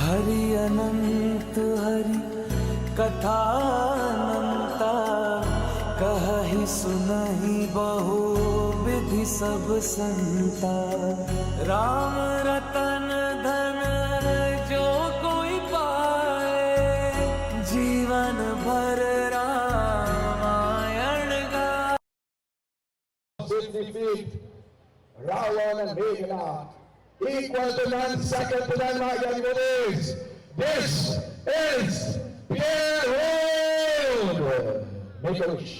हरि अनंत हरि कथानंता, कहहि सुनहि बहु विधि सब संता। राम रतन धन जो कोई पाए, जीवन भर रामायण गाए। RAWAN and Leela equal to none second to none like anybody's. This is Pierre Road. Make a wish.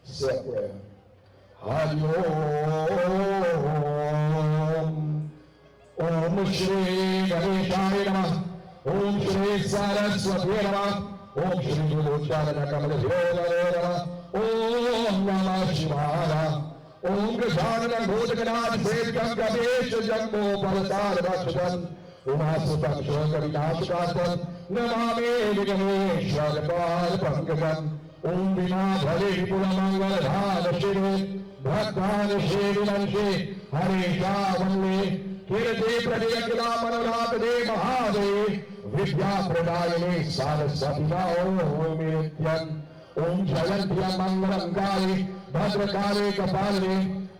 Say a prayer. Om. Om Shri Ganeshaya Namah. Om Shri Saraswati Namah. Om Shri Guru Charana Kamala Namah. Om Namah Shivaya. Om Gajananan Bhodaganad Sevkam Ganesh Jambo Palasar Vakshan Umasupam Shokarinashkatan Namame Ganesh Adapar Pankagan Om Vina Bhale Pulamangal Dhana Shive Bhaktan Shivinanshi Harisha Vanle Kirti Pradiyakila Manorat De Mahade Vidya Pradayane Sarasvati Om Nityan Om Jayantya Mangalam Gali भद्रकाले कपाले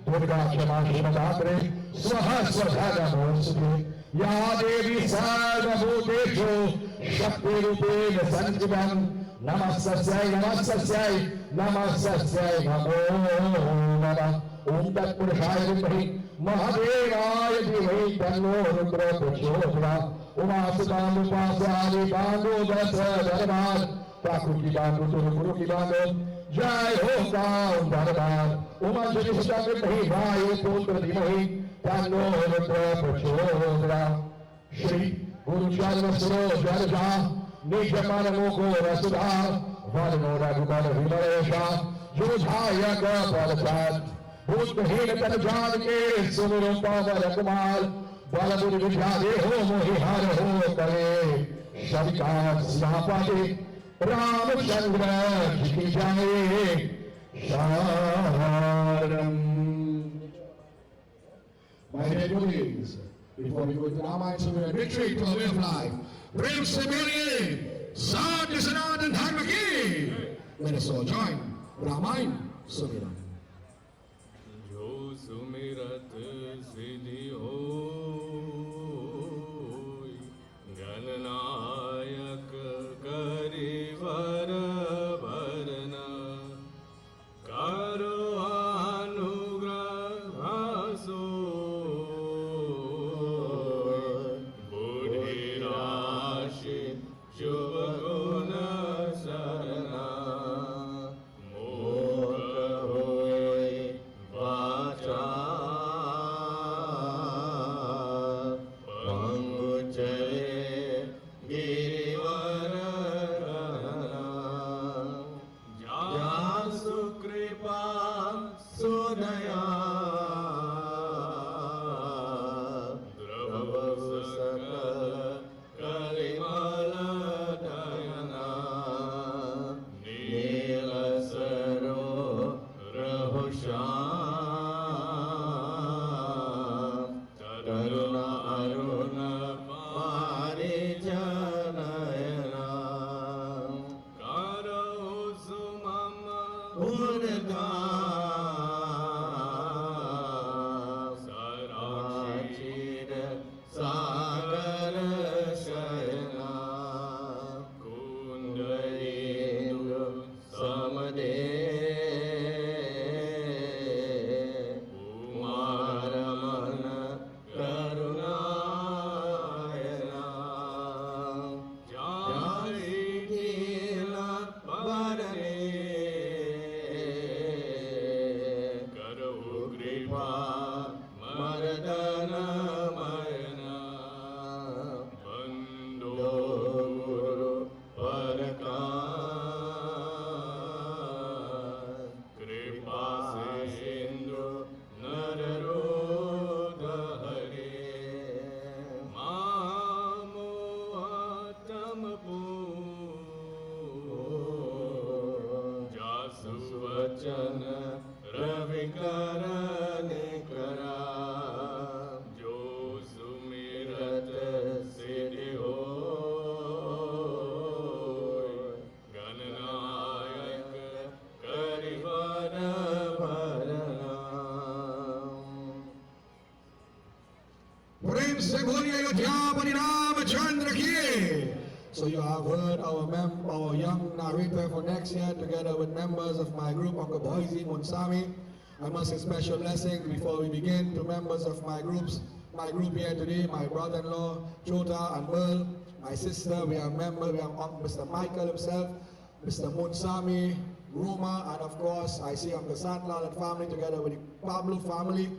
दुर्गा क्षमा श्रीमदात्रे स्वहा स्वधा नमोस्तुते या देवी सर्वभूतेषु शक्ति रूपेण संस्थितं नमस्तस्यै नमस्तस्यै नमस्तस्यै नमो नमः। ओम तत्पुरुषाय विद्महे महादेवाय धीमहि तन्नो रुद्रो प्रचोदयात्। उमासुतां उपास्यामि बांधो दश धर्मात् प्राकृति बांधो गुरु की बांधो जय हो गाँव दरबार। उमा श्री विद्महे वायु पुत्र धीमहि तन्नो रुद्र प्रचोदयात्। श्री गुरु चरण सरोज रजा निज मन मुको रसुधा वर्णो रघुबर विमलेशा जो झायक बलचात बुद्धहीन तन जान के सुमिरो पवन कुमार बल बुद्धि विद्या देहो मोहि हर हो करे शविकार सियापति रामचंद्र की जय शरणम। My dear devotees, before we go to Ramayana, we will retreat to the way of life. Bring Simeon, Sadhu Sanatan Dharma ki. Let us all join Ramayana Sumiran. जो सुमिरत सिद्धि होय, गणनायक करिवर भरना, करो अनुग्रह सोय, बुद्धि राशि शुभ गुण सरना, मोह हो Ayodhya Parinam Chandra Ki. So you have heard our young narrator for next year together with members of my group, Uncle Boise Munsami. I must say special blessings before we begin to members of my group here today, my brother-in-law, Chota and Merle, my sister, we have Mr. Michael himself, Mr. Munsami, Roma, and of course, I see Uncle Santlal and family together with the Pablo family.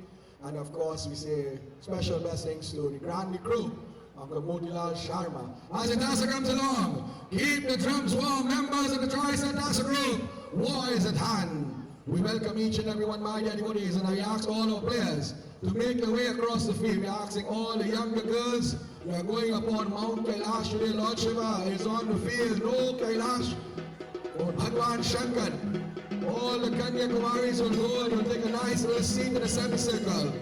And of course, we say special blessings to the Grandi crew, Uncle Motilal Sharma. As the dancer comes along, keep the drums warm, members of the Trident Dancer group. War is at hand. We welcome each and every one, my dear devotees, and I ask all our players to make their way across the field. We are asking all the younger girls, we are going upon Mount Kailash today. Lord Shiva is on the field. No Kailash for Bhagwan Shankar. All the Kanya Kumaris will go and will take a nice little seat in the semicircle,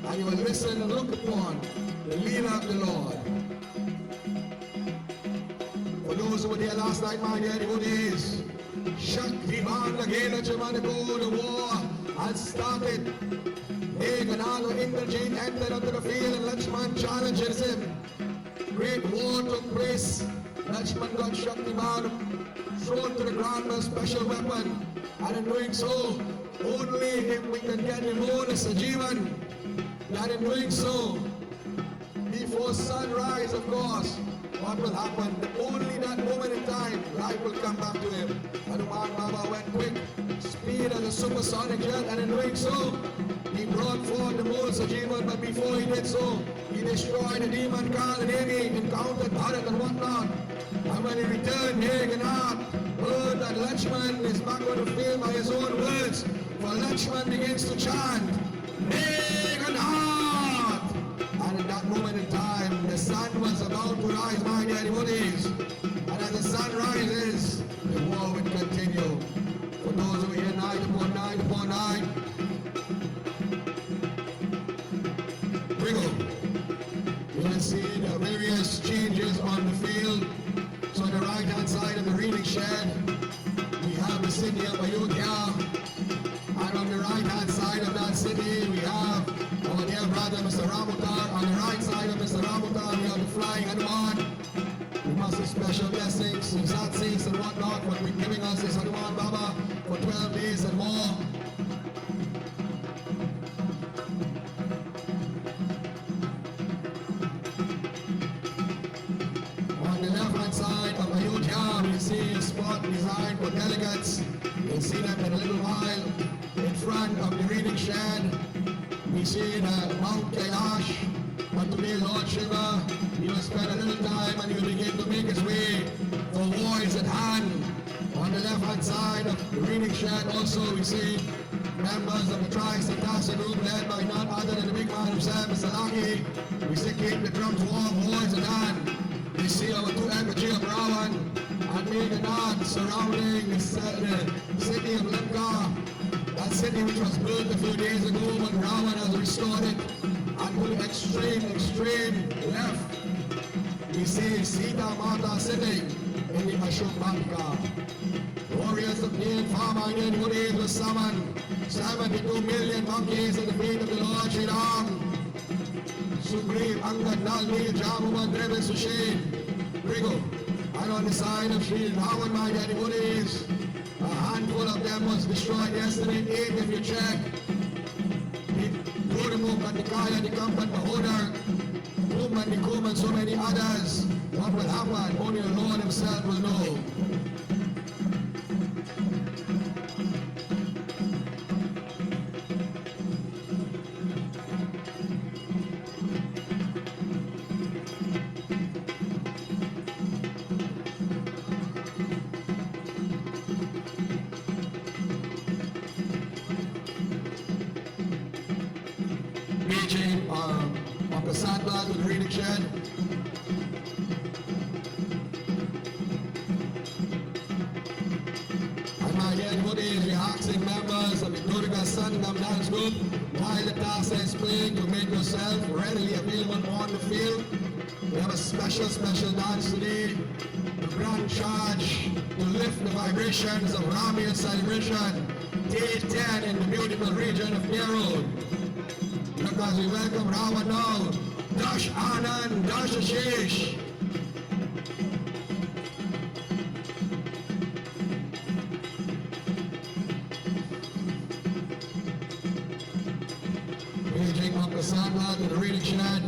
and you will listen and look upon the Leela of the Lord. For those who were there last night, my dear devotees, Shaktiman Lagena Chamanako, the war has started. Meghanalo Indrajit entered onto the field and Lakshman challenges him. Great war took place. Lakshman got Shaktiman thrown to the ground with a special weapon. And in doing so, only if we can get him on as a Jivan. And in doing so, before sunrise, of course, what will happen? Only that moment in time, life will come back to him. Hanuman Baba went quick, speed as a supersonic jet, and in doing so, he brought forth the most Sajivan, but before he did so, he destroyed the demon Kal and Amy, encountered Bharat and whatnot. And when he returned, Meghannath heard that Lakshman is back on the field by his own words, for Lakshman begins to chant, Meghannath! And in that moment in time, the sun was about to rise, my dear devotees. And as the sun rises, the war will continue. For those who are here night upon night upon night, you will see the various changes on the field. So on the right hand side of the reading shed, we have the city of Ayodhya. And on the right hand side of that city, we have our dear brother Mr. Ramutar. On the right side of Mr. Ramutar, we have the flying Hanuman. We must have special blessings, exaltations and whatnot for giving us this Hanuman Baba for 12 days and more. On the left hand side of Ayodhya, we see a spot designed for delegates. You'll see them in a little while. In front of the reading shed, we see the Mount Kailash. But today, Lord Shiva, he will spend a little time and he will begin to make his way, for war is at hand. On the left-hand side of the reading shed also we see members of the Trident Battle group led by none other than the big man himself, Mr. Laki. We see keep the drums warm, war is at hand. We see our two effigy of RAWAN and Meghannath surrounding the city of Lanka. That city which was built a few days ago, but RAWAN has restored it. And to the extreme left, we see Sita Mata sitting in the Ashok Balika. Warriors of Indian Farmer and Indian were summoned. 72 million monkeys at the feet of the Lord Shri Ram. Sugriv, Angad, Nalni, Jamuman, Dreven, Sushen, Brigo. And on the side of Shri Ravan, my dear devotees, a handful of them was destroyed yesterday, 8 if you check. Gurumukh and Nikaya, Nikampat, Mahodar, Kum and Nikum and so many others. What will happen? Only the Lord himself will know. Reaching of the sandbag to the reading shed. And my dear devotees, we are asking members of the Durga Sangam dance group, while the task is playing, to make yourself readily available on the field. We have a special dance today, the grand charge to lift the vibrations of Ramiya celebration, day 10 in the beautiful region of Pierre Road. Because we welcome RAWAN now Dash Anand, Dash Ashish. Raging up the sandlot to the reading shed.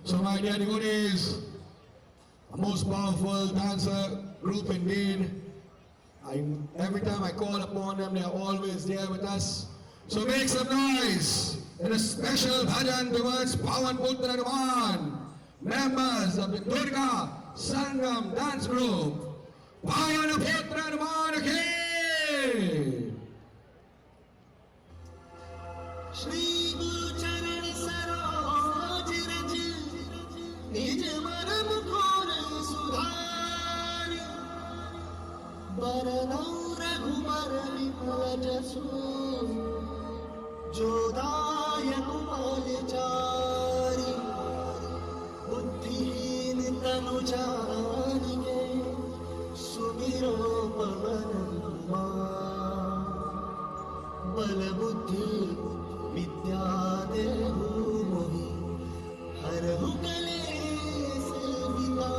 So my dear devotees, a most powerful dancer group indeed. Every time I call upon them, they are always there with us. So make some noise in a special bhajan towards Pawan Putra Hanuman, members of the Durga Sangam dance group. Pawan Putra Hanuman again! Shri Guru Charan Saroj Raj Nij Maram Khor Sudhar Baranau Raghumar Vipul Jasu Jodaya Kumal Chari Buddhihin Tanu Janike Sumiro Pavanama Bala Buddhi Vidya Dehu Mohi Harahu Kale Selvita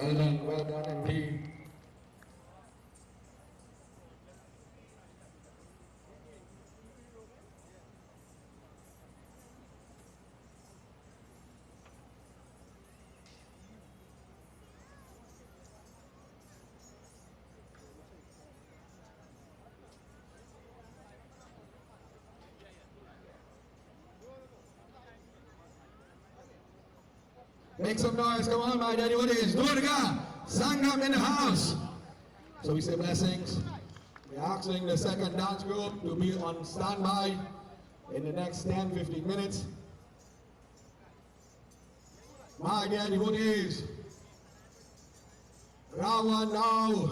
Well done indeed. Make some noise, come on, my daddy. What is? Durga, Sangam in the house. So we say blessings. We're asking the second dance group to be on standby in the next 10-15 minutes. My dear devotees, Rawan now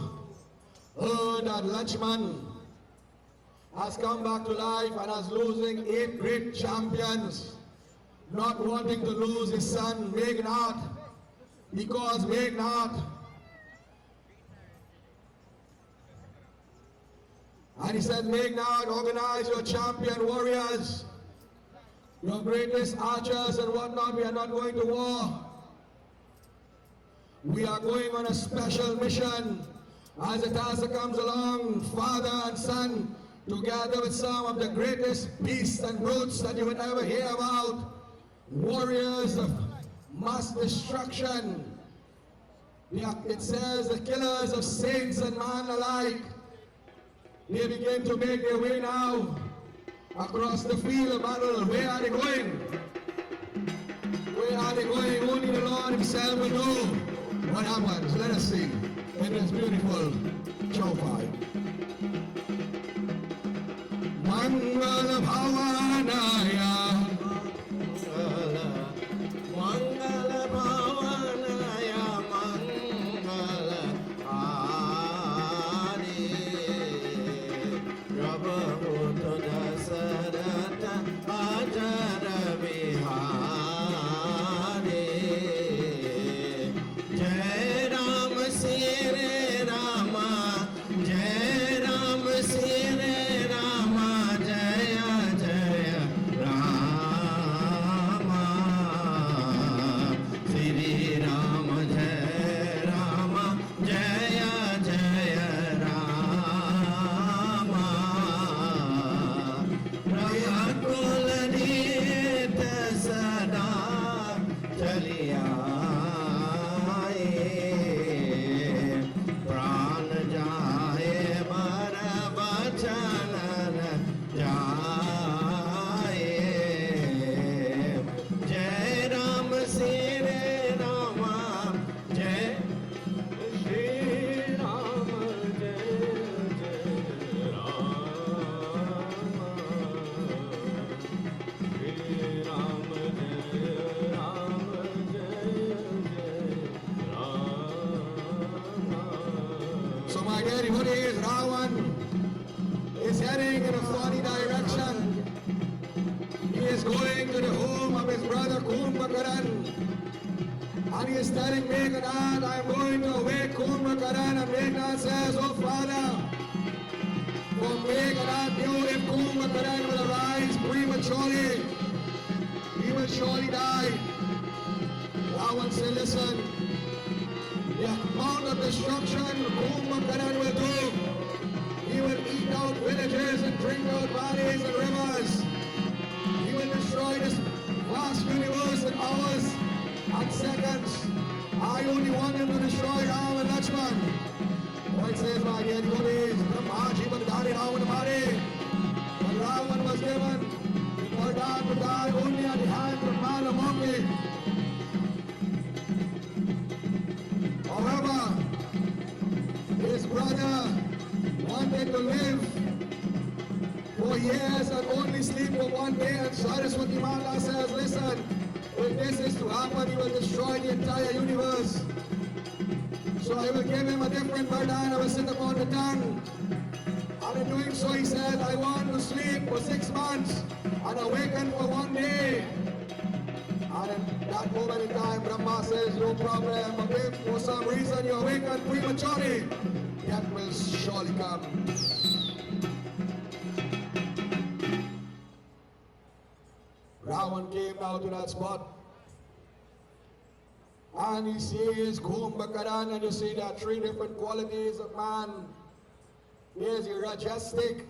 heard that Lakshman has come back to life and is losing 8 great champions, not wanting to lose his son Meghnad, because Meghnad, and he said, Meghnad, organize your champion warriors, your greatest archers and whatnot. We are not going to war. We are going on a special mission. As it comes along, father and son, together with some of the greatest beasts and brutes that you would ever hear about, warriors of mass destruction. It says the killers of saints and man alike. They begin to make their way now across the field of battle. Where are they going? Where are they going? Only the Lord himself will know what happens. Let us see in this beautiful show fight. Mangala Bhavanaya, Mangala Bhavanaya, Mangala Hari, Prabhu Dasarata Ajara Vihari, Jai Ram Sire Rama, Jai Ram Sire Rama, Jaya Jaya Rama, Sri Rama Jaya Rama, Jaya Jaya Rama, Rakul Nita Sada Chaliya प्राण जाए मर बचन जाए जय राम श्री राम जय श्री राम जय जय राम श्री राम जय राम जय जय Ram. So my dear devotees, Rawan is heading in a funny direction. He is going to the home of his brother Kumbhakarna. And he is telling Meghnad, I am going to awake Kumbhakarna. And Meghnad says, oh father, for Meghnad knew if Kumbhakarna will arise prematurely, he will surely die. Rawan said, listen, the amount of destruction Kumbhakarna will do, he will eat out villages and drink out valleys and rivers. He will destroy this vast universe in hours and seconds. I only want him to destroy Ram and Lakshman. What it says, my dear devotees, Brahma Jivan Dhari Ravan Mare. But Ravan was given for God to die only at the hand of man of monkey. However, his brother wanted to live for years and only sleep for one day, and Saraswati Mata says, listen, if this is to happen, he will destroy the entire universe. So I will give him a different burden, I will sit upon the tongue. And in doing so, he said, I want to sleep for 6 months and awaken for 1 day. And in that moment in time, Brahma says, no problem, but if for some reason you awaken prematurely, that will surely come. Ravan came now to that spot. And he says, Kumbhakarna, and you see there are three different qualities of man. There's the majestic,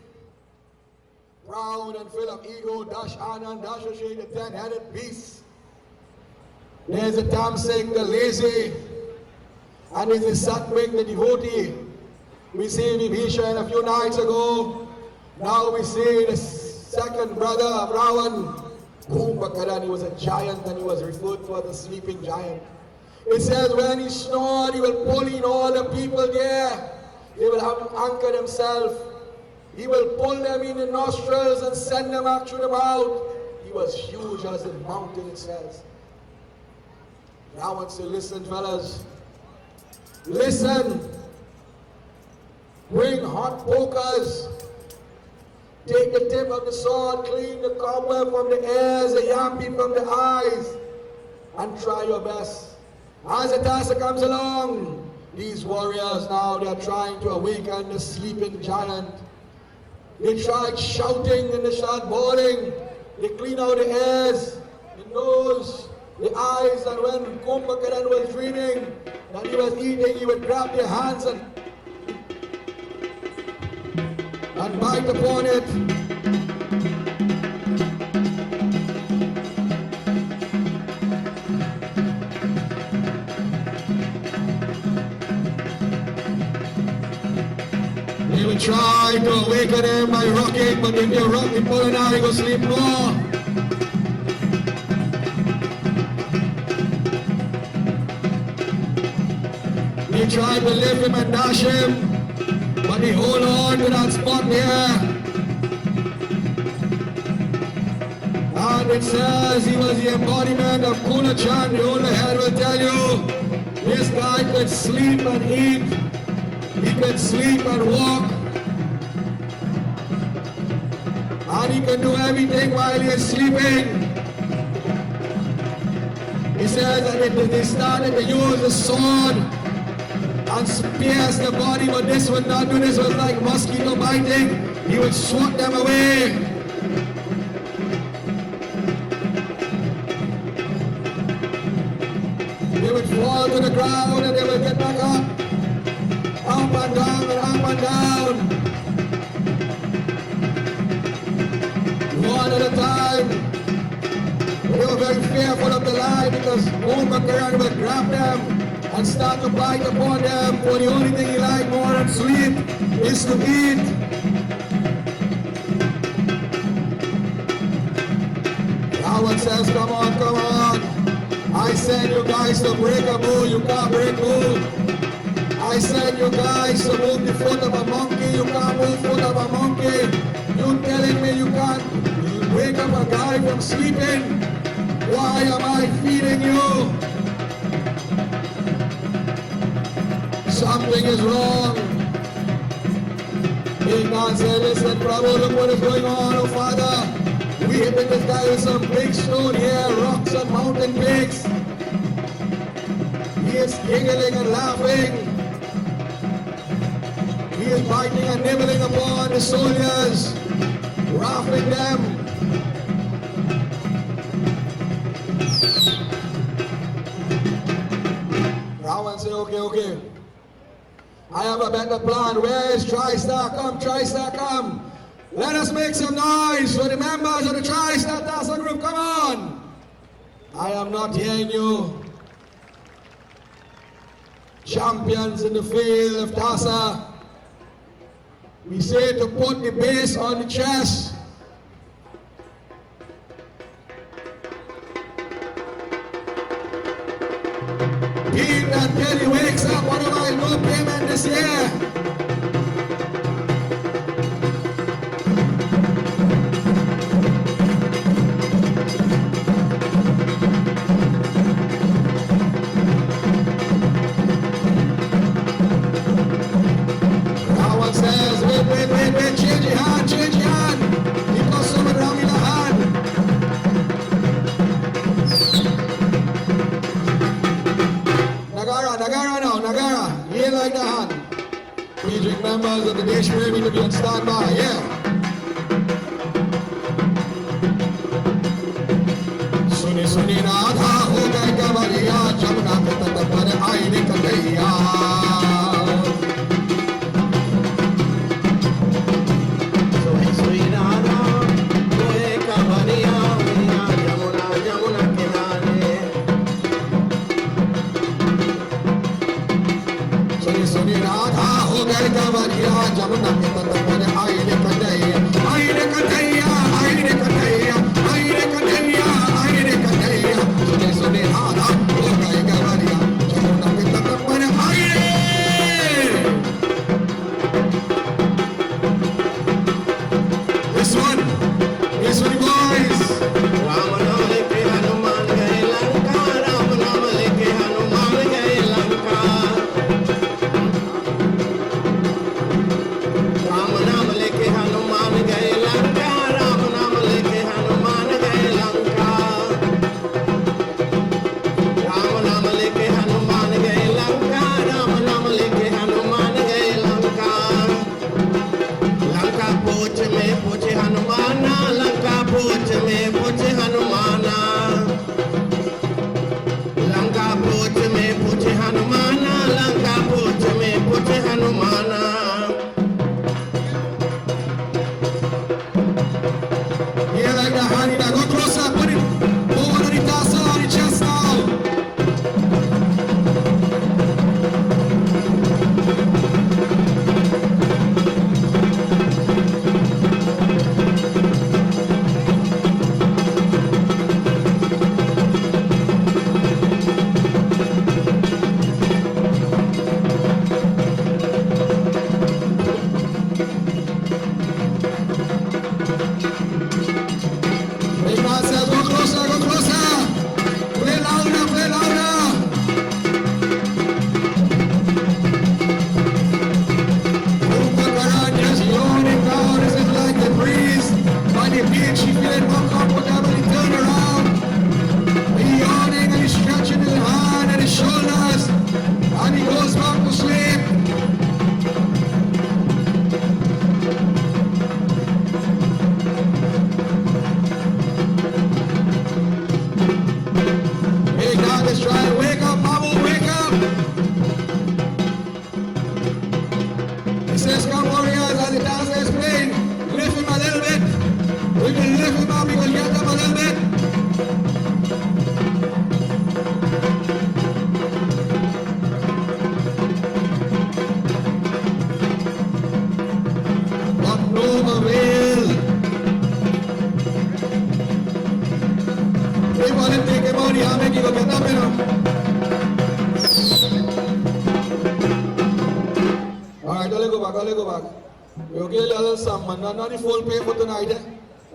proud and full of ego, dash Anand, dash Ashi, the 10-headed beast. There's the tamsik, the lazy, and there's the sattvic, the devotee. We see Vibhishan a few nights ago. Now we see the second brother of Rawan, Kumbhakarna. He was a giant and he was referred to as a sleeping giant. It says when he snored, he will pull in all the people there. They will have to anchor themselves. He will pull them in the nostrils and send them out through the mouth. He was huge as the mountain, it says. Rawan said, listen, fellas. Listen. Bring hot pokers. Take the tip of the sword, clean the cobweb from the ears, the yampi from the eyes, and try your best. As the task comes along, these warriors now, they are trying to awaken the sleeping giant. They tried shouting and they start bawling. They clean out the ears, the nose, the eyes, and when Kumbhakarna was dreaming that he was eating, he would grab their hands and bite upon it. They will try to awaken him by rocking, but if you rock him pulling out, he will sleep more. They tried to lift him and dash him, but he hold on to that spot there. And it says he was the embodiment of Kunachan. The older head will tell you, this guy could sleep and eat. He could sleep and walk. And he can do everything while he is sleeping. He says that they started to use the sword and pierce the body, but this would not do. This was like mosquito biting. He would swat them away. They would fall to the ground and they would get back up and down and up and down. One at a time. They were very fearful of the life because Kumbhakarna would grab them and start to bite upon them, for the only thing he liked more than sleep is to eat. Rawan says, come on, come on. I sent you guys to break a bull, you can't break bull. I sent you guys to move the foot of a monkey, you can't move the foot of a monkey. You telling me you can't wake up a guy from sleeping? Why am I feeding you? Something is wrong. Big said, listen, Prabhu, look what is going on, oh Father. We hit this guy with some big stone here, rocks and mountain pigs. He is giggling and laughing. He is biting and nibbling upon the soldiers, raffling them. Rawan said, okay. I have a better plan. Where is TriStar? Come, TriStar, come. Let us make some noise for the members of the TriStar Tassa group. Come on. I am not hearing you. Champions in the field of Tassa. We say to put the base on the chest. Pete until he wakes up. What am I? No payment this year. Rawan says, wait, change your hand. He got someone Ramleela hand. Nagara, here like the hand. Please members of the Desh Premi to be on standby, yeah. Suni na adha ho gaya kavaliya, jab na Okay, a little song, man. Not the full pay for tonight, eh?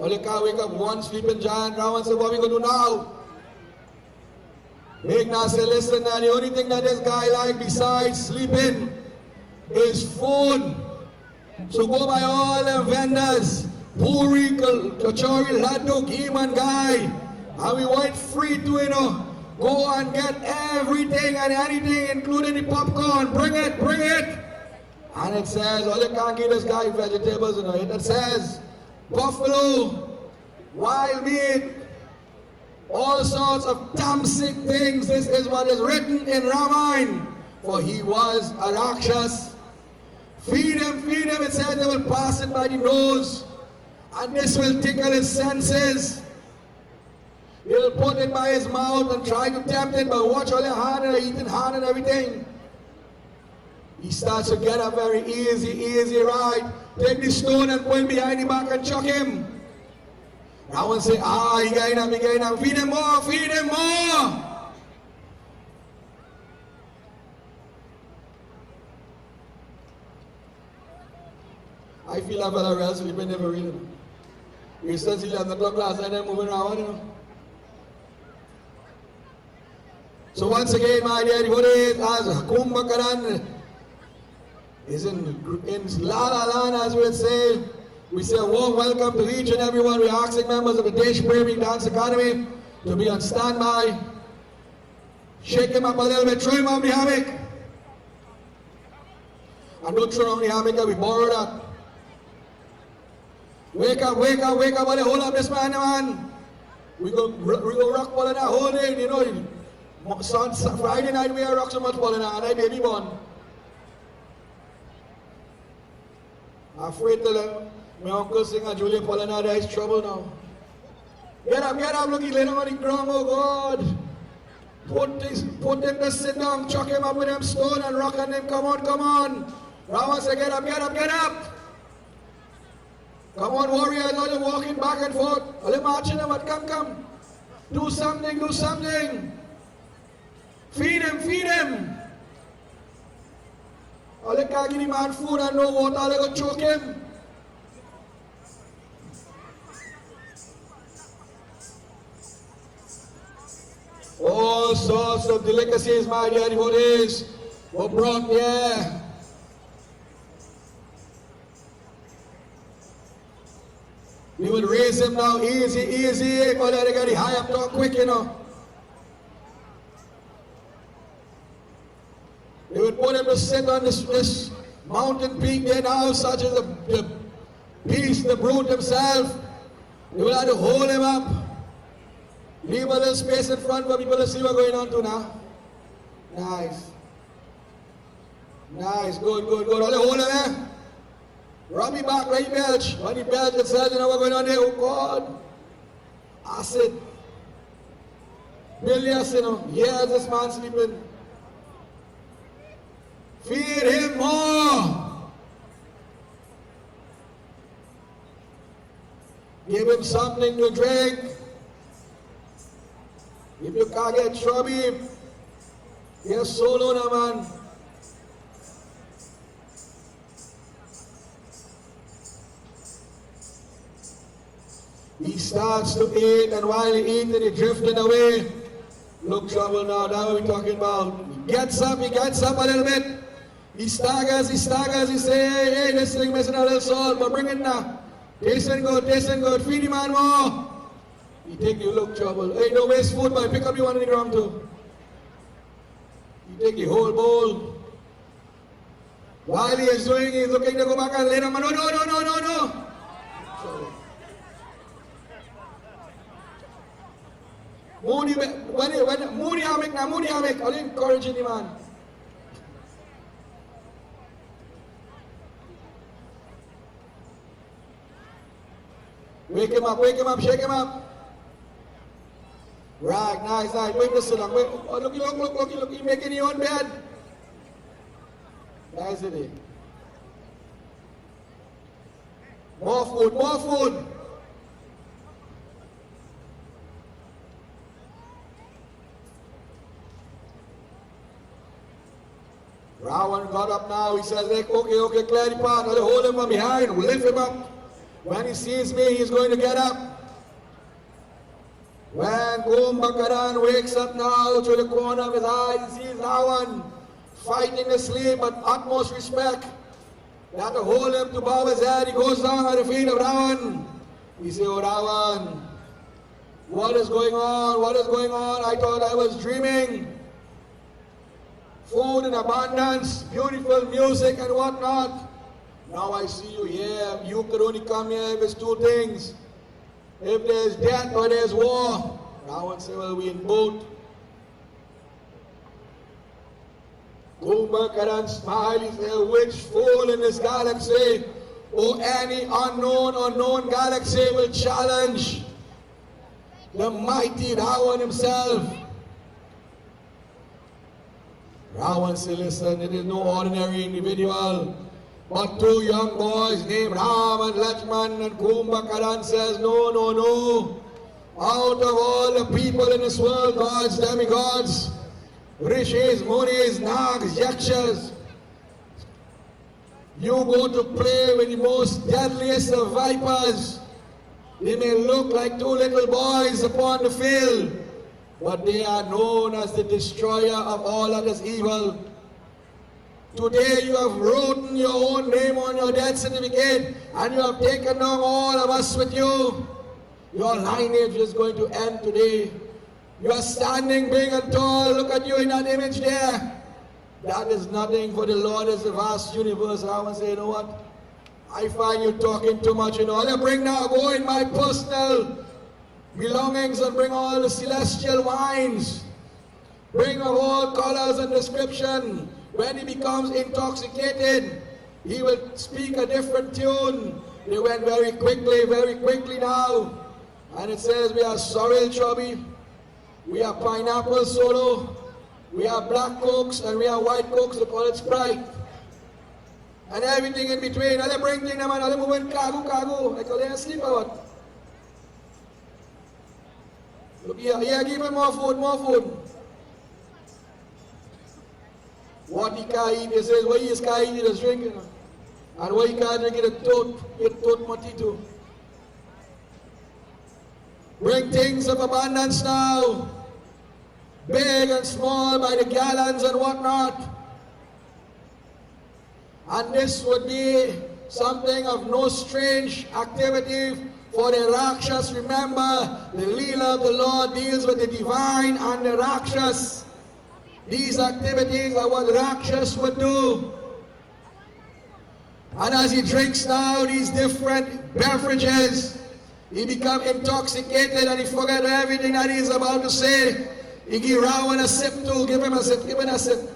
Only can't wake up one sleeping giant. Rawan said, what we gonna do now? Big Nas said, listen, now the only thing that this guy like besides sleeping is food. So go by all the vendors, puri, kachori, laddu, keeman guy. And we want free to, you know, go and get everything and anything, including the popcorn. Bring it, bring it. And it says, all you can't give this guy vegetables, you know. It says, buffalo, wild meat, all sorts of damn sick things. This is what is written in Ramayana. For he was a Rakshas. Feed him, it says they will pass it by the nose. And this will tickle his senses. He'll put it by his mouth and try to tempt it, but watch all your hand and eating hand and everything. He starts to get up very easy, right? Take the stone and put him behind the back and chuck him. Rawan say, he getting up, feed him more, feed him more. I feel like a real sleeping never really. You said 11 o'clock last night and moving around, you know. So once again, my dear devotees, as Kumbhakarna is in La La Land, as we would say, we say a warm welcome to each and everyone. We're asking members of the Desh Premi Dance Academy to be on standby. Shake him up a little bit, throw him on the hammock. And don't throw on the hammock, we borrow that. Wake up, buddy, hold up this man. We go rock ball in that whole day, you know. Friday night we are rock so much ball in that, and I baby born. I'm afraid to let my uncle sing and Julian Polina, there is trouble now. Get up, look, he laid him on the ground, oh God. Put him to sit down, chuck him up with them stone and rock on him, come on. Rawan said, get up. Come on, warriors, all you walking back and forth. All you marching them, but come. Do something. Feed him. All you can't give the man food and no water, all you go choke him. All sorts of delicacies, my dear devotees, were brought here. We will raise him now, easy, but let it get high up top quick, you know. They would put him to sit on this mountain peak there now, such as the beast, the brute himself. They will have to hold him up. Leave a little space in front for people to see what's going on to now. Nice, good. All you hold him there. Rub me back, right belch. When he belch itself, you know what's going on there? Oh God. Acid. Billions, you know. Years this man sleeping. Feed him more. Give him something to drink. If you can't get chubby, you're solo now, man. He starts to eat, and while he eats, he's drifting away. Look, trouble now, that's what we're talking about. He gets up a little bit. He staggers, he say, hey, this thing missing a little salt, but bring it now. Tasting good, feed the man more. He take you, look, trouble. Hey, don't waste food, but pick up you one in the ground too. He take the whole bowl. While he is doing it, he's looking to go back and lay down. No. Trouble. Moody hammock, I'll encourage the man. Wake him up, shake him up. Right, nice. Wait to sit down. Wait. Oh, look, he's making your own bed. Nice today. More food. Rawan got up now. He says, like, okay, clear the path. I'll hold him from behind, we'll lift him up. When he sees me, he's going to get up. When Kumbhakarna wakes up now, through the corner of his eye, he sees RAWAN fighting asleep, but utmost respect. They have to hold him to bow his head. He goes down at the feet of RAWAN. He says, oh RAWAN, what is going on? What is going on? I thought I was dreaming. Food in abundance, beautiful music and whatnot. Now I see you here. You could only come here if it's two things. If there's death or there's war. RAWAN said, well, we in both. Kumbhakarna smiled. He said, which fool in this galaxy or any unknown or known galaxy will challenge the mighty RAWAN himself? RAWAN said, listen, it is no ordinary individual, but two young boys named Ram and Lakshman. And Kumbhakarna says, no. Out of all the people in this world, gods, demigods, rishis, munis, nags, yakshas, you go to play with the most deadliest of vipers. They may look like two little boys upon the field, but they are known as the destroyer of all that is evil. Today you have written your own name on your death certificate, and you have taken down all of us with you. Your lineage is going to end today. You are standing big and tall. Look at you in that image there. That is nothing, for the Lord is the vast universe. I want to say, you know what? I find you talking too much, you know. I'll go in my personal belongings and bring all the celestial wines. Bring of all colors and description. When he becomes intoxicated, he will speak a different tune. They went very quickly now. And it says we are sorrel chubby, we are pineapple solo, we are black cokes, and we are white cokes, they call it Sprite. And everything in between. And they bring things, and they move in cargo. Like they asleep or what? Look here, give him more food. What he can't eat, he says, what he can't eat, he is drinking. And what he can't drink, he tote matito. Bring things of abundance now, big and small, by the gallons and whatnot. And this would be something of no strange activity for the Rakshas. Remember, the Leela of the Lord deals with the divine and the Rakshas. These activities are what Rakshas would do. And as he drinks now these different beverages, he becomes intoxicated and he forgets everything that he is about to say. He give RAWAN a sip too. Give him a sip.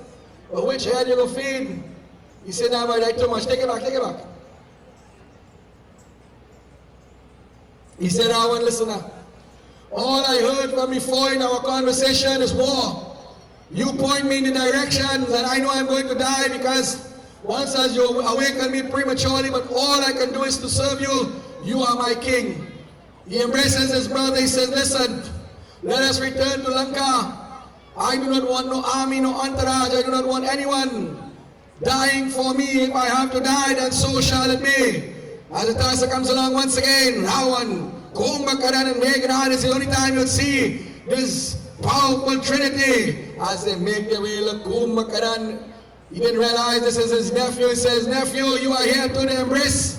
But which head you go feed? He said, no, I too much. Take it back. He said, RAWAN, listen now. All I heard from before in our conversation is war. You point me in the directions and I know I'm going to die, because once as you awaken me prematurely, but all I can do is to serve you. You are my king. He embraces his brother. He says, listen, let us return to Lanka. I do not want no army, no entourage. I do not want anyone dying for me. If I have to die, then so shall it be. As the task comes along once again, RAWAN, Kumbhakarna and Meghnath is the only time you'll see this powerful trinity as they make their way. Look, Kumbhakarna, he didn't realize this is his nephew. He says, nephew, you are here to the embrace.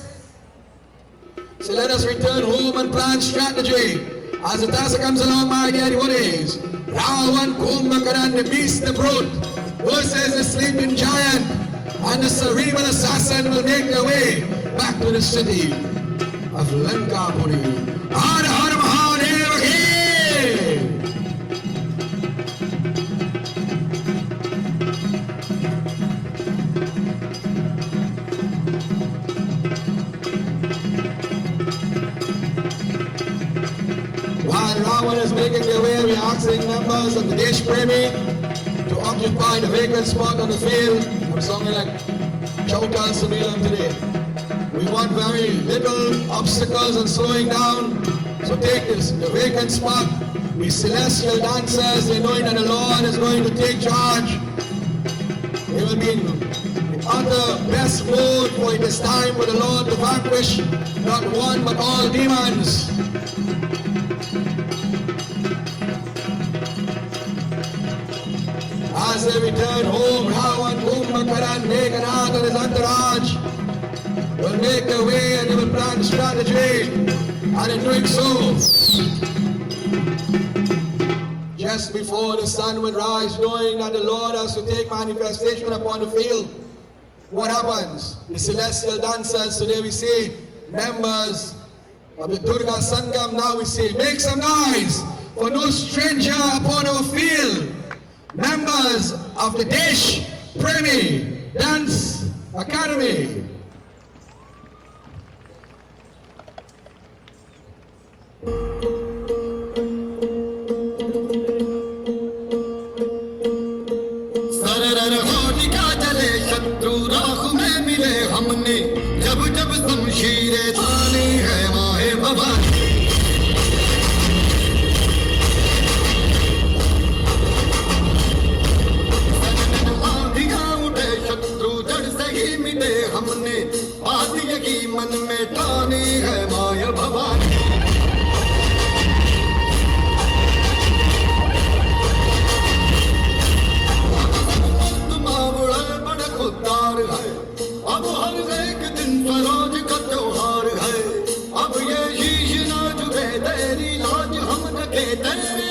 So let us return home and plan strategy. As the task comes along, my dear devotees, RAWAN, Kumbhakarna, the beast, the brute, versus the sleeping giant, and the cerebral assassin will make their way back to the city of Lankapuri. Har Har Mahadev Ki! While RAWAN is making their way, we are asking members of the Desh Premi to occupy the vacant spot on the field. I'm sounding like Chautal Samilam today. We want very little obstacles and slowing down. So take this, the vacant spot. We celestial dancers, they knowing that the Lord is going to take charge. They will be in of the best mode, for it is time for the Lord to vanquish not one but all demons. As they return home, Rawan, Kumbhakarna, Meganath and his entourage will make their way and they will plan strategy. And in doing so, just before the sun would rise, knowing that the Lord has to take manifestation upon the field, what happens? The celestial dancers, today we see members of the Durga Sangam, now we say, make some noise for no stranger upon our field. Members of the Desh Premi Dance Academy. मन में ठानी है माया भवानी मावड़ा बड़ा खुदार है अब हर एक दिन स्वराज का त्योहार है अब ये शीश ना झुके तेरी लाज हम रखे तेरे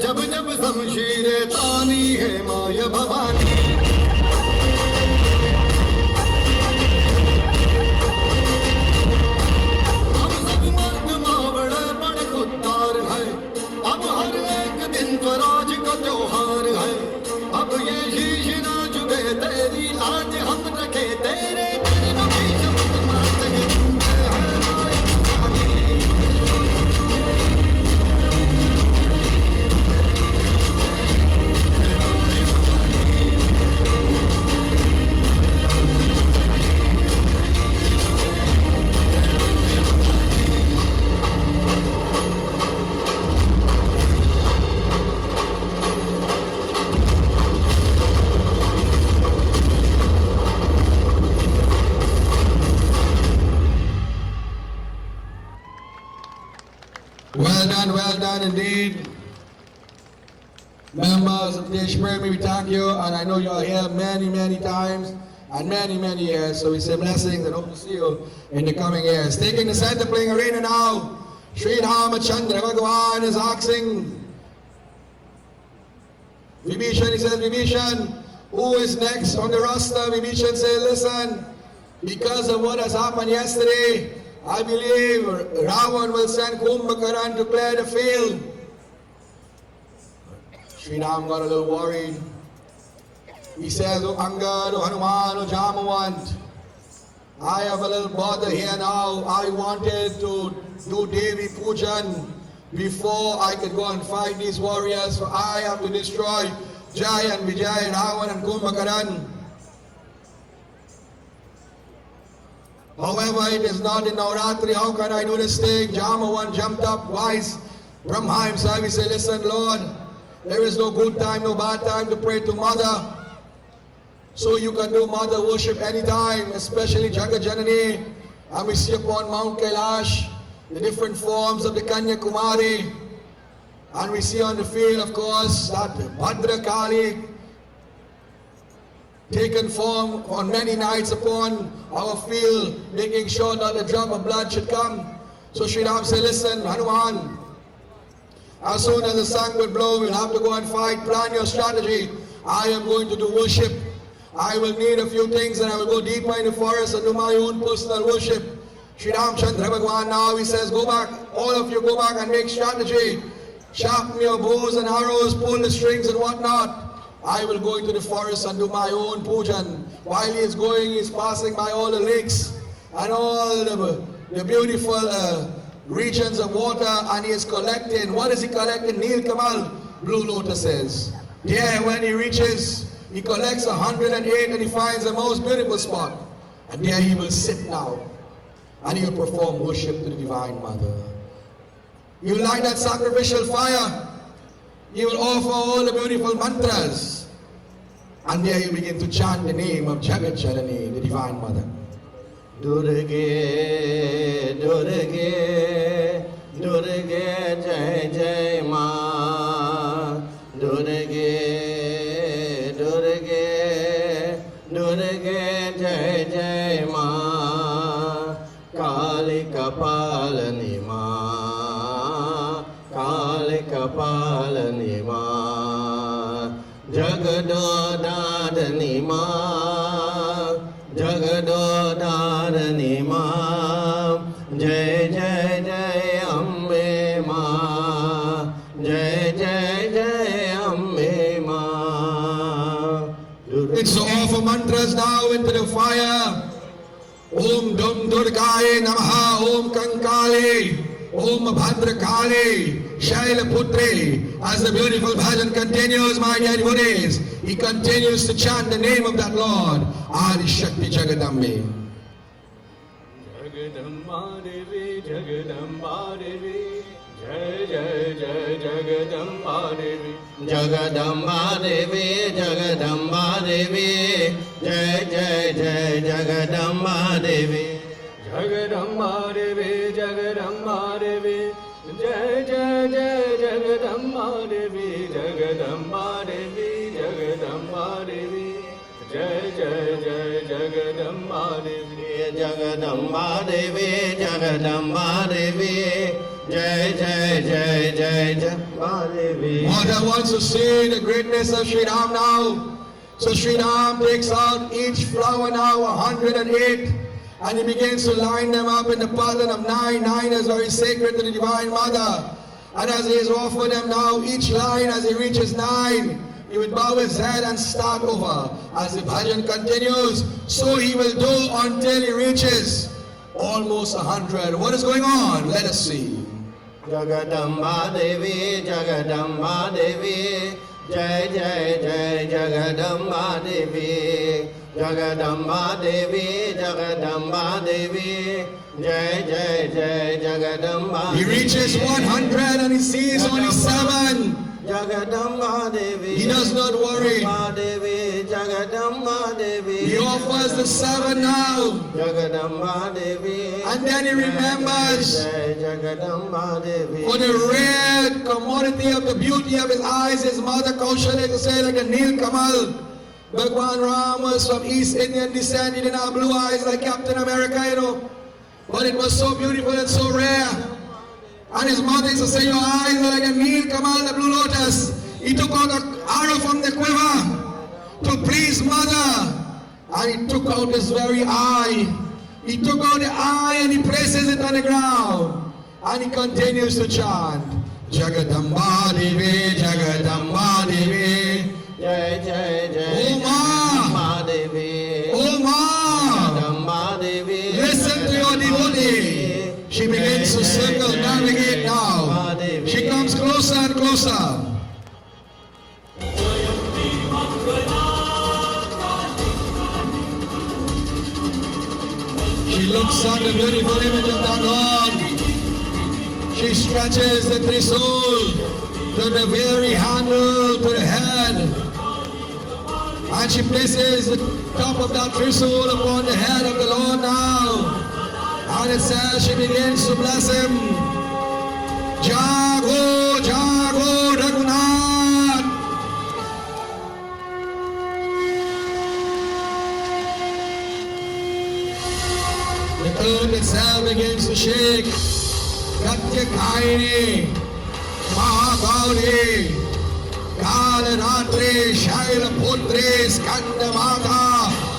जब जब शमशीरे तानी है माया भवानी हम सब मर्द मावड़ा बड़ खुदार है अब हर एक दिन स्वराज का त्योहार है अब ये शीश ना झुके तेरी लाज हम रखे तेरे Well done indeed. Members of Desh Premi, we thank you, and I know you are here many times and many years, so we say blessings and hope to see you in the coming years. Taking the center, playing arena now, Sri Ramachandra Bhagavan is asking Vibhishan, he says, Vibhishan, who is next on the roster? Vibhishan say, listen, because of what has happened yesterday, I believe Rawan will send Kumbhakarna to clear the field. Sri Ram got a little worried. He says, "Oh Angad, oh Hanuman, oh Jamawant, I have a little bother here now. I wanted to do Devi Pujan before I could go and fight these warriors. So I have to destroy Jai and Vijay, Rawan and Kumbhakarna. However, it is not in Navratri. How can I do this thing?" Jamawant jumped up wise. Brahma himself, he said, "Listen, Lord, there is no good time, no bad time to pray to Mother. So you can do Mother worship anytime, especially Jagat Janani. And we see upon Mount Kailash the different forms of the Kanya Kumari. And we see on the field, of course, that Bhadra Kali taken form on many nights upon our field, making sure that a drop of blood should come." So Sri Ram said, "Listen, Hanuman, as soon as the sun will blow, we'll have to go and fight. Plan your strategy. I am going to do worship. I will need a few things and I will go deeper in the forest and do my own personal worship." Sri Ramchandra Bhagwan now, he says, "Go back, all of you go back and make strategy. Sharpen your bows and arrows, pull the strings and whatnot. I will go into the forest and do my own pujan." While he is going, he is passing by all the lakes and all the beautiful regions of water, and he is collecting. What is he collecting? Neel Kamal, blue lotuses. There, when he reaches, he collects 108 and he finds the most beautiful spot. And there he will sit now. And he will perform worship to the Divine Mother. He will light that sacrificial fire. He will offer all the beautiful mantras. And there he will begin to chant the name of Jagat Janani, the Divine Mother. Durge, Durge, Durge, Jai Jai Ma. Durge, Durge, Durge, Jai Jai Ma. Kali Kapalani Ma, Kali Kapalani Ma. Jagadodadani Ma, Jagadodadani Ma. Jai Jai Jai Ambe Ma, Jai Jai Jai Ambe Ma. It's to offer mantras now into the fire. Om Dum Durgaye Namaha, Om Kankali, Om Bhadrakali, Shaila Putri. As the beautiful bhajan continues, my dear devotees, he continues to chant the name of that Lord, Adi Shakti Jagadambe. Jagadamba Devi, Jagadamba Devi, Jai Jai Jai Jagadamba Devi. Jagadamba Devi, Jagadamba Devi, Jai Jai Jai Jagadamba Devi. Jagadamba Devi, Jagadamba Devi, Jai Jai Jai Jagadamba Devi, Jagadamba Devi, Jagadamba Devi. Jai Jai Jai Jagadamba Devi, Jagadamba Devi, Jagadamba Devi. Jai Jai Jai Jai Jagadamba Devi. Mother wants to see the greatness of Sri Ram now. So Sri Ram takes out each flower now, 108, and he begins to line them up in the pattern of 9. 9 is very sacred to the Divine Mother. And as he has offered them now, each line as he reaches 9, he would bow his head and start over. As the bhajan continues, so he will do until he reaches almost 100. What is going on? Let us see. Jagadamba Devi, Jagadamba Devi, Jai Jai Jai Jagadamba Devi, Jagadamba Devi, Jagadamba Devi, Jai Jai Jai Jagadamba Devi. He reaches 100 and he sees only 7. Jagadamba Devi, He does not worry. Jagadamba Devi, Jagadamba Devi. He offers the 7 now. Jagadamba Devi. And then he remembers Jai Jagadamba Devi. for the rare commodity of the beauty of his eyes, his mother Kaushalya to say like a Neel Kamal. Bhagwan Ram was from East Indian descent. He didn't have blue eyes like Captain America, you know. But it was so beautiful and so rare. And his mother used to say, your eyes are like a Neel Kamal, the blue lotus. He took out an arrow from the quiver to please mother. and he took out his very eye. He took out the eye and he places it on the ground. And he continues to chant, Jagadamba Devi, Jagadamba Devi. Jai Jai Jai Oma, Devi. Oma, listen to your devotee. She begins to circle, navigate now. She comes closer and closer. She looks on the beautiful image of the God. She stretches the Trisul to the very handle, to the head. And she places the top of that Trisul upon the head of the Lord now. And it says she begins to bless him. Jago, Jago, Raghunath. The earth itself begins to shake. Katyakaini, Mahagauri, Kalanatri, Shailaputri, Skandamata.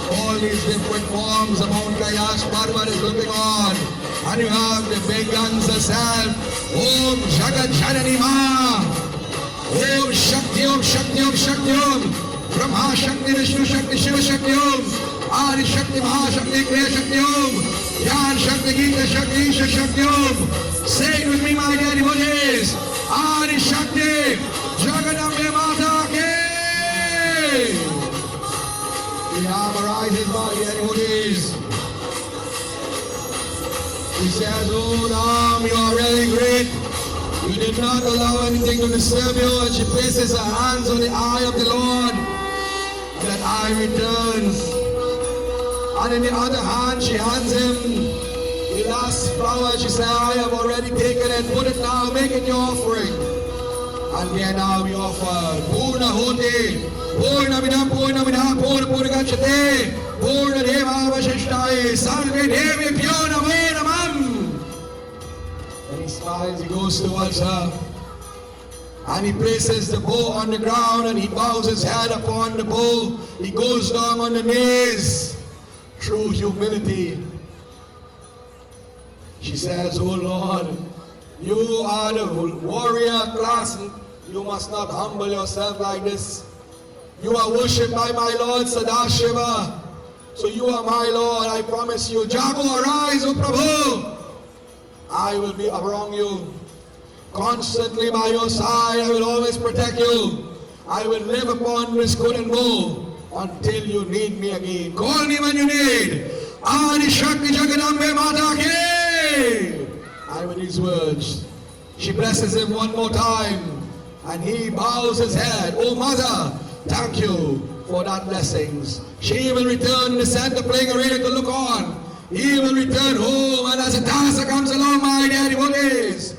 All these different forms of Mount Kailash Parvat is looking on. And you have the big guns herself. Om Jagat Janani Ma. Om Shakti, Om Shakti, Om Shakti, Om. Brahma Shakti, Vishnu Shakti, Shiva Shakti, Om. Adi Shakti, Maha Shakti, Kriya Shakti, Om. Yan Shakti, Gita Shakti, Isha Shakti, Om. Say it with me, my dear devotees. Adi Shakti, Jagadambe Mata Ki. The arm arises, my dear devotees. He says, oh Ram, you are really great. You did not allow anything to disturb you. And she places her hands on the eye of the Lord. And that eye returns. And in the other hand, she hands him the last flower. She said, I have already taken it. Put it now, make it your offering. And there now we offer Purna Hoti, Purna Vidam, Purna Vidam, Purna Purna Gachate, Purna Deva Vashishtai, Salve Devi Pyona Vedamam. And he smiles, he goes towards her. And he places the bow on the ground and he bows his head upon the bow. He goes down on the knees. True humility. She says, oh Lord, you are the warrior class. You must not humble yourself like this. You are worshipped by my Lord Sadashiva. So you are my Lord, I promise you. Jago, arise, O Prabhu. I will be around you. Constantly by your side, I will always protect you. I will live upon this good and bow until you need me again. Call me when you need. Adi Shakti Jagadambe Mata Ki. And with these words, she blesses him one more time. And he bows his head. Oh mother, thank you for that blessings. She will return in the center playing arena to look on. He will return home, and as the dancer comes along, my dear devotees,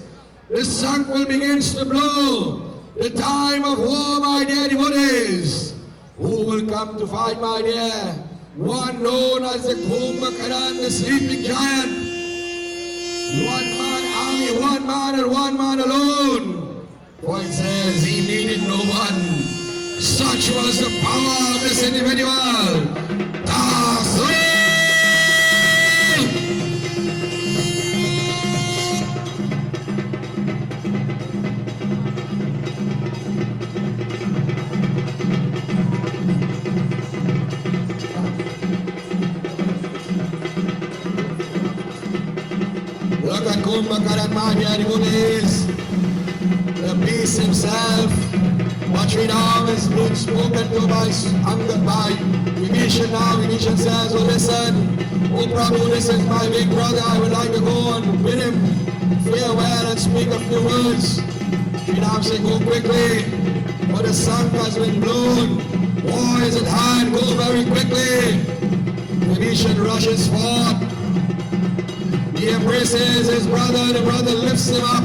the sun will begin to blow. The time of war, my dear devotees. Who will come to fight, my dear? One known as the Kumbhakarna, the sleeping giant. One man army, one man and one man alone. For it says he needed no one. Such was the power of this individual. Look at Kumbhakarna, devotees. The beast himself. What we now is being spoken to by Vibhishan now. Vibhishan says, oh listen, oh Prabhu, this is my big brother. I would like to go and bid him farewell and speak a few words. Sri Ram said, go quickly, for the sun has been blown. War is at hand, go very quickly. Vibhishan rushes forth. He embraces his brother, the brother lifts him up,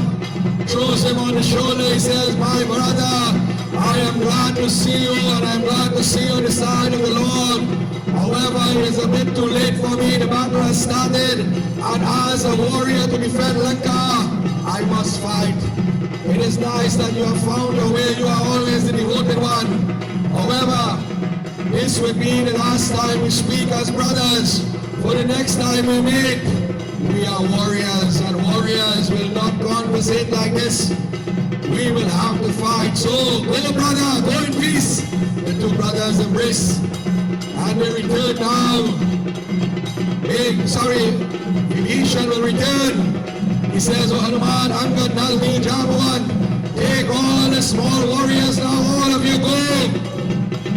throws him on the shoulder. He says, my brother, I am glad to see you, and I am glad to see you on the side of the Lord. However, it is a bit too late for me. The battle has started, and as a warrior to defend Lanka, I must fight. It is nice that you have found your way. You are always the devoted one. However, This will be the last time we speak as brothers. For the next time we meet, we are warriors, and warriors will not conversate like this. We will have to fight. So, little brother, go in peace. The two brothers embrace, and they return now. Vibhishan will return. He says, "Oh Hanuman, Angad, Nalvi, Jambavan, take all the small warriors now, all of you go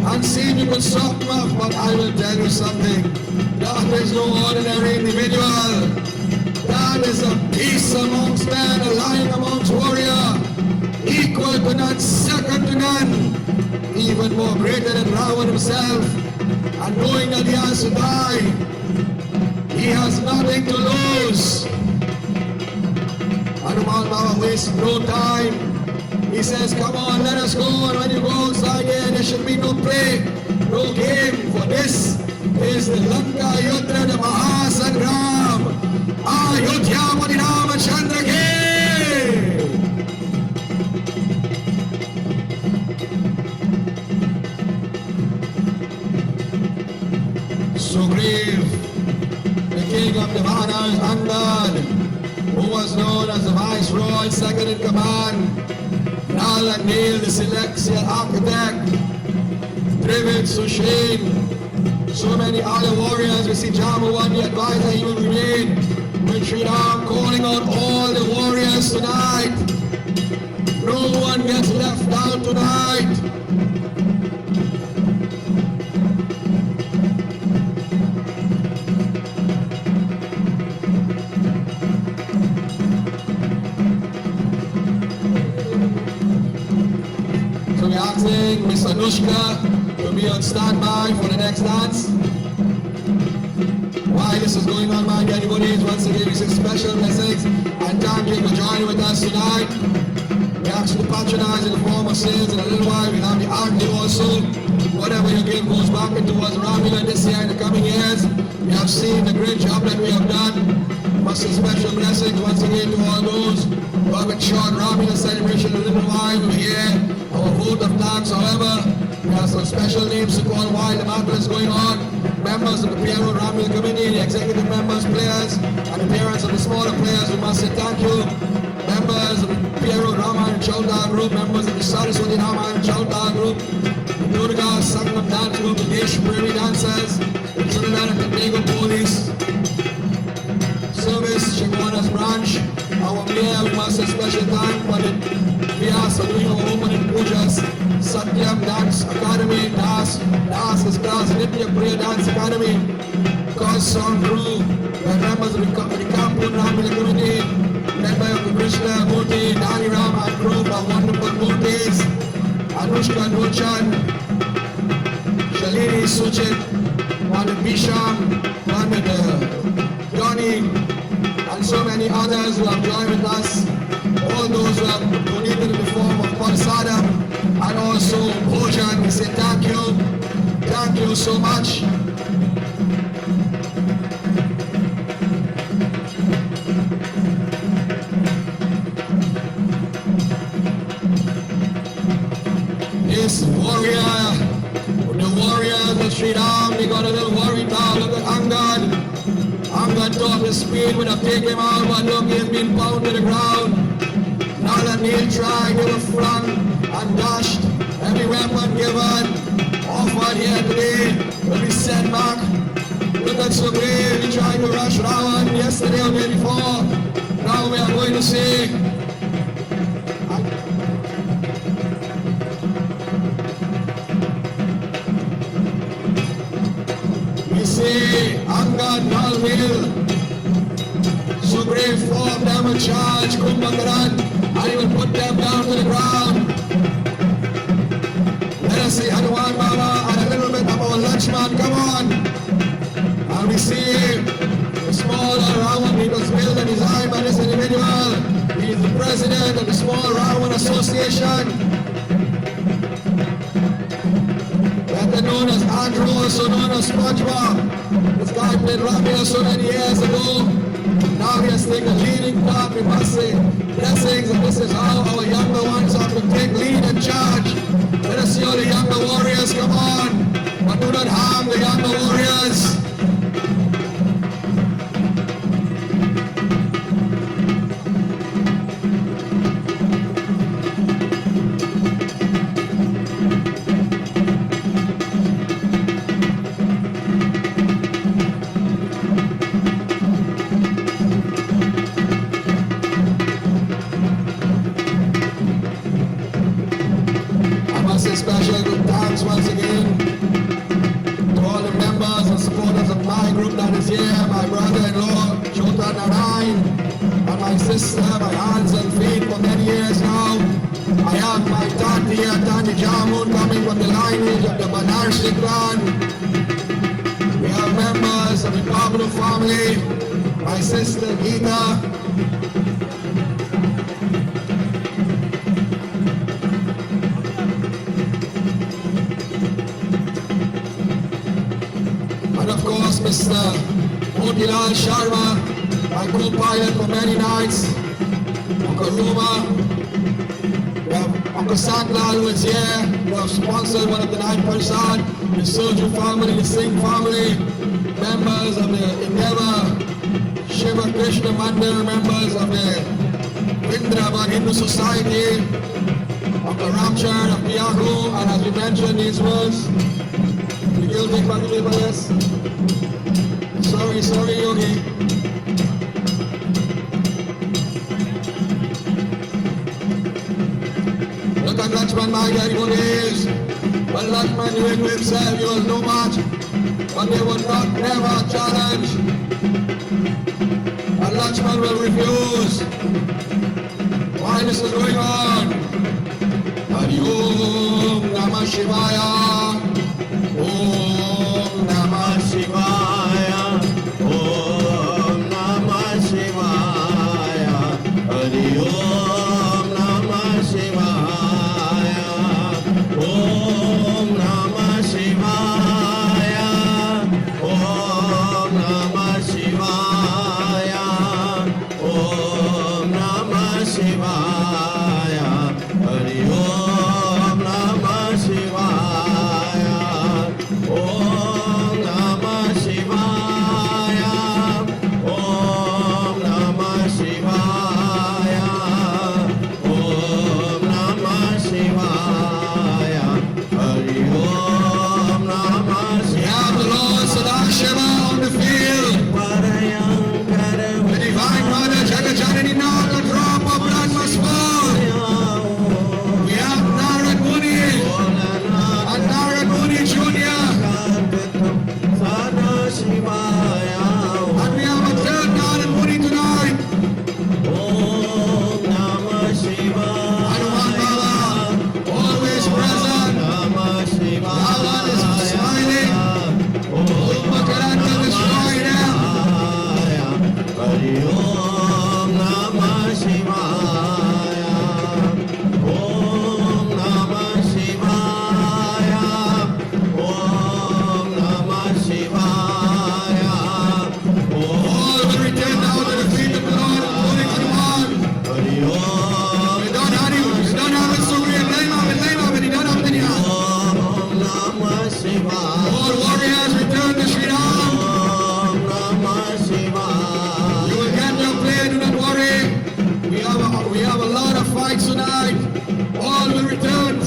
and see if you can stop them off." But I will tell you something. That is no ordinary individual. That is a peace amongst men, a lion amongst warrior, equal to none, second to none, even more greater than RAWAN himself. And knowing that he has to die, he has nothing to lose. Hanuman Baba wastes no time. He says, "Come on, let us go." And when you go outside here, there should be no play, no game. For this is the Lanka Yudra, the Mahasangram. Ayodhya Madinama Chandra Ke. Sugriv, the king of the Vanas, Angad, who was known as the Viceroy, second in command, Nal and Neil, the celestial architect, Trivid, Sushin, so many other warriors. We see Jambavan, the advisor, he will remain with Sri Ram, calling out all the warriors tonight. No one gets left out tonight. Asking Miss Anushka to be on standby for the next dance. While this is going on, my dear devotees, once again we say special blessings and thank you for joining with us tonight. We ask you to patronize in the form of sales. In a little while we'll have the RD also. Whatever you give goes back into us Ramleela this year and the coming years. We have seen the great job that we have done. Must say special blessings once again to all those who have a short Ramleela celebration in a little while over here. Our vote of thanks, however, we have some special names to call while the battle is going on. Members of the Pierre Road Ramleela Committee, the executive members, players, and the parents of the smaller players, we must say thank you. Members of the Pierre Road Raman and Chowdar Group, members of the Saraswati Raman and Chowdar Group, the Durga Sangam Dance Group, the Desh Prairie Dancers, the Trinidad and Tobago Police Service, Chingwana's branch, our mayor, we must say special thanks for the Vyas for doing our opening pujas, Satyam Dance Academy, Das is class, Nitya Priya Dance Academy, Cause Song Crew, we are members of the Kampun Ramleela Committee, led by Krishna Murthy, Dani Ram and crew, our wonderful Murthys, Anushka Nurchan, Shalini Suchit, Pandit Bisham, Pandit Johnny, and so many others who have joined with us. All those who have donated in the form of Parsada and also Bhojan, we say thank you so much. This warrior, the warriors of Sri Ram, they got a little worried now. Look at Angad. Angad top his speed would have taken him out, but look, he has been bound to the ground. Now that Neil tried, they were flung and dashed. Every weapon given, offered here today, will be sent back. Look at Sugriv, he tried to rush RAWAN yesterday or day before. Now we are going to see Angad, Nalvil, Sugriv formed them a charge, Kumbhakarna, and he will put them down to the ground. Let us see Hanuman Baba and a little bit about Lakshman, come on. And we see the small RAWAN, he was built and designed by this individual. He is the president of the Small RAWAN Association. Better known as Andrew, also known as SpongeBob. This guy played Ramleela so many years ago. Now he has taken a leading part. We must say blessings, and this is how our younger ones are to take lead and charge. Let us see all the younger warriors come on. But but do not harm the younger warriors. Special good thanks once again to all the members and supporters of my group that is here, my brother-in-law, Chota Narayan, and my sister, my hands and feet for many years now. I have my Tati here, Tani Jamun, coming from the lineage of the Banarsi clan. We have members of the Pablo family, my sister Gita, of course, Mr. Motilal Sharma, my co-pilot for many nights, Uncle Ruma, we have Uncle Sanklal who is here, who have sponsored one of the night Prasad, the Soju family, the Singh family, members of the Endeavor, Shiva Krishna Mandir, members of the Vindrabad Hindu Society, Uncle Ramchar of Piahu, and as we mentioned these words, guilty family bias. Sorry, Yogi. Look at Lakshman, my daddy, what is. But Lakshman knew it to himself, he was no match. But they would not never challenge. And Lakshman will refuse. Why this is going on? Hari Om Namah Shivaya. Om Namah Shivaya, Om Namah Shivaya, Hari Om Namah Shivaya, Om Namah Shivaya, Om Namah Shivaya, Om Namah Shivaya, Hari Om Namah Shivaya. Om Namah Shivaya, Om Namah Shivaya, Om Namah Shivaya, Hari Om Namah Shivaya. The Lord Sadashiva on the field. The Divine Mother Jagajanani Naga, a drop of blood must fall. We have Narad Muni and Narad Muni Jr. And we have a third Narad Muni tonight. Om Namah Shivaya, Hanuman Baba, always present. Namah Shivaya, RAWAN is smiling. Kumbhakarna destroyed them. Hari Om Namah Shivaya, Om Namah Shivaya, Om Namah Shivaya, All will return now to the feet of the Lord, including Hanuman. Hari Om We don't have it, so we blame him, and he don't have it here. Namah Shivaya, All warriors return to Sri Ram. Om Namah Shivaya. You will get your play, do not worry. We have a lot of fights tonight. All will return.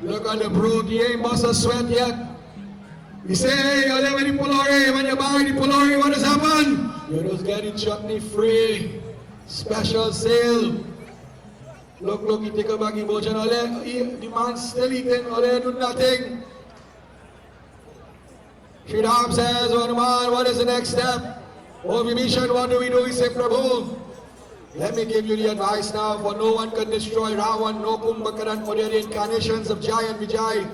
Look at the brook, he ain't bust a sweat yet. We say, hey, you're there with the Polori. When you buy the Polori, what has happened? You just get the chutney free. Special sale. Look, he take a bag of bojan. The man still eating, all they do nothing. Sri Ram says, oh Hanuman, what is the next step? Oh Vibhishan, what do we do? We say, Prabhu, let me give you the advice now, for no one can destroy RAWAN, no Kumbhakarna, or the incarnations of Jai and Vijay.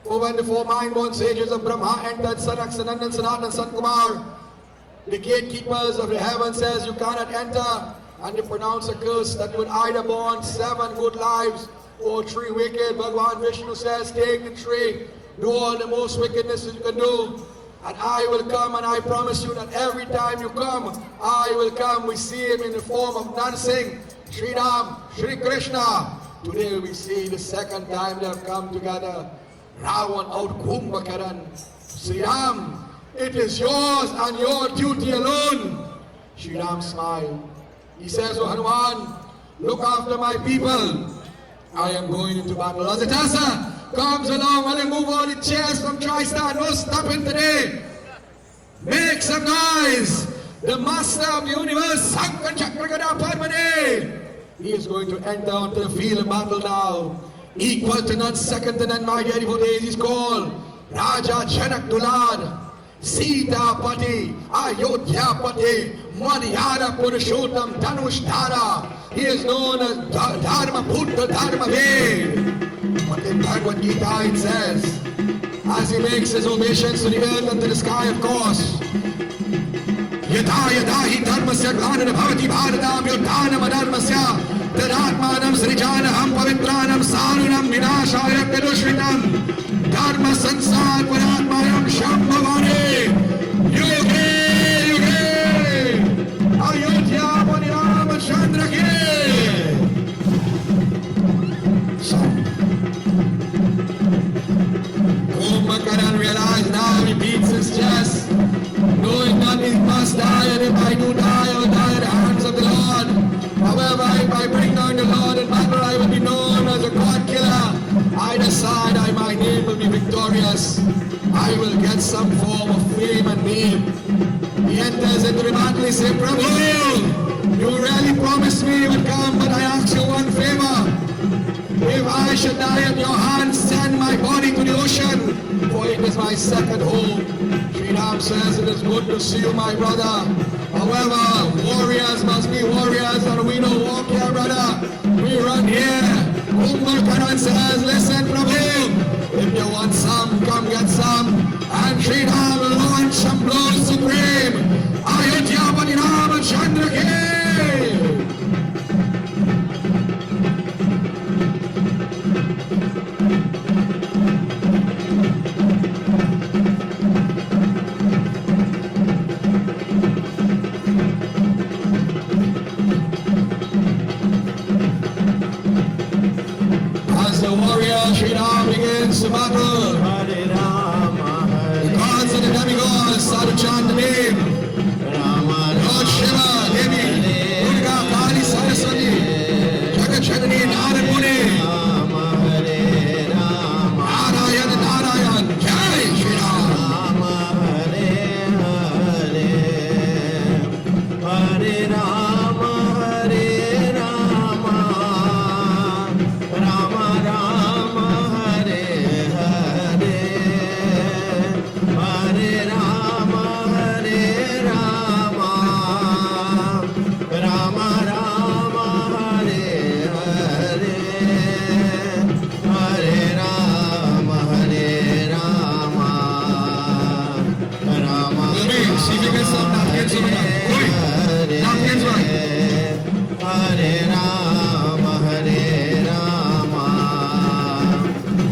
For when the four mind-born sages of Brahma entered Sanak, Sanandan, Sanat and Sankumar, the gatekeepers of the heaven says you cannot enter, and they pronounce a curse that you would either born 7 good lives or 3 wicked. Bhagavan Vishnu says, take the 3, do all the most wickedness you can do, and I will come, and I promise you that every time you come, I will come. We see him in the form of Narsingh, Sri Ram, Sri Krishna, Today we see the second time they have come together. Rawan out Kumbhakarna. Sri Ram, it is yours and your duty alone. Sri Ram smiled. He says, "Oh Hanuman, look after my people. I am going into battle." Azatasa comes along. While they move all the chairs from TriStar. No stopping today. Make some noise. The master of the universe, Sankachakrakada Padmane. He is going to enter onto the field of battle now. Equal to none, second to none, my dear devotees, is called Raja Janak Dulad, Sita Pati, Ayodhya Pati, Madhyara Purushottam Dhanush Dhara. He is known as Dharma Putra Dharma Ved. But in Bhagavad Gita it says, as he makes his ovations to the earth and to the sky, of course, Yada yada hi dharmasya glanam bhavati bharatam yodhanam adharmasya tadatmanam srijanaham pavitranam sarunam vinashaya kadushritam dharma sansar paratmayam shambhavane yuge yuge ayodhya pani ramachandra ki. Kumbhakarna realized now he beats his chest, knowing that he must die, and if I do die, I will die at the hands of the Lord. However, if I bring down the Lord in battle, I will be known as a God killer. I decide my name will be victorious. I will get some form of fame and name. He enters into the battle, he says, "Prabhu, you really promised me you would come, but I ask you one favor. If I should die at your hands, send my body to the ocean, for it is my second home." Sri Ram says, "It is good to see you, my brother. However, warriors must be warriors, and we don't walk here, brother. We run here." Kumbhakarna says, "Listen, Prabhu, if you want some, come get some." And Sri Ram will launch some blows supreme. Ayodhya Pani Ramachandra ki. Sri Ram begins to battle. Hare Rama, The gods and the demigods start to chant the name. Rama, Lord Shiva, Devi, Durga, Kali, Saraswati, Jagat-Janani, Narad Muni, Rama, Hare Rama, Narayan, Narayan, Jai Shri Ram. Rama, Hare Hare, Hare Rama, Hare Rama, Rama Rama, Hare Hare, Hare Rama, Hare Rama, Rama Rama, Hare Hare, Hare Rama, Hare Rama, Rama Devi, see if you get some napkins over there. Oi, napkins right. Hare Rama, Hare Rama,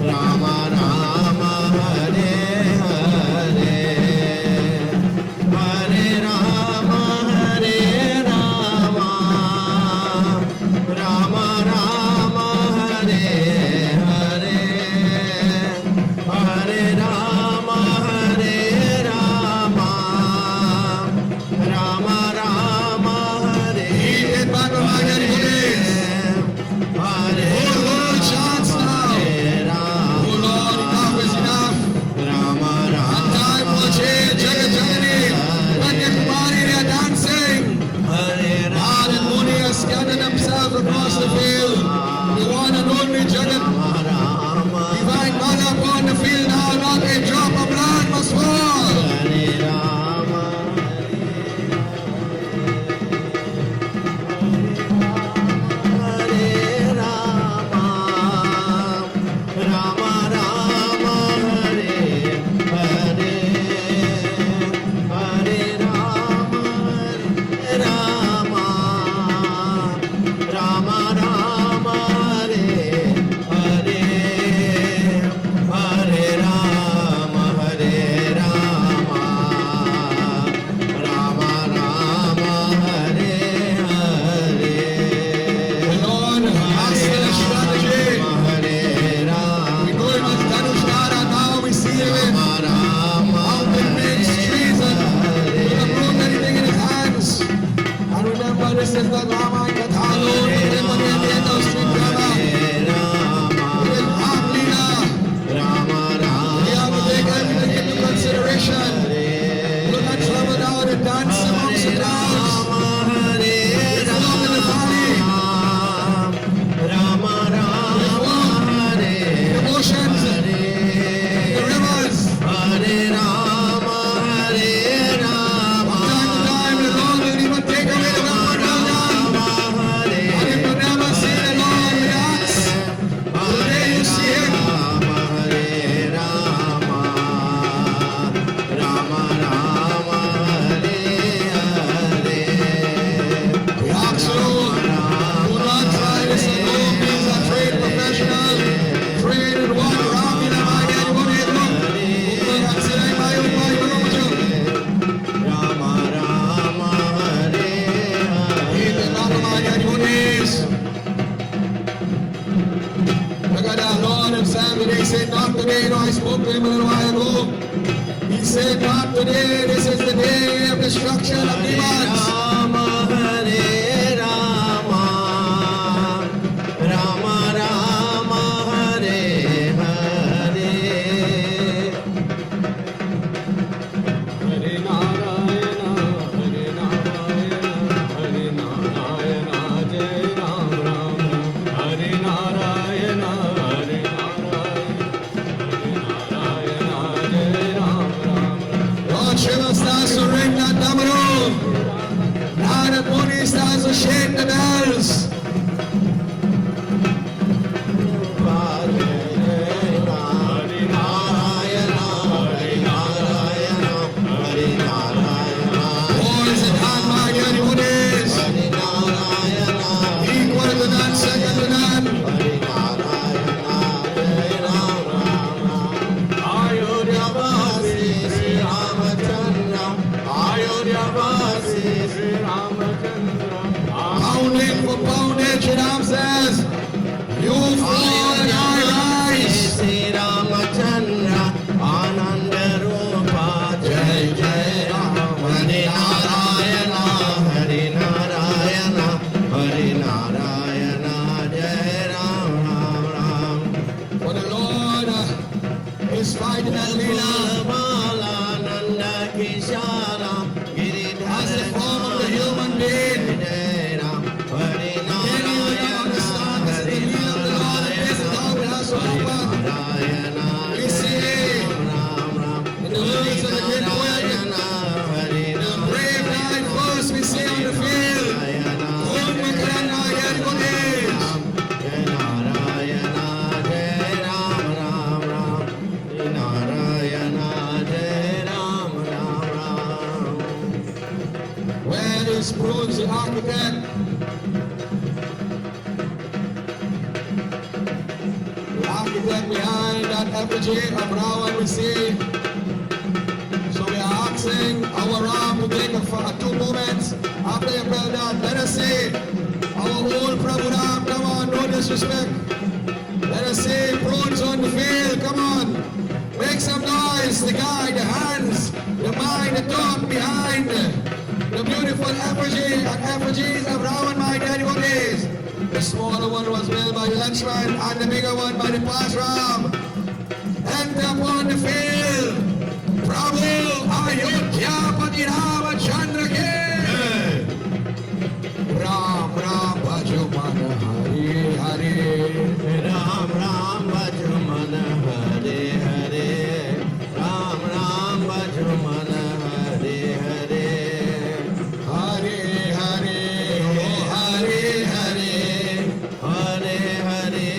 Rama Rama, Hare Hare, Hare Rama, Hare Rama, Rama Rama, Hare Hare, Hare Rama, Hare Rama, Rama Rama, Hare He did battle, my dear devotees. Hare Oh Lord, chants now. Oh Lord, enough is enough. Rama And time will change. Jagat-Janani, when the Kumari, they are dancing. Hare God and Muni are scattered themselves across the field. The one and only Jagat, Rama divine mother upon the field now, not a drop of blood must fall. Hare Rama Hare Rama Rama Rama Hare Hare Hare Rama Hare Rama Rama Rama Hare Hare today. You know, I spoke to him a little while ago. He said, not today, this is the day of destruction of demons. Rama Hare Rama, Rama Rama Hare Hare, Hare Narayana, Hare Narayana, Hare Narayana, Jai Ram Ram Ram. Hare Narayana, Hare Narayana, Jai Ram Ram Ram. Lord Shiva starts to ring that domino. Now the pony starts to shake the bells. Hare Narayana, Hare Narayana, Hare Narayana, Boys and hand my devotees. Hare Narayana, Equal to none, second to none. Hare Narayana, Jai Ram Ram Ram. Ayodhya Vasi Sri Ramachandra, Ayodhya Vasi Sri Ramachandra, Pounding for poundage, Ram says, you fall and I rise. Sri Ramachandra, Ananda Rupa, Jai Jai Ram, Hare Narayana, Hare Narayana, Hare Narayana, Jai Ram Ram Ram. For the Lord is fighting at Leela Balananda Kishara, as the form of the human being. Jai Ram, Hare Many will not Narayana, understand the Hare will of the Lord and this is how it has to happen. Narayana, We see Ram Ram, in the words of the great poet, the brave died first, we see on the field. Kumbhakarna Fights. Where is Bruce, the architect? The architect behind that effigy of RAWAN we see. So we are asking our Ram to take a 2 moments after you felt that. Let us say, our old Prabhu Ram, come on, no disrespect. Let us say, Bruce on the field, come on. Make some noise, the guy, the hands, the mind, the thought behind the beautiful effigy and effigies of RAWAN, my devotees. The smaller one was built by the Lakshman and the bigger one by the Parsram. Enter upon the field. Prabhu Ayodhya Pati Ramachandra Ke. Ram Ram Bhajumana Hari Hari. Ram Ram Bhajumana Hare Hare, Ram Ram Bhajumana Hare Hare, Hari Hari, oh Hari Hari. Hare Hare,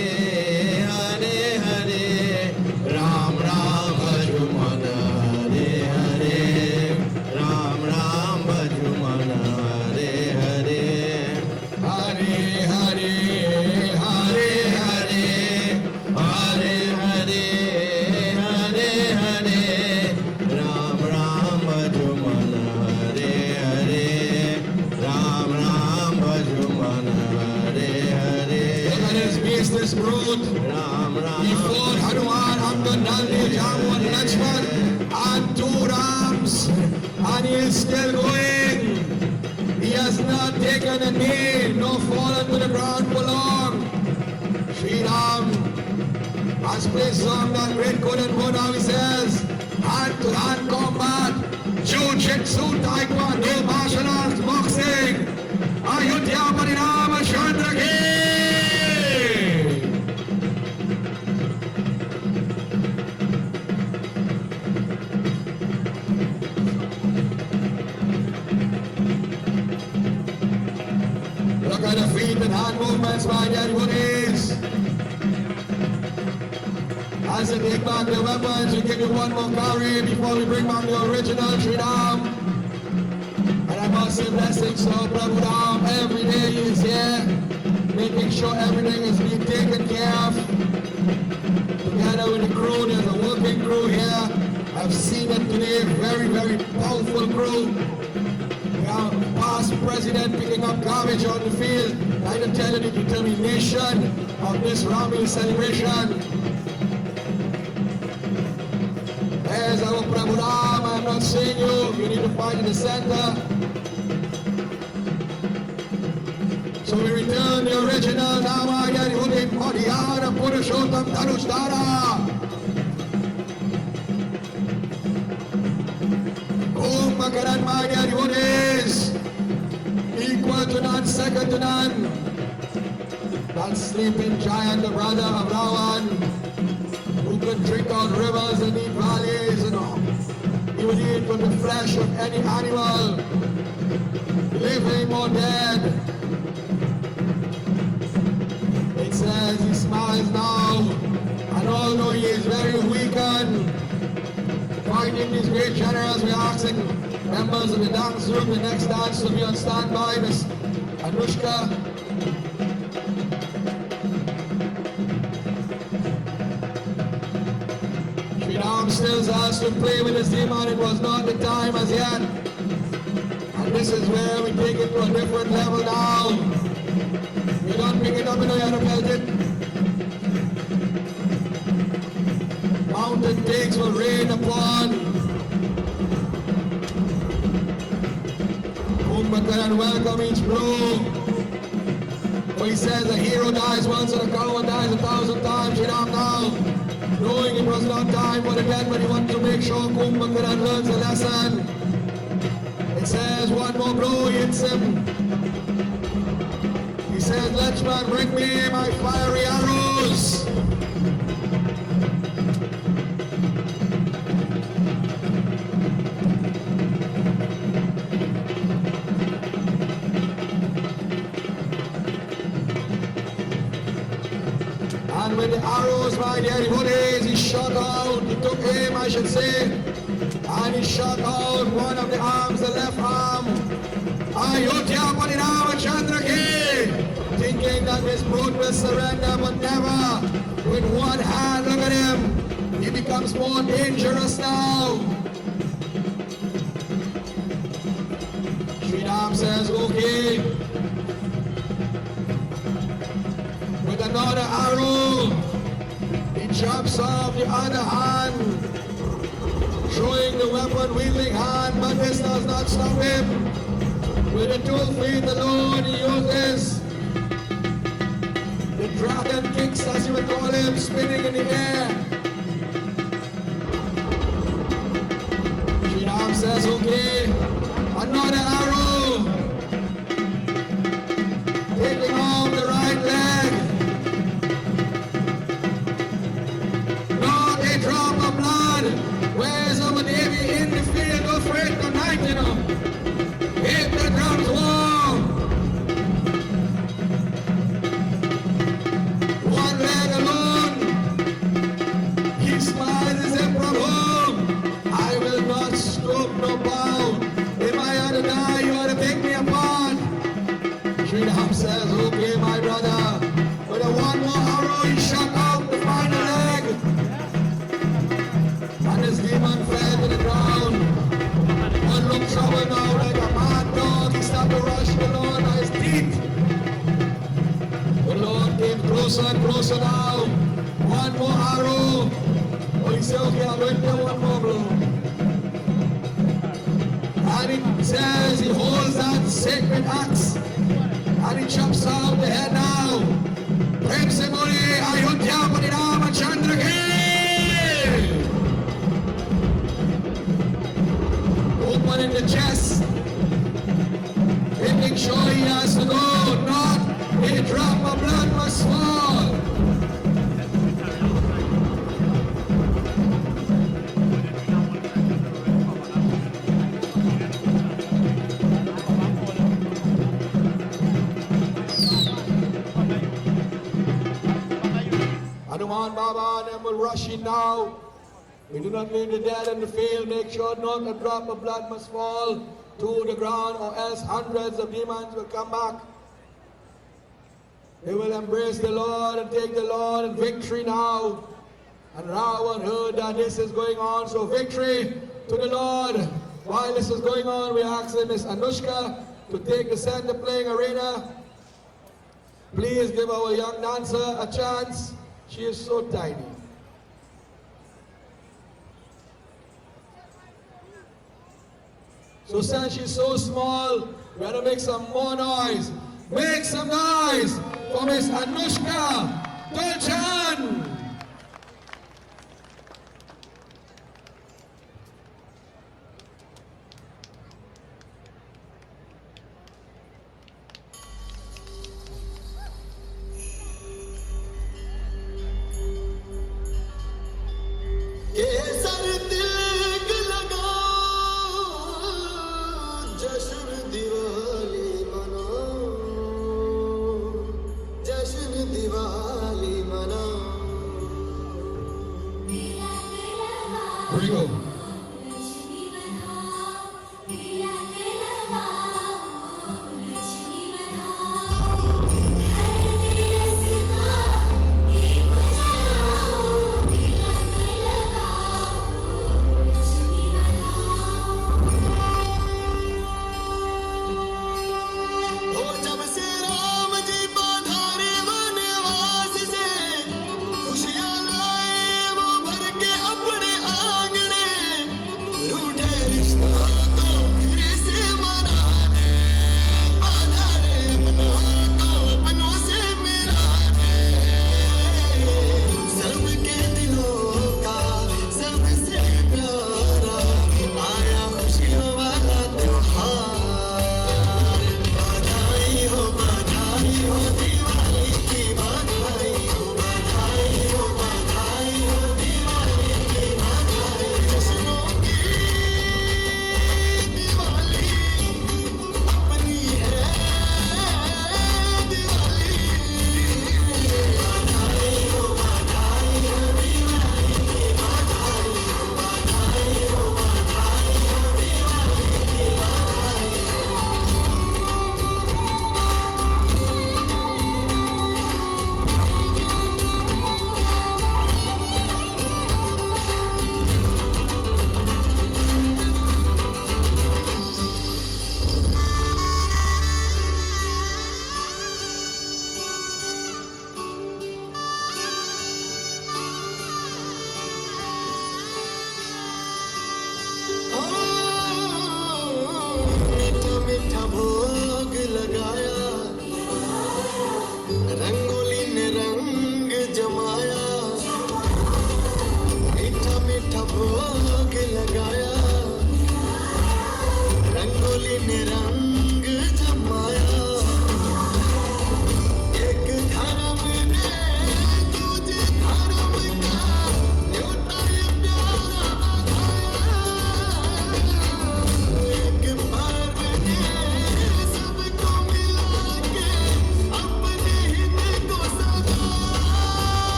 Hare Hare, Ram Ram Bhajumana Hare Hare, Ram Ram Bhajumana Hare Hare, Hari Hari, Hari Hari. Hare Hare, Hare Hare, Ram Ram Bhajumana Hare Hare, Ram Ram Bhajumana Hare Hare, Look at this beast, this brute. Ram Ram. He fought Hanuman, Amgad, Jammu and Lakshman and 2 Rams, and he is still going. He has not taken a knee, nor fallen to the ground for long. Sri Ram has placed on that great code and board. Now he says, hand-to-hand combat, jiu-jitsu, taekwondo, martial arts, boxing, Ayodhya Pati Ramachandra Ki. Look at the feet and hand movements by the devotees. As they take back the weapons, we give you one more carry before we bring back the original Sri Ram. And I must say blessings to Prabhu Ram. Every day he is here, making sure everything is being taken care of. Together with the crew, there's a working crew here. I've seen it today, very, very powerful crew. Past president picking up garbage on the field. I can tell you the determination of this Ramleela celebration. says, our Prabhu Ram, I am not seeing you. You need to fight in the center. So we return the original Namaya Udim Padiyana Purushottam Dhanushtara. Kumbhakarna Fights, equal to none, second to none. That sleeping giant, the brother of RAWAN, who could drink out rivers and eat valleys and all. He would eat from the flesh of any animal, living or dead. It says he smiles now, and although he is very weakened, fighting these great generals, we are asking members of the dance room, the next dance to be on standby. Miss Anushka. Sri Ram still has to play with his demon. It was not the time as yet. And this is where we take it to a different level now. We don't pick it up in the other pelted. Mountain takes will rain upon. Kumbhakarna welcome each blow. For he says a hero dies once and a coward dies 1,000 times. Sri Ram now, knowing it was not time for the dead, but he wanted to make sure Kumbhakarna learns a lesson. It says one more blow hits him. He says, Lakshman, bring me my fiery arrows. And with the arrows, my dear devotees, he shot out, he took aim, I should say, and he shot out one of the arms, the left arm. Ayodhya Parinama Chandra Ki, thinking that this brute will surrender, but never. With one hand, look at him, he becomes more dangerous now. Sri Ram says, okay. With another arrow, he chops off the other hand, showing the weapon wielding hand, but this does not stop him. With the 2 feet alone, he uses the dragon kicks, as you would call him, spinning in the air. Sri Ram says, okay, another arrow, taking off the right leg. Not a drop of blood. Where's our Devi in the field? Go for it tonight, you know. Hit the drums warm. One leg alone. He smiles as if from home. I will not stoop no bow. If I ought to die, you ought to pick me apart. Sri Ram says, okay, my brother. With a one more arrow, he shot out the final leg. And his demon fell to the ground. One looked trouble now like a mad dog. He started to rush the Lord by his teeth. The Lord came closer and closer now. One more arrow. Oh, he said, okay, I'm going to do one more blow. And he says he holds that sacred axe and he chops out the head now. Prem se mori Ayodhya Parinama Chandra Ki. Open in the chest, making sure he has to go. Not a drop of blood must fall. Hanuman Baba and them will rush in now. We do not leave the dead in the field. Make sure not a drop of blood must fall to the ground, or else hundreds of demons will come back. They will embrace the Lord and take the Lord in victory now. And RAWAN heard that this is going on, so victory to the Lord. While this is going on, we ask Miss Anushka to take the center playing arena. Please give our young dancer a chance. She is so tiny. So since she's so small, we gotta make some more noise. Make some noise for Miss Anushka Dolchan. Here we go.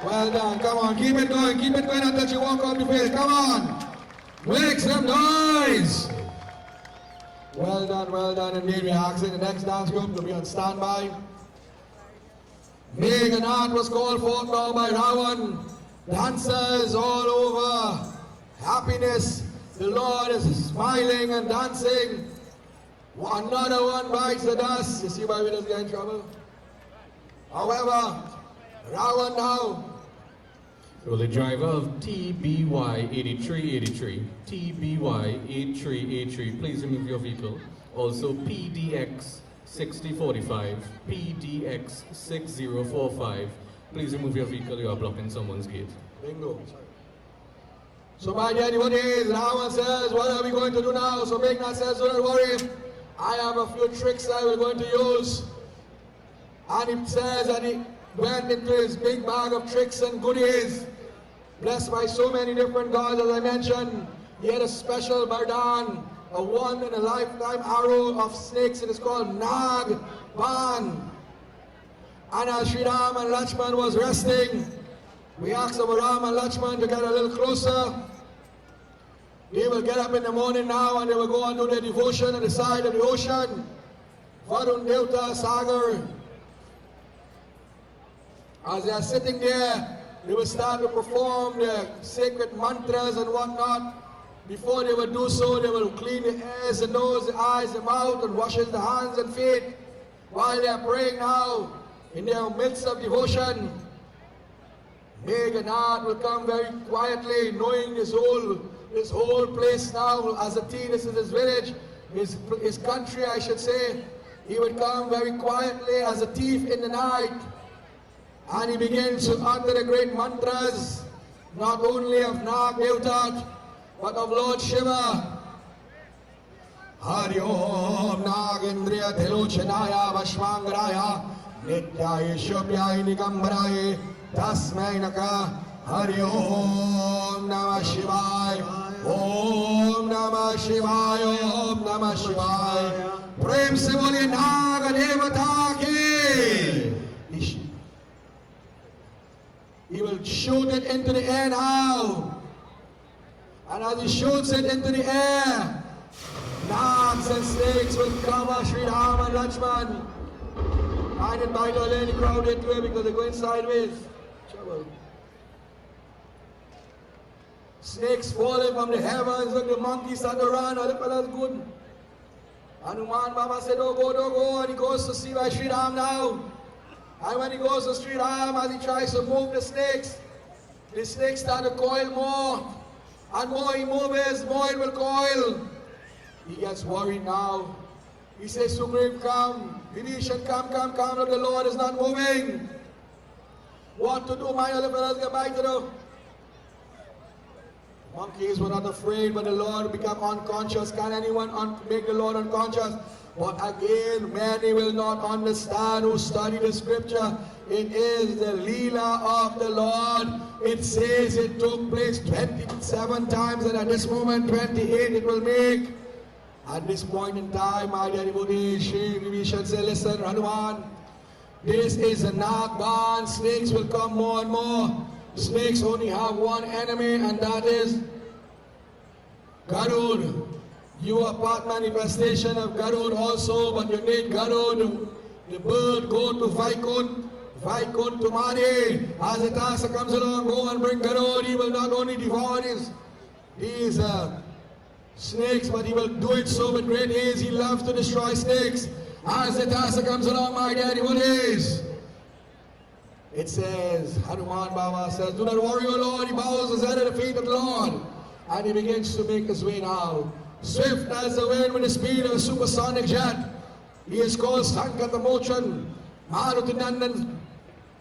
Well done, come on, keep it going until you walk off the field, come on! Make some noise! Well done indeed. We're asking the next dance group to be on standby. Megan Hart was called forth now by RAWAN. Dancers all over. Happiness. The Lord is smiling and dancing. Another one bites the dust. You see why we just get in trouble? However, RAWAN now Will the driver of TBY 8383, TBY 8383, please remove your vehicle. Also PDX 6045, PDX 6045, please remove your vehicle, you are blocking someone's gate. Bingo. So my dear devotees, Rawan says, what are we going to do now? So Meghnath says, don't worry, I have a few tricks I will going to use. And it says that he went into his big bag of tricks and goodies, blessed by so many different gods, as I mentioned. He had a special Bardan, a one-in-a-lifetime arrow of snakes. It is called Nag Ban. And as Sri Ram and Lakshman was resting, we asked our Ram and Lakshman to get a little closer. They will get up in the morning now and they will go and do their devotion on the side of the ocean. Varun Devta Sagar. As they are sitting there, they will start to perform their sacred mantras and whatnot. Before they will do so, they will clean the ears, the nose, the eyes, the mouth, and washes the hands and feet. While they are praying now, in their midst of devotion, Meghnath will come very quietly, knowing this whole place now as a tea. This is his village, his country, I should say. He would come very quietly as a thief in the night. And he begins to utter the great mantras, not only of Nag Devta, but of Lord Shiva. Hari Om Nagendriya Tilochanaya Vashvangraya Nityaya Shobhyaya Nigambaraya Tasmai Naka Hari Om Namah Shivaya Om Namah Shivaya Om Namah Shivaya Prem se bole Nag Devata ki. He will shoot it into the air now. And as he shoots it into the air, nags and snakes will cover Sri Ram and Lakshman. I didn't invite all any crowd into it because they're going sideways. Trouble. Snakes falling from the heavens. Look, the monkeys start to run. All the fellas good. Hanuman Baba said, don't go. And he goes to see by Sri Ram now. And when he goes to Sri Ram, as he tries to move the snakes start to coil more. And more he moves, more it will coil. He gets worried now. He says, Sugriv, come. Vibhishan, come. Look, the Lord is not moving. What to do? My other fellows get back to the monkeys were not afraid, but the Lord become unconscious. Can anyone make the Lord unconscious? But again, many will not understand who study the scripture. It is the Leela of the Lord. It says it took place 27 times, and at this moment 28 it will make. At this point in time, my dear devotees, we should say, listen, Hanuman, this is a Nag Ban. Snakes will come more and more. Snakes only have one enemy, and that is Garud. You are part manifestation of Garud also, but you need Garud. The bird go to Vaikunth Tumare. As the task comes along, go and bring Garud. He will not only devour these snakes, but he will do it so with great ease. He loves to destroy snakes. As the task comes along, my dear devotees, it says, Hanuman Baba says, do not worry, O Lord. He bows his head at the feet of the Lord. And he begins to make his way now. Swift as the wind with the speed of a supersonic jet. He is called Sankatamochan, Maruti Nandan.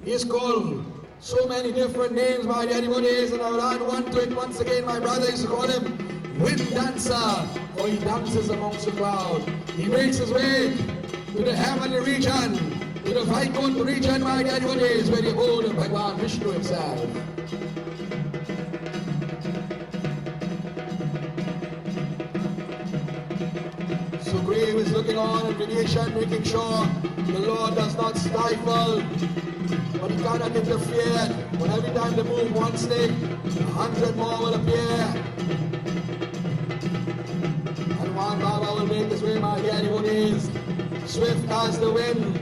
He is called so many different names, my dear devotees, and I will add one to it once again. My brother used to call him Wind Dancer, for he dances amongst the cloud. He makes his way to the heavenly region, to the Vaikunth region, my dear devotees, where you go to Bhagwan Vishnu himself. Sugriv is looking on at creation, making sure the Lord does not stifle, but he cannot interfere. But every time they move one snake, 100 more will appear. Hanuman Baba will make his way, my dear devotees, swift as the wind.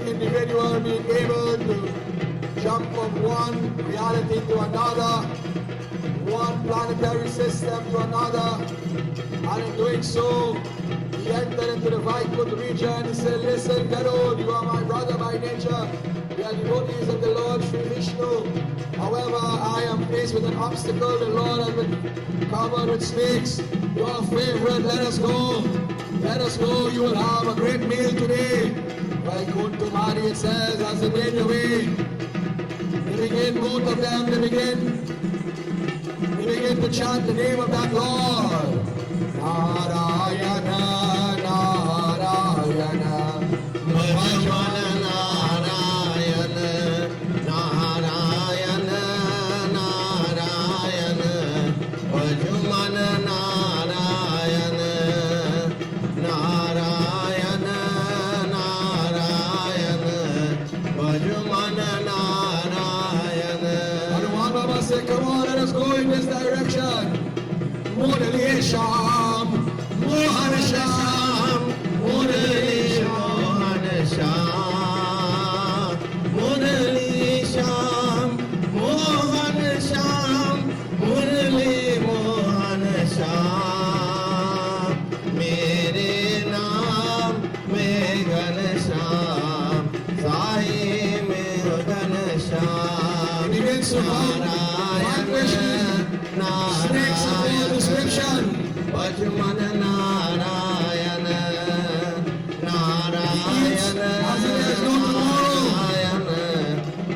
Individual being able to jump from one reality to another, one one planetary system to another. And in doing so, he entered into the Vaikunth region. He said, listen, Garud, you are my brother by nature. We are devotees of the Lord Sri Vishnu. However, I am faced with an obstacle. The Lord has been covered with snakes. You are favorite. Let us go. Let us go. You will have a great meal today. Vaikunth Mari, it says, as they made the way, they begin, both of them, they begin to chant the name of that Lord. Narayana, Narayana, Bhajmana Narayana, Narayana, Narayana, Bhajmana Narayana, Narayana, Narayana, Bhajmana Narayana. Hanuman Baba said, come on, let us go in this direction. Murali Sham, Mohan Sham, Murali Mohan Sham, Murali Sham, Mohan Sham, Murali Mohan Sham, Mere naam mein Ghansham, Sai mein Ghansham. He begins to snakes of all description. Bhajmana Narayana, Narayana, As if there is no tomorrow. Narayana,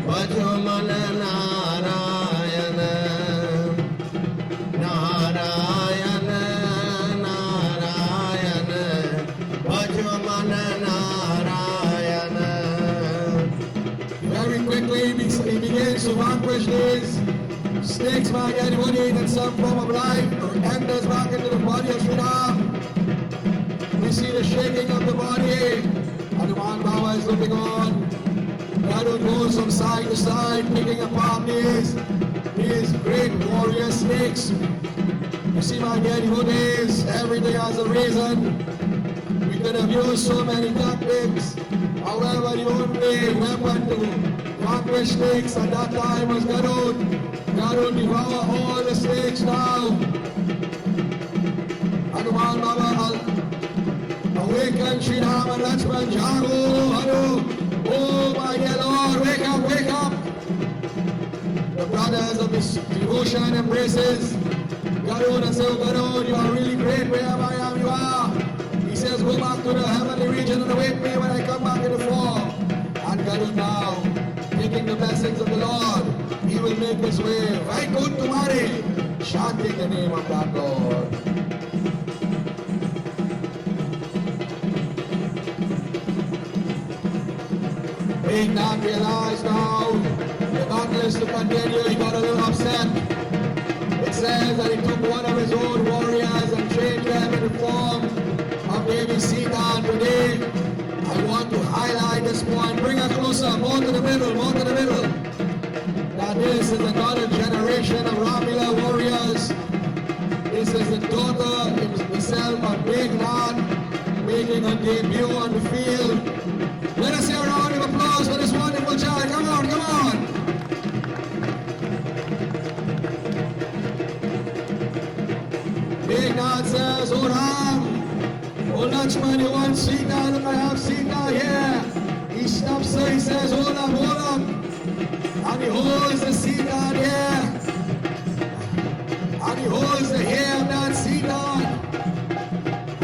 Bhajmana Narayana, Narayana, Narayana, Bhajmana Narayana. Very quickly, he begins to vanquish these snakes by anybody in some form of life or enters back into the body of Sri Ram. We see the shaking of the body. Hanuman Baba is looking on. Garud goes from side to side, picking apart these great warrior snakes. You see, my dear devotees, everything has a reason. We could have used so many tactics. However, the only weapon to vanquish snakes at that time was Garud. Garud devour all the snakes now. Hanuman Baba awaken Sri Ram and Lakshman. Jago, Hanu. Oh my dear Lord, wake up, wake up. The brothers of this devotion embraces Garud and say, oh Garud, you are really great wherever I am, you are. He says, go back to the heavenly region and await me when I come back in the form. And Garud now, taking the blessings of the Lord, he will make his way right good to Mari, chanting the name of that Lord. Being not realized now, the battle is to continue. He got a little upset. It says that he took one of his own warriors and changed them in the form of Devi Sita. And today, I want to highlight this point. Bring her closer, more to the middle, more to the middle. That this is another generation of Ramleela warriors. This is the daughter himself of Battleground, making her debut on the field. Let us hear a round of applause for this wonderful child. Come on, come on. Battleground says, oh Ram, oh Lakshman, you want Sita? Look, I have Sita here. He stops her, he says, hold up, hold up. And he holds the Sita there. And he holds the hair of that Sita.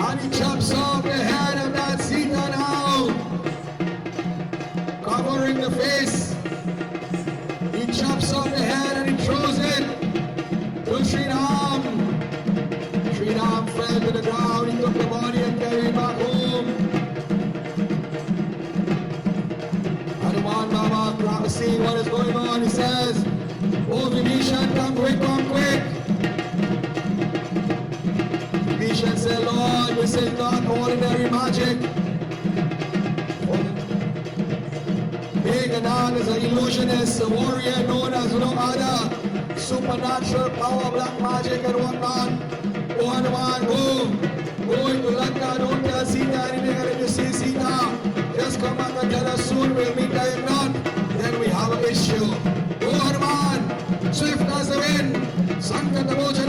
And he chops off the head of that Sita now, covering the face. He chops off the head and he throws it to Sri Ram. Sri Ram fell to the ground. He took the body and carried it back home. Hanuman Baba seeing what is going on, he says, oh Vibhishan, come quick, come quick. Vibhishan said, Lord, this is not ordinary magic. Meganan is an illusionist, a warrior known as no other. Supernatural power, black magic and whatnot. Oh Hanuman, go into Lanka, don't tell Sita anything, and if you see Sita, just come back and tell us soon, we'll meet her. If not, then we have an issue. Oh Hanuman, swift as the wind, Sankata Moja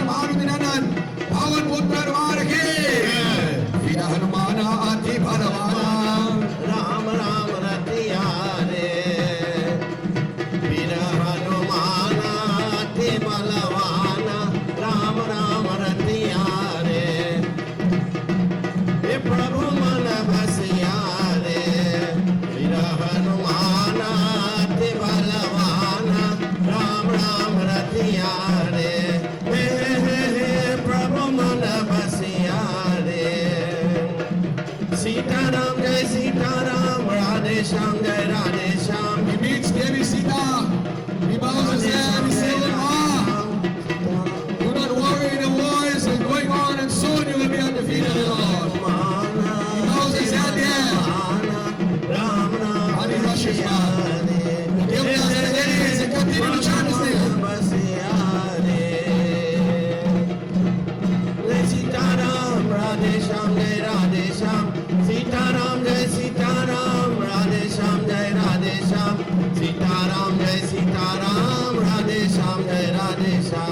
दिशा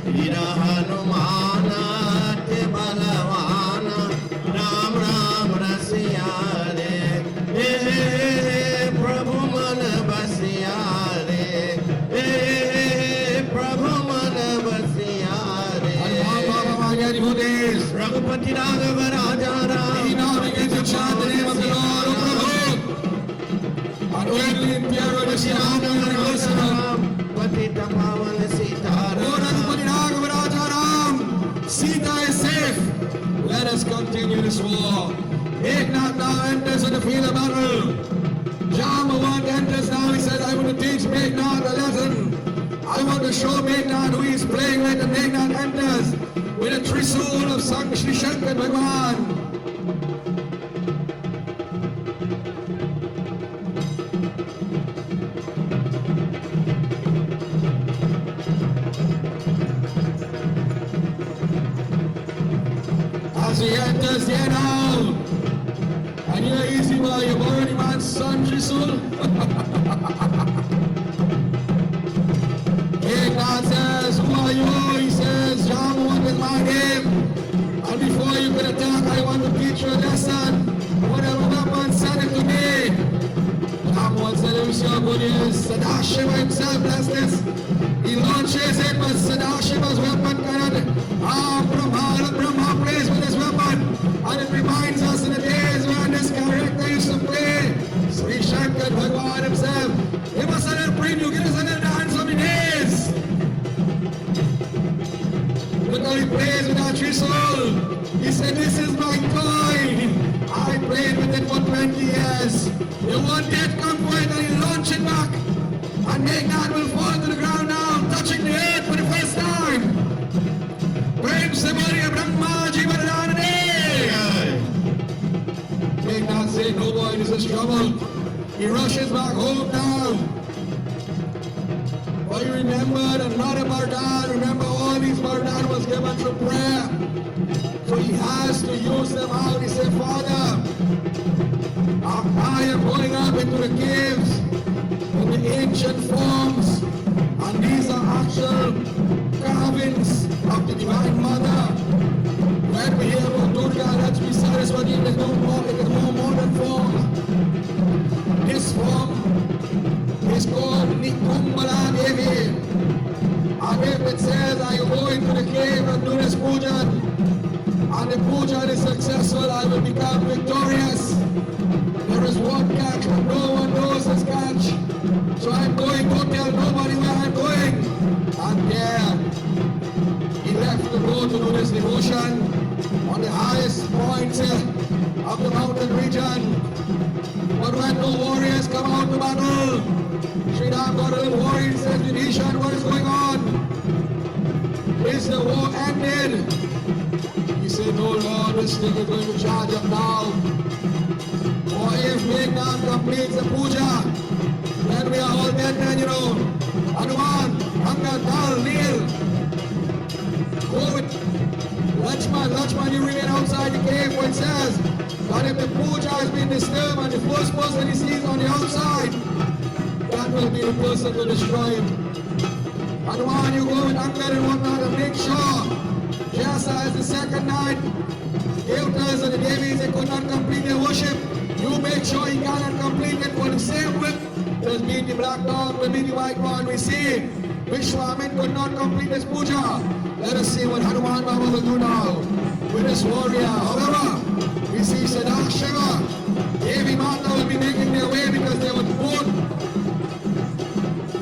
वीर हनुमान अति बलवान राम राम रसिया रे हे प्रभु मन बसिया रे हे प्रभु मन बसिया रे रघुपति राघव राजा Ram He now begins to chant the name of the Lord, O Prabhu. And only in Pierre Road Ramleela, पतित पावन Sitaram Ragupati Raghava Raja Ram, Sita is safe. Let us continue this war. Eknath now enters on the field of battle. Jamawant enters now. He says, I want to teach Eknath a lesson. I want to show Eknath who he is playing with. And Eknath enters with a trisool of Shri Shankar Bhagwan. As he enters here now, and you're easy boy, you're already man's son, Trisul. Eknath says, who are you? He says, Jamawant is my name. And before you can attack, I want to teach you a lesson. Whatever weapon, send it to me. Jamawant said, let me see how good he is. Sadashiva himself does this. He launches it, but Sadashiva's weapon cannot. Brahma plays with his weapon. And it reminds us in the days when this character used to play. Sri Shankar Bhagwan himself. Give us a little preview, give us a little dance on the days. Look how he plays with that Trisul. He said, this is my toy. I played with it for 20 years. You want death, come for it, and he launch it back. And Eknath will fall to the ground now, touching the earth for the first time. Prem Samariya Brahma Jivadanane. Eknath said, no boy, this is trouble. He rushes back home now. But he remembered another Bardan. Remember, all these Bardan was given through prayer. So he has to use them out. He said, Father, I am going up into the caves in the ancient forms. And these are actual carvings of the Divine Mother. When we hear about Durga, let's be satisfied. It is no more than form. This form is called Kumbhakarna Devi. And if it says, I go into the cave and do this puja, and the puja is successful, I will become victorious. There is one catch, but no one knows this catch. So I'm going, don't tell nobody where I'm going. And there, he left to go to do this devotion on the highest point of the mountain region. But when no warriors come out to battle, Sri Ram got a little worried and said, Vidishan, what is going on? Is the war ended? He said, no Lord, this thing is going to charge up now. For if Eknath completes the puja, then we are all dead men, you know. Hanuman, Angad, Dal, Neel. Go with Lakshman, you remain outside the cave, for it says, but if the puja has been disturbed and the first person he sees on the outside, that will be the person to destroy him. Hanuman, you go with Angad and whatnot and make sure, just as the second night, the Devatas and the Devis, they could not complete their worship, you make sure he cannot complete it for the same whip. There's been the black dog, will be the white one. We see Vishwamin could not complete his puja. Let us see what Hanuman Baba will do now with this warrior. However, we see Sadashiva, Devi Mata will be making their way because they were both,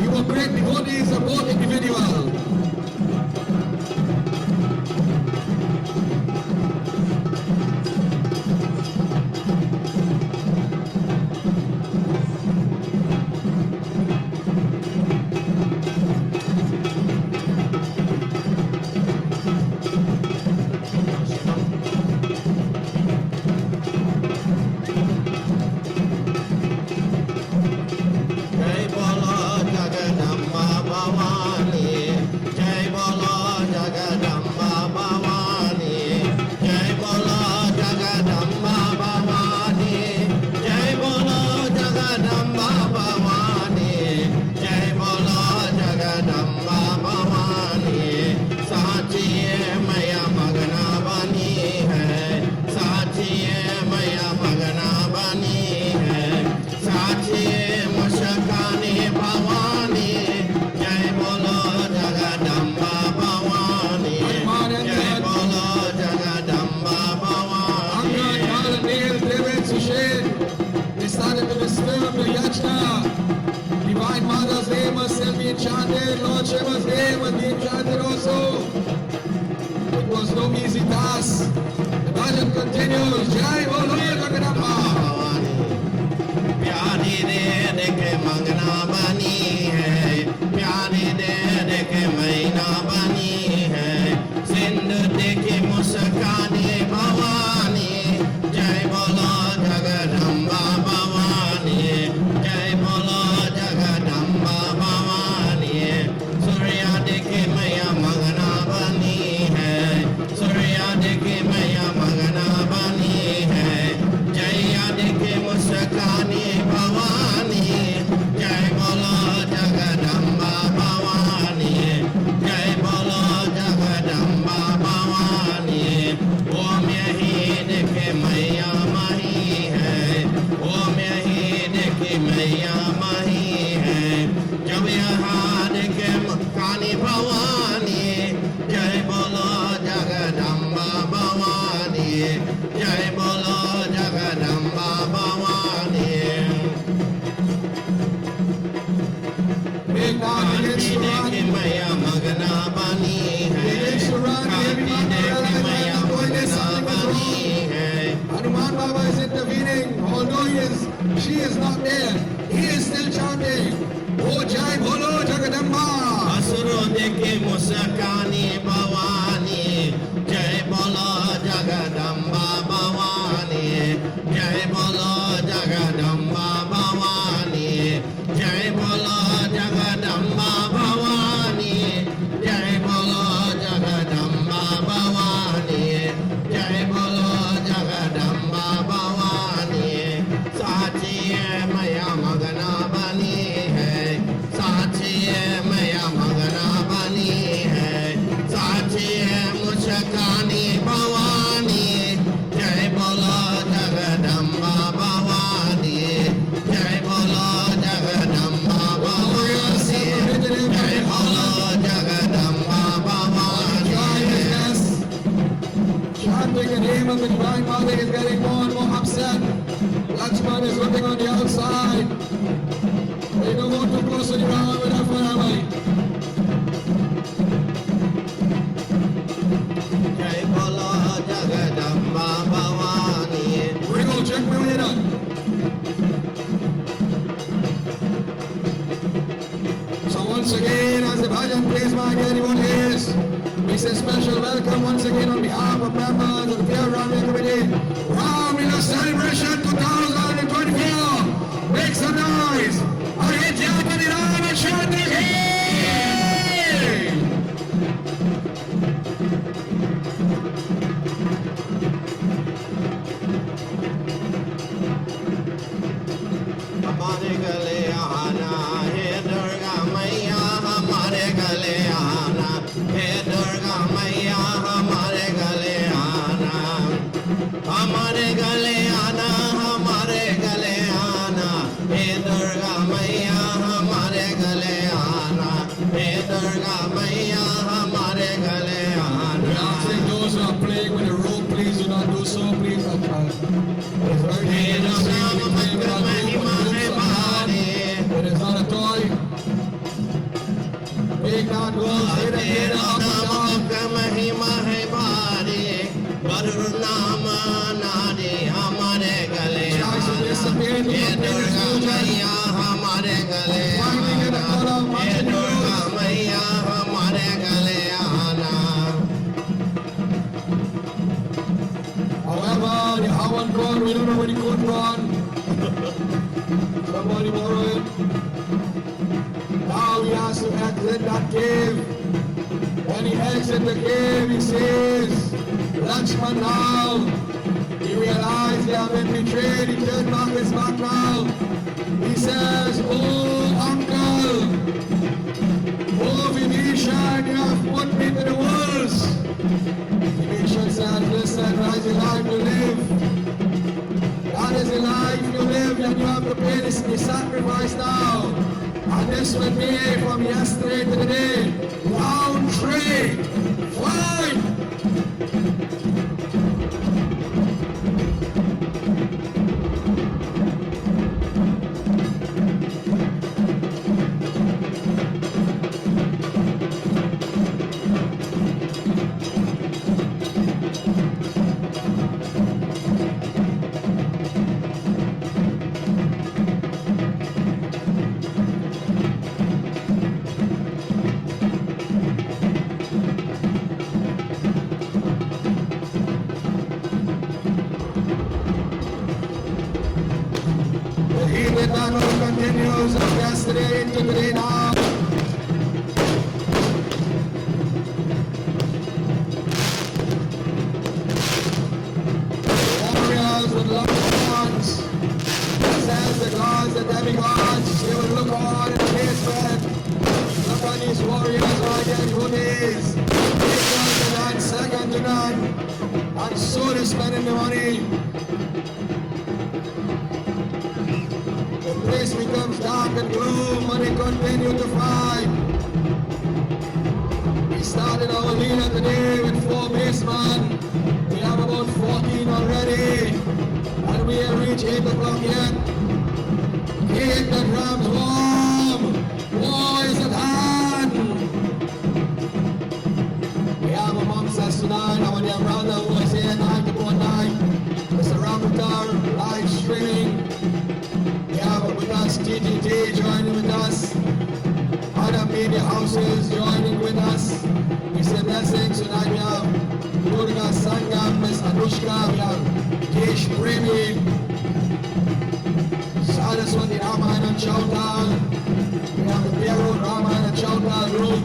you will break the bodies of both individuals. जय बोलो Jagdamba Lord Shiva's name was being chanted also. It was no easy task. The bhajan continues. Jai Bolo Jagadamba. प्यारी दे देखे मंगना बनी है प्यारी दे देखे महीना बनी है सिंध देखे मुस्कानी भवानी जय बोलो जगदम्बा भवानी जय बोलो जगदम्बा भवानी सूर्या देखे मैया मंगना बनी है सूर्या देखे मैया मंगना बनी है जया देखे मुस्कानी भवानी जय बोलो जगदम्बा भवानी जय बोलो जगदम्बा भवानी ओम यही देखे मैया मही है ओम यही देखे मैया मही है जब यहाँ देखे मुस्कानी भवानी जय बोलो जगदम्बा भवानी जय बोलो जगदम्बा भवानी देखे मैया मगना बनी है देखे मैया मगना बनी है Hanuman Baba is intervening. Although she is not there, he is still chanting. Oh Jai Bolo Jagadamba. असुरो देखे मुस्कानी भवानी जय बोलो जगदम्बा भवानी जय बोलो जगदम्बा भवानी जय बोलो जगदम्बा भवानी जय बोलो जगदम्बा भवानी जय बोलो जगदम्बा भवानी साची है मैया मगना बनी है साची है मैया मगना बनी है साची है मुस्कानी भवानी जय बोलो जगदम्बा भवानी जय बोलो जगदम्बा भवानी जय बोलो Jagdamba Bhavani Chanting the name of the Divine Mother is getting more and more upset. Lakshman is looking on the outside. They don't want to close to the ground with that family. जय बोलो Jagdamba Bhavani We're going to check where we're done. So once again, as the bhajan plays my dear devotees, we say special welcome once again on behalf of members of the Pierre Road Ramleela Committee. Ramleela Celebration 2024. Make some noise. Arhe Jyapati Rama Shanti Hai. हमारे गले आना हे दुर्गा मैया हमारे गले आना हे दुर्गा मैया हमारे गले आना हमारे गले आना हमारे गले आना हे दुर्गा मैया हमारे गले आना हे दुर्गा मैया हमारे गले We आना ask those who are playing with the rope, please do not do so. Please, it's very hey dangerous Durga to play with our महिमा rope. है भारी It is not a toy. Big not go, hit and hit up and down. महिमा है भारी वरुण नाम नारी हमारे गले आना हे दुर्गा मैया हमारे गले आना हे दुर्गा मैया हमारे गले आना However, the RAWAN code, we don't know where the code gone. Somebody borrow it. Now he has to exit that cave. When he exits the cave, he says, Lakshman now. He realized they have been betrayed. He turned back his back now. He says, oh uncle, oh Vibhishan, you have put me to the wolves. Vibhishan said, listen, that is a life to live. That is a life you live and you have to pay the sacrifice now. And this with me from yesterday to today. Round 3. Fight! warriors of yesterday into today now. Warriors with long arms. Says the gods, the demigods, they will look on in amazement. Look on these warriors all their goodies. Equal to none, second to none. And so they're spending the money. The place becomes dark and gloom, but they continue to fight. We started our leader today with 4 basemen. We have about 14 already. And we have reached 8 o'clock yet. Keep the drums warm. War is at hand. We have amongst us tonight our dear brother who is here 9 to 9. Mr. Ramutar, live streaming. We have with us TTT joining with us. Other media houses joining with us. We say blessings tonight. We have Durga Sangam, Miss Anushka, we have Kesh Premi, Saraswati Ramayana Chowdal, we have the Pierre Road Ramleela Chowdal group,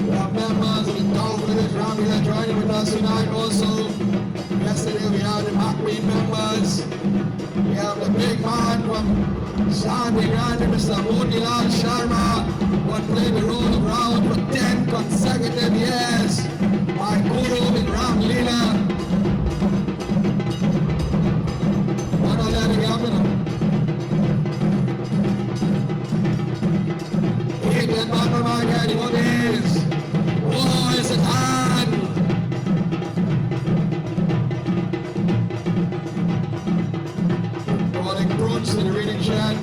we have members of the Intoxication Ramleela joining with us tonight also. Yesterday we had the Macqueen members, we have the big man from Sandi Grande, Mr. Motilal Sharma, who played the role of RAWAN for 10 consecutive years. My guru in Ramleela. What are that happening? Keep that back of my daddy, what is? War is at hand. Calling brunch to the reading shed.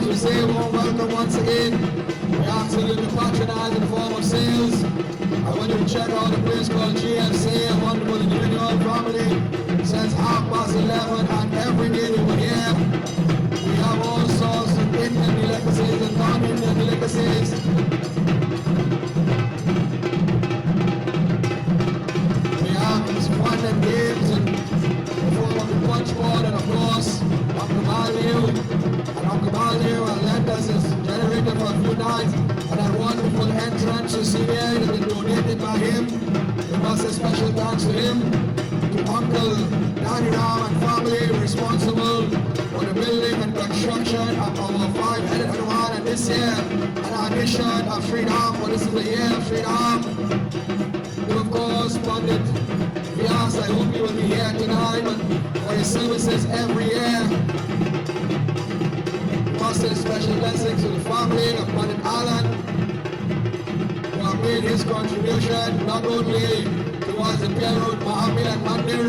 We say a warm welcome once again. We ask you to patronize in the form of sales. I want you to check out a place called GFC, a wonderful individual family. Since 11:30 and every day they were here. We have all sorts of Indian delicacies and non-Indian delicacies. We have these fun and games in the form of the punch board and of course Uncle Balnew and lent us his generator for a few nights and that wonderful entrance you see there that been donated by him. We must say special thanks to him, to Uncle Danny Ram and family responsible for the building and construction of our 5-headed Hanuman, and this year an addition of Sri Ram, for this is the year of Sri Ram. To of course Pandit Vyas, I hope you will be here tonight for his services every year. Special blessings to the family of Pandit Alan, who have made his contribution not only towards the Pierre Road Ramleela,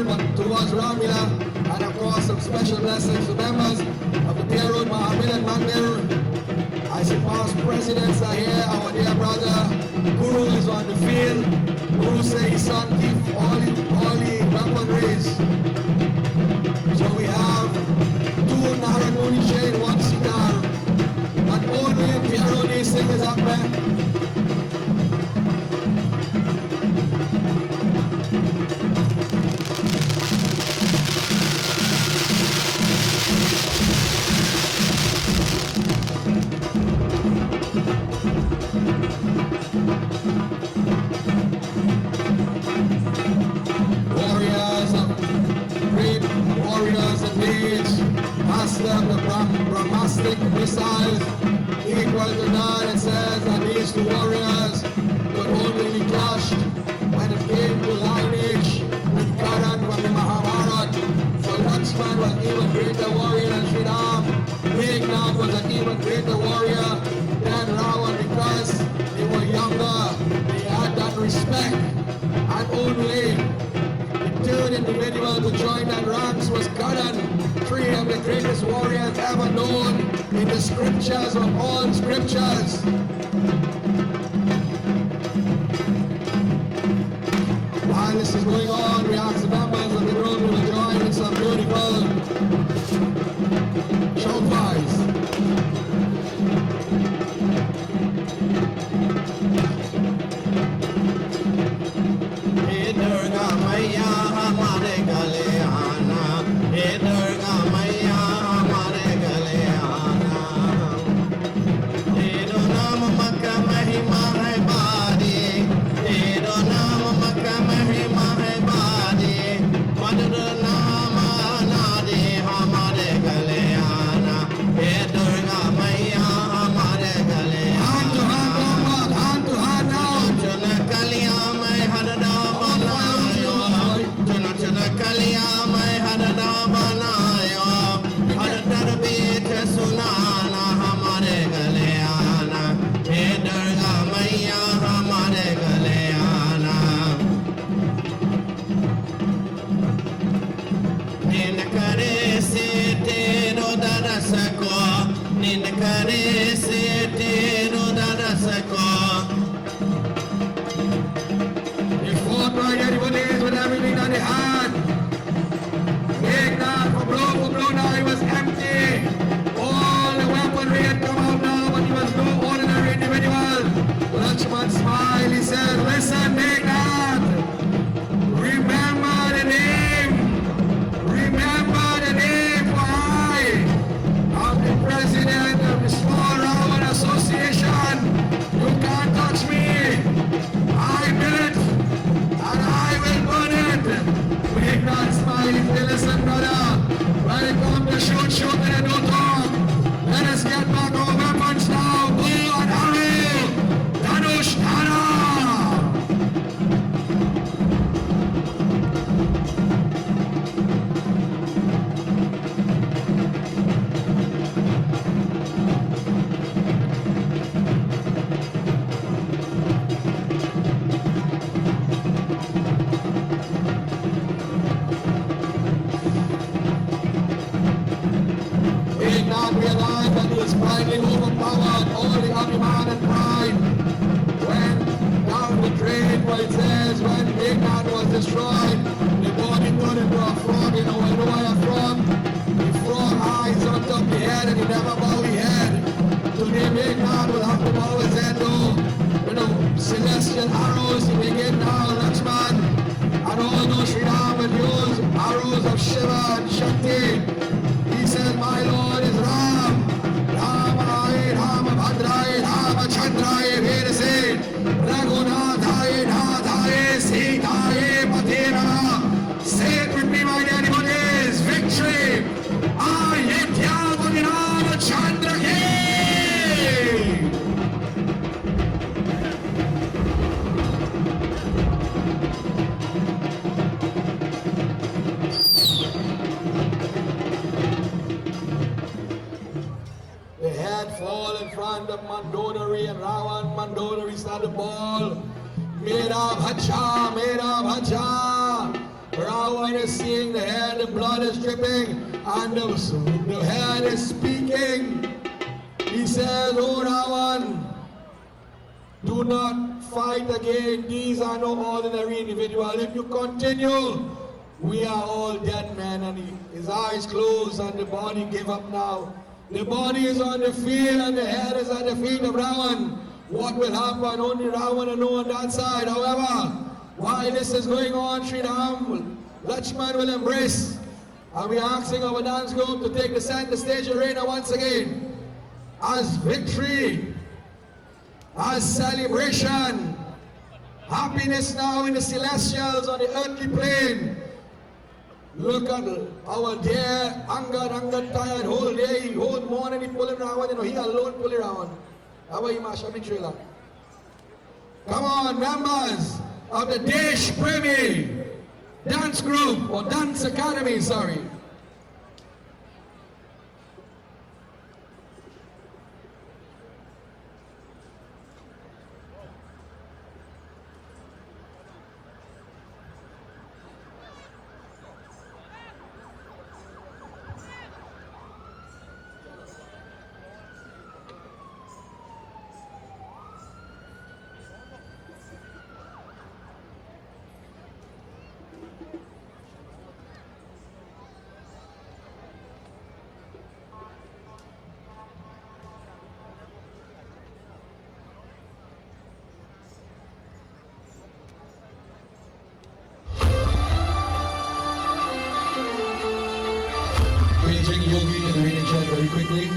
but towards Ramleela, and of course some special blessings to members of the Pierre Road Ramleela. I see past presidents are here. Our dear brother Guru is on the field. Guru says his son keep all the weaponries. So we have 2 Naramuni chain, 1 sitar. And only Pierre Road singers up there. Missiles equal to none. It says that these 2 warriors could only be clashed when it came to lineage with Karan from the Mahabharata. So Lakshman was even greater warrior than Sri Ram. Meghnad was an even greater warrior than Rawan because they were younger. They had that respect, and only the 3rd in individual to join that ranks was Karan, three of the greatest warriors ever known in the scriptures of all scriptures. While this is going on, we ask the members of the group to join in some beautiful showpies. हे दुर्गा मैया हमारे गले आना, हे दुर्गा मैया हमारे गले आना। तेरो नाम मक्का महिमा है बारी, तेरो नाम मक्का महिमा है बारी। मधुर नाम नादे हमारे गले आना, हे दुर्गा मैया हमारे गले आना। चुन कलियां मैं हरदा बनायो, चुन कलियां मैं हरदा बनायो। हर दरबीत सुनाना हमारे गले आना, हे दुर्गा मैया हमारे गले आना। निन करे से तेरो दरस को, निन करे से तेरो दरस को। They fought right everybody with everything that they had. Big now for blow now he was empty. All the weaponry had come out now, but he was no ordinary individual. Lakshman smiled, he said, listen, Big Nath, remember the name. Remember the name, for I am the president of the Small RAWAN Association. You can't touch me. I built it, and I will burn it. Big Nath smiling, hey, listen, brother. When it comes to shoot, and don't talk. Let us get back our weapons now. Bow and arrow. Dhanush, Dhara. Big Nath realized that he was finally overpowered all the Hanuman and pride. When down the drain, what it says, when Big Nath was destroyed, the body turned into a frog. You know where a frog? The frog eyes on top of the head and he never bow his head. Today Big Nath will have to bow his head though. You know, celestial arrows he begin now, Lakshman. And all those Sri Ram will use arrows of Shiva and Shakti. He said, my Lord is Ram. Ramaye, Ramabhadraye, Ramachandraye, Vedase, Raghunathaye, Nathaye, Sitaye, Patena. Say it with me, my dear devotees. Victory! Ayodhya Ramachandra Ki! The head fall in front of Mandodari and RAWAN. Mandodari started the ball. Mera bhacha, Mera bhacha. RAWAN is seeing the head, the blood is dripping, and the head is speaking. He says, oh RAWAN, do not fight again. These are no ordinary individuals. If you continue, we are all dead men. And his eyes closed and the body gave up now. The body is on the field and the head is at the feet of RAWAN. What will happen? Only RAWAN will know on that side. However, while this is going on, Sri Ram, Lakshman will embrace. And we are asking our dance group to take the center stage arena once again. As victory, as celebration, happiness now in the celestials on the earthly plane. Look at our dear Angad tired whole day, whole morning he pulling around, you know, he alone pulling around. How are you, Masha Mitrila? Come on, members of the Desh Premi Dance Group, or Dance Academy, sorry. quickly.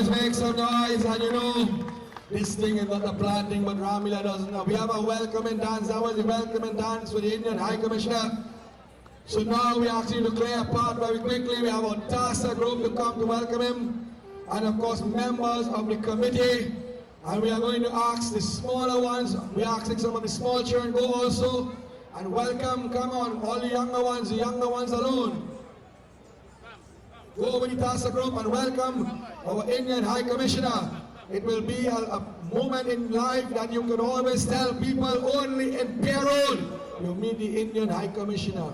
Make some noise, and you know, this thing is not a planting, but Ramleela doesn't know. We have a welcoming dance. That was the welcoming dance for the Indian High Commissioner. So now we ask you to clear a path very quickly. We have our TASA group to come to welcome him, and of course members of the committee. And we are going to ask the smaller ones. We are asking some of the small children go also, and welcome. Come on, all the younger ones alone. Go over the TASA group and welcome our Indian High Commissioner. It will be a moment in life that you can always tell people only in Pierre Road you meet the Indian High Commissioner.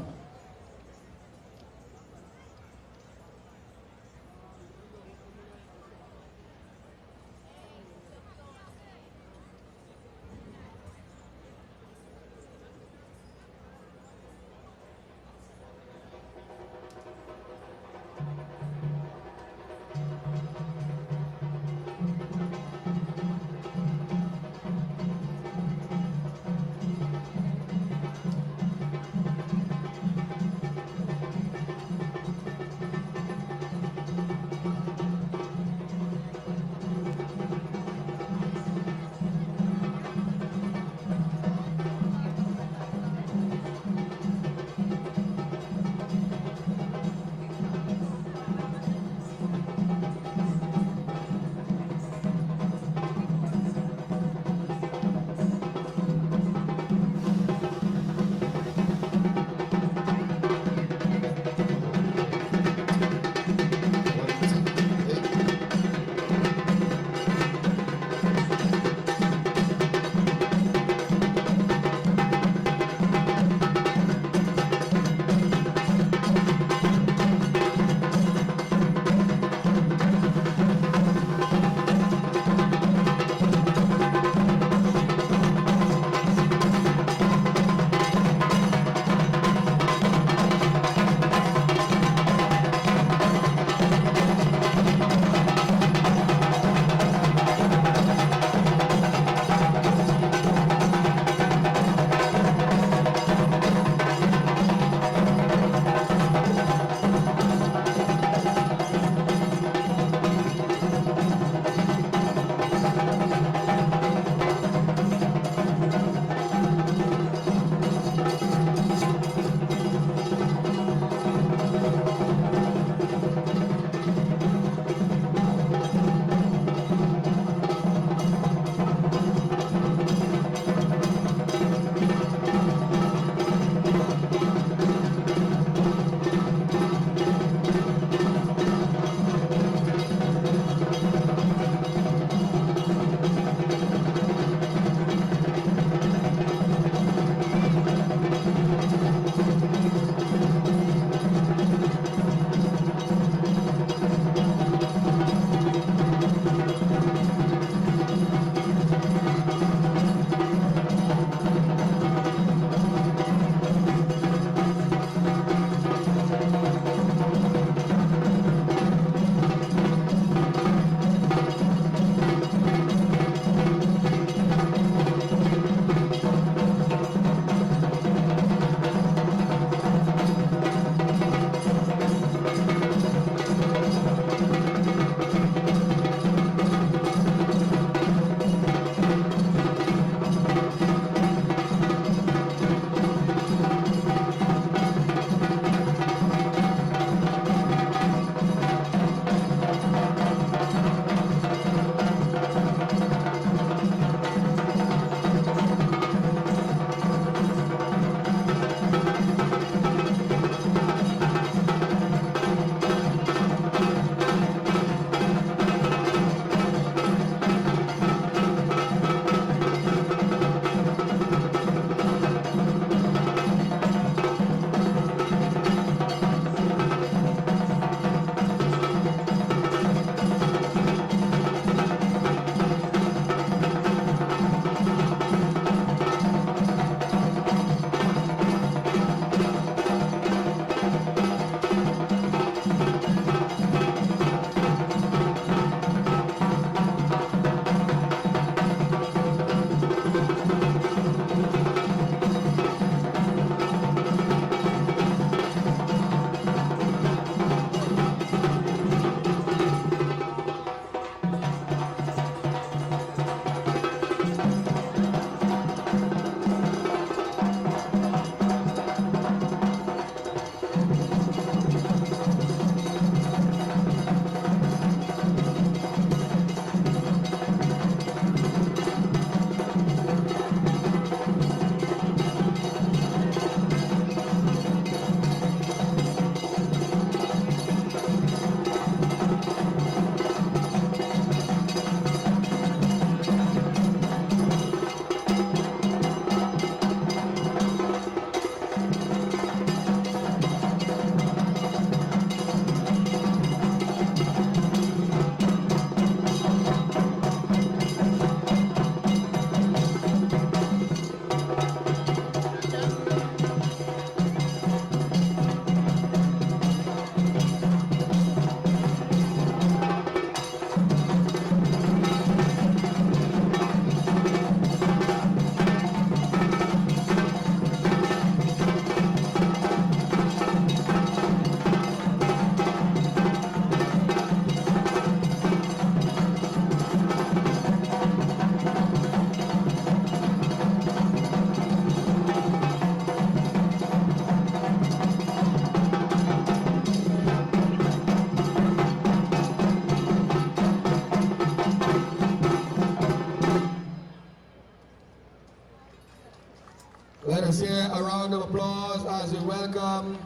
Let's hear a round of applause as we welcome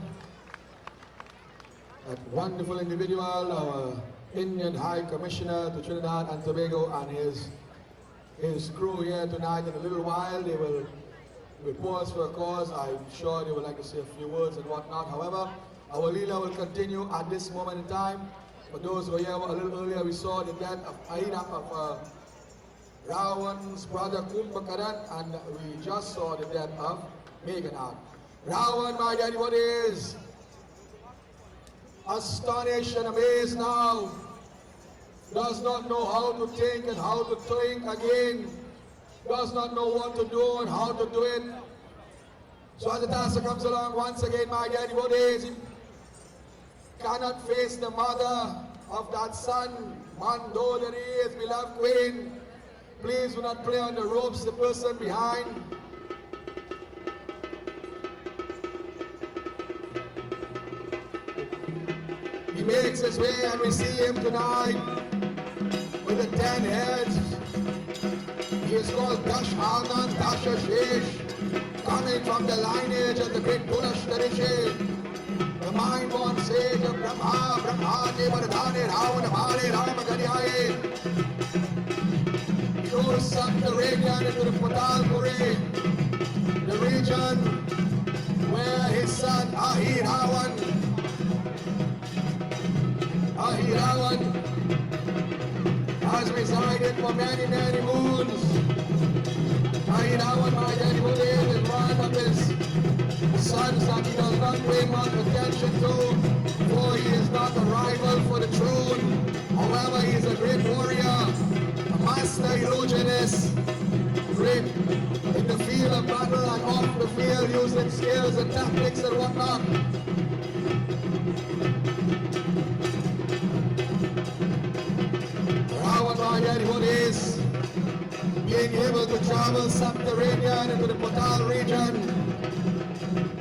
that wonderful individual, our Indian High Commissioner to Trinidad and Tobago, and his crew here tonight. In a little while, they will pause for a cause. I'm sure they would like to say a few words and whatnot. However, our Leela will continue at this moment in time. For those who were here a little earlier, we saw the death of RAWAN's brother Kumbhakarna, and we just saw the death of Meghannath. RAWAN, my daddy, what is? Astonished and amazed now, does not know how to think and how to think again, does not know what to do and how to do it. So as the dancer comes along once again, my daddy, what is? He cannot face the mother of that son, Mando that he is, beloved queen. Please do not play on the ropes, the person behind. He makes his way, and we see him tonight with the 10 heads. He is called Dash Anand Dasha coming from the lineage of the great Putra, the mind-born sage of Brahma, Devardhane, Ravana, Bhale, Ramagadhyaye. He goes subterranean into the Patalpuri, the region where his son Ahiravan has resided for many, many moons. Ahiravan, my daddy, is one of his sons that he does not pay much attention to, for he is not a rival for the throne. However, he is a great warrior, a master illusionist, great in the field of battle and off the field, using skills and tactics and whatnot. RAWAN, my daddy, what is being able to travel subterranean into the Patal region,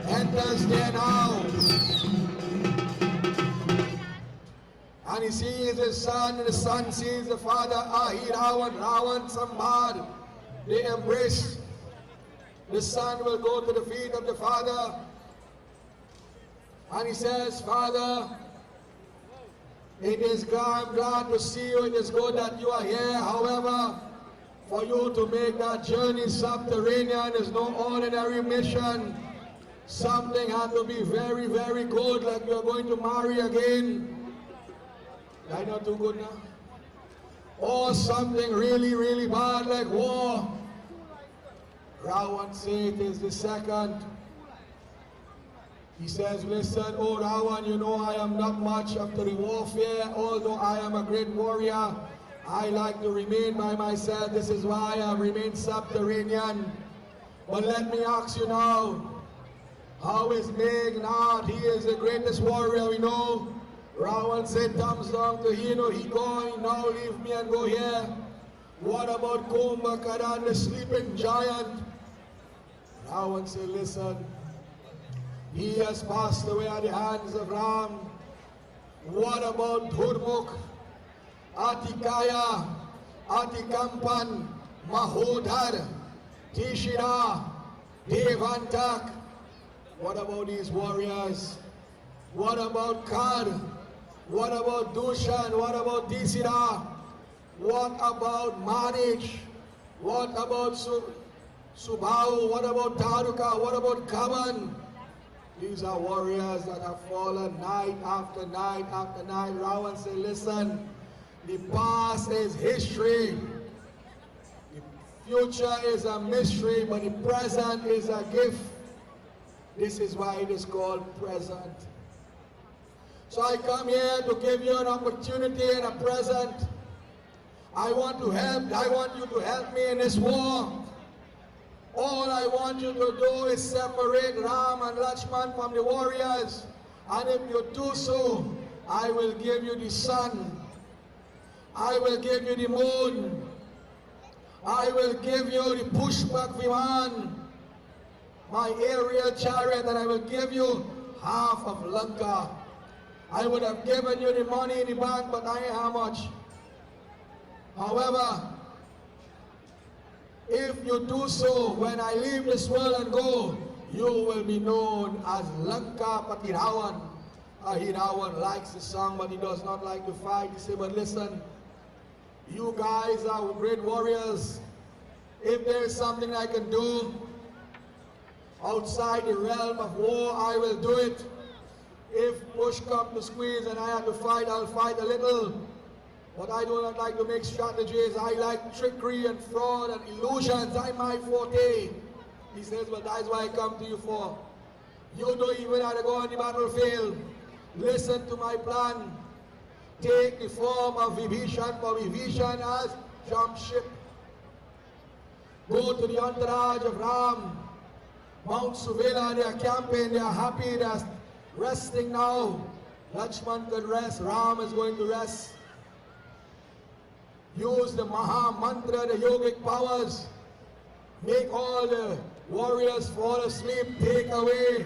enters there now, and he sees his son, and the son sees the father. RAWAN, Sambad, they embrace. The son will go to the feet of the father, and he says, Father, I'm glad to see you. It is good that you are here. However, for you to make that journey subterranean is no ordinary mission. Something had to be very, very good, like you're going to marry again. I not too good now? Or something really, really bad, like war. RAWAN says it is the second. He says, listen, oh RAWAN, you know I am not much after the warfare, although I am a great warrior. I like to remain by myself. This is why I have remained subterranean. But let me ask you now, how is Meghannath? He is the greatest warrior we know. RAWAN said, thumbs down to him. He going, now leave me and go here. What about Kumbhakarna, the sleeping giant? RAWAN said, listen, he has passed away at the hands of Ram. What about Dhurmukh, Atikaya, Atikampan, Mahodhar, Tishira, Devantak? What about these warriors? What about Kar? What about Dushan? What about Tisira? What about Manich? What about Subhau? What about Taruka? What about Kaman? These are warriors that have fallen night after night after night. RAWAN said, listen, the past is history. The future is a mystery, but the present is a gift. This is why it is called present. So I come here to give you an opportunity and a present. I want you to help me in this war. All I want you to do is separate Ram and Lakshman from the warriors. And if you do so, I will give you the sun. I will give you the moon. I will give you the Pushpak Viman, my aerial chariot, and I will give you half of Lanka. I would have given you the money in the bank, but I ain't how much. However, if you do so, when I leave this world and go, you will be known as Lanka Pati RAWAN. RAWAN likes the song, but he does not like to fight. He said, but listen, you guys are great warriors. If there's something I can do outside the realm of war, I will do it. If push comes to squeeze and I have to fight, I'll fight a little. But I do not like to make strategies. I like trickery and fraud and illusions. I'm my forte. He says, but that's what I come to you for. You don't even have to go on the battlefield. Listen to my plan. Take the form of Vibhishan, for Vibhishan has jumped ship. Go to the entourage of Ram. Mount Suvela, they are camping, they are happy, they are resting now. Lakshman could rest, Ram is going to rest. Use the Maha Mantra, the yogic powers. Make all the warriors fall asleep, take away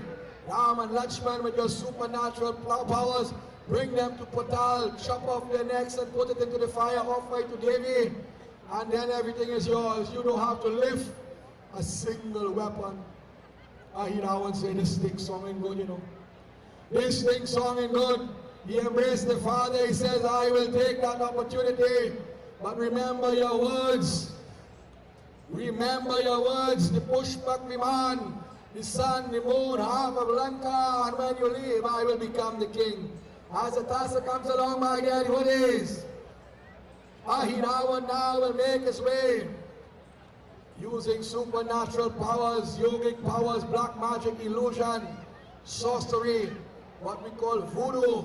Ram and Lakshman with your supernatural powers. Bring them to Patal, chop off their necks and put it into the fire, offer it to Devi. And then everything is yours. You don't have to lift a single weapon. I hear RAWAN say this thing song ain't good, you know. This thing song ain't good. He embraced the Father. He says, I will take that opportunity. But remember your words. Remember your words. The Pushpak Viman, the sun, the moon, half of Lanka. And when you leave, I will become the king. As the Tassa comes along, my dear devotees, RAWAN now will make his way using supernatural powers, yogic powers, black magic, illusion, sorcery, what we call voodoo.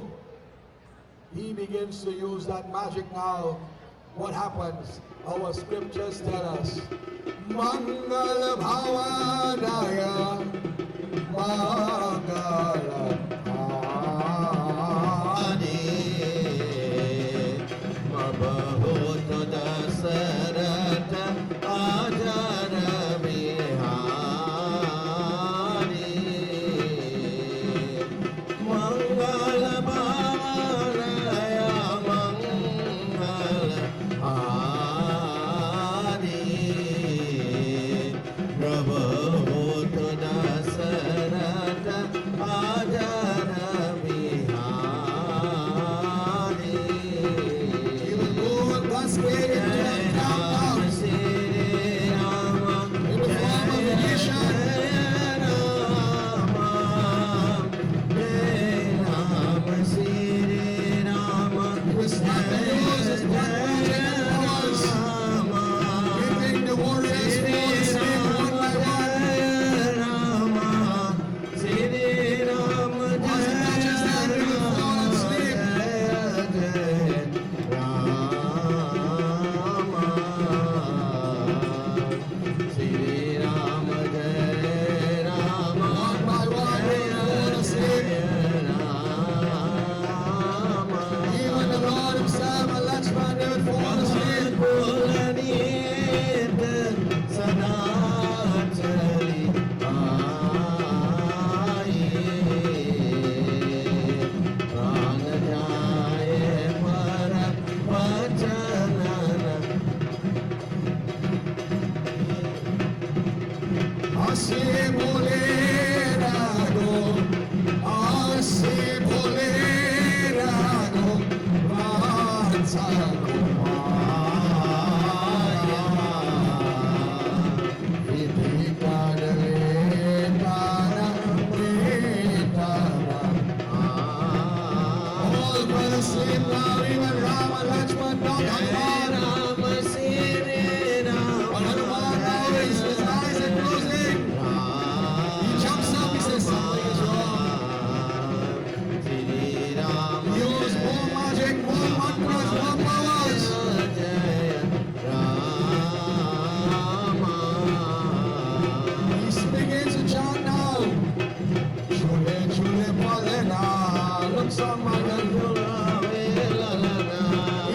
He begins to use that magic now. What happens? Our scriptures tell us, Mangala Bhavanaya, Mangala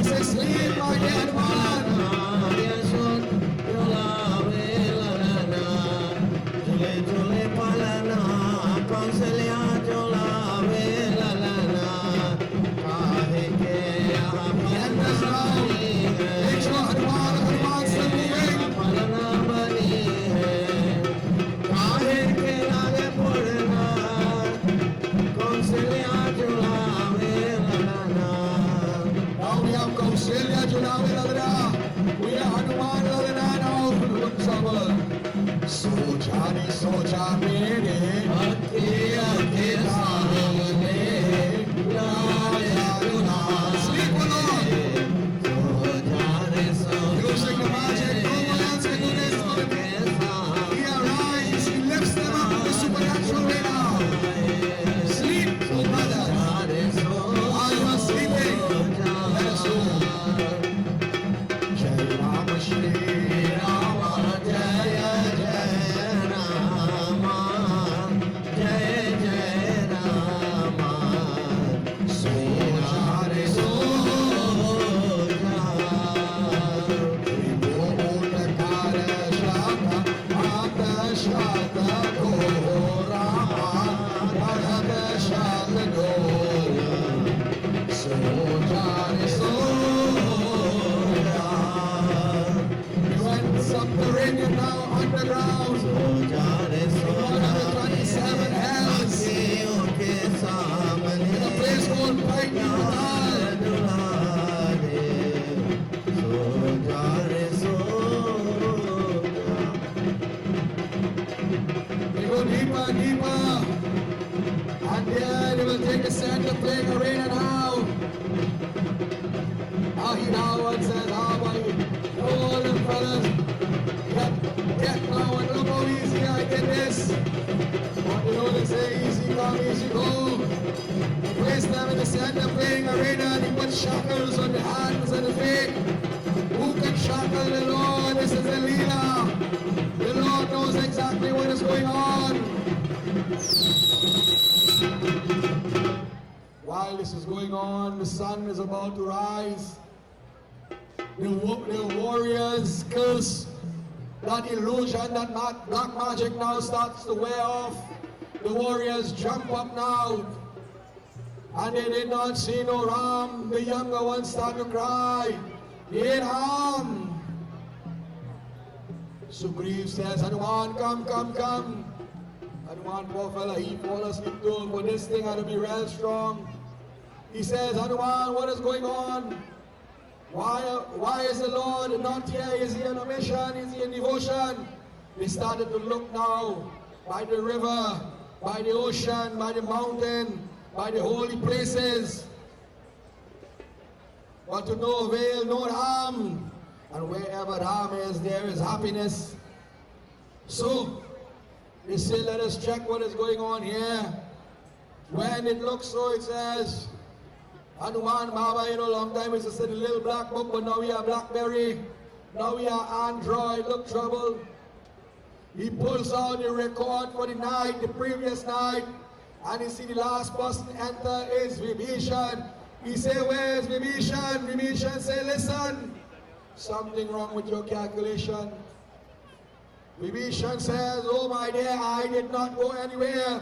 He says, sleep again. Australia, Junawi Ladra. We are Hanuman Ladra now. Good trouble. Soja, Soja, Mene. Ake, Samane. Sleep along. Using the magic, no one else can do this. He arrives, he lifts them up in the supernatural way now. Sleep, oh brother. While you are sleeping, let us go. Jai Rama Shri Rama, Jaya Jaya Rama, Jaya Jaya Rama. Soja re soja, Triputakara Shaka, Mata Shaka Go Rama, Bharata Shaka Go. Soja re soja. We went subterranean now underground. Soja re soja. 27 hells. In a place called Pipe They go deeper and deeper. And then they will take a center playing arena now. Ahinawan says, how are you? All the fellas, get now and look how easy I did this. But you know they say easy come, easy go. He placed them in the center playing arena and he put shackles on the hands and the feet. Who can shackle the Lord? This is the Leela. The Lord knows exactly what is going on. While this is going on, the sun is about to rise. The warriors curse. That illusion, that black magic now starts to wear off. The warriors jump up now. And they did not see no Ram. The younger ones start to cry. He ain't harm. Sugriv says, Hanuman, come. Hanuman, poor fella, he fall asleep too. But this thing had to be real strong. He says, Hanuman, what is going on? Why is the Lord not here? Is he on a mission? Is he in devotion? They started to look now by the river, by the ocean, by the mountain, by the holy places. But to no avail, no harm. And wherever Ram is, there is happiness. So, they say, let us check what is going on here. When it looks so, it says, Hanuman, Baba, you know, long time we used to say the little black book, but now we are BlackBerry. Now we are Android, look trouble. He pulls out the record for the night, the previous night, and you see the last person enter is Vibhishan. He say, where is Vibhishan? Vibhishan say, listen, something wrong with your calculation. Vibhishan says, oh my dear, I did not go anywhere.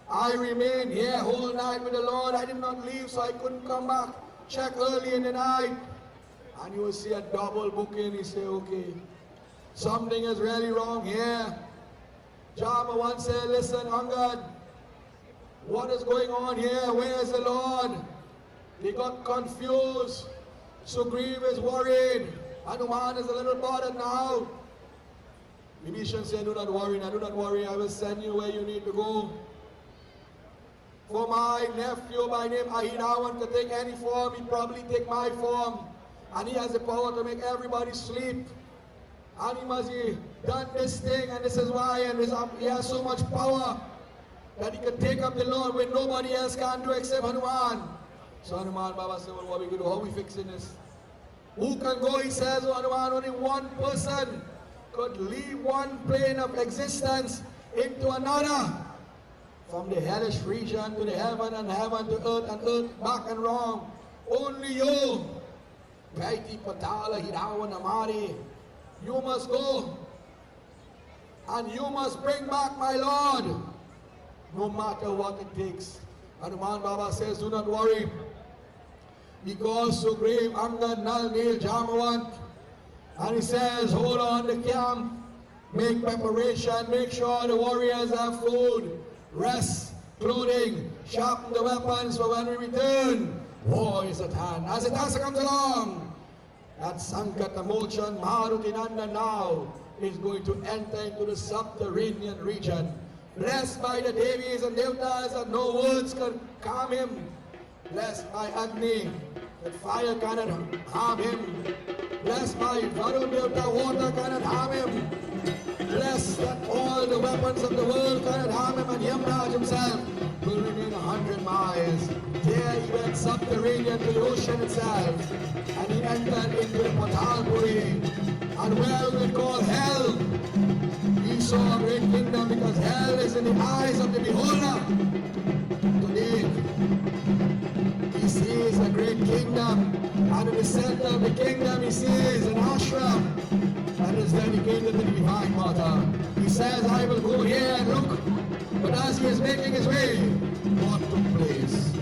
I remained here whole night with the Lord. I did not leave, so I couldn't come back. Check early in the night. And you will see a double booking. He say, okay, something is really wrong here. Jambawan said, listen, Angad, what is going on here? Where is the Lord? They got confused. Sugriv is worried. Hanuman is a little bothered now. Vibhishan said, do not worry, now do not worry. I will send you where you need to go. For my nephew by name Ahinawan to take any form, he probably take my form. And he has the power to make everybody sleep. And he must have done this thing, and this is why, and he has so much power that he can take up the Lord when nobody else can do except Hanuman. So Hanuman Baba said, well, what we going to do? How we fixing this? Who can go? He says, oh, Hanuman, only one person could leave one plane of existence into another. From the hellish region to the heaven and heaven to earth and earth, back and wrong. Only you, Kaiti Patala Hirawan Amari, you must go and you must bring back my Lord, no matter what it takes. Hanuman Baba says, do not worry, because Sugriv, Angad, Nal, Nil, Jamawant, and he says, hold on the camp, make preparation, make sure the warriors have food, rest, clothing, sharpen the weapons for when we return. War is at hand. As the dancer comes along, That Sankata Mochan Marutinanda now is going to enter into the subterranean region. Blessed by the Devis and Devtas, and no words can calm him. Blessed by Agni, that fire cannot harm him. Blessed by Varun Devta, water cannot harm him. Blessed that all the weapons of the world cannot harm him, and Yamraj himself will remain 100 miles. There he went subterranean to the ocean itself, and he entered into the Patalpuri, and where we call hell. He saw a great kingdom because hell is in the eyes of the beholder. Today, he sees a great kingdom, and in the center of the kingdom he sees an ashram that is dedicated to the Divine Mother. He says, I will go here and look, but as he is making his way, what took place?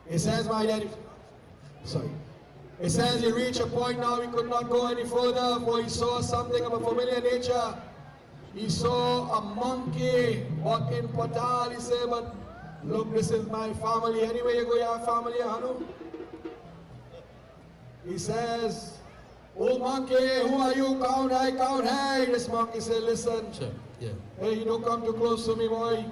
It says, my daddy, sorry. It says he reached a point now he could not go any further, for he saw something of a familiar nature. He saw a monkey walking Patal. He said, but look, this is my family. Anyway, you go, you have family, Hanu. He says, oh monkey, who are you? Count high, count high. This monkey said, listen, Sure. Yeah. hey, you don't come too close to me, boy.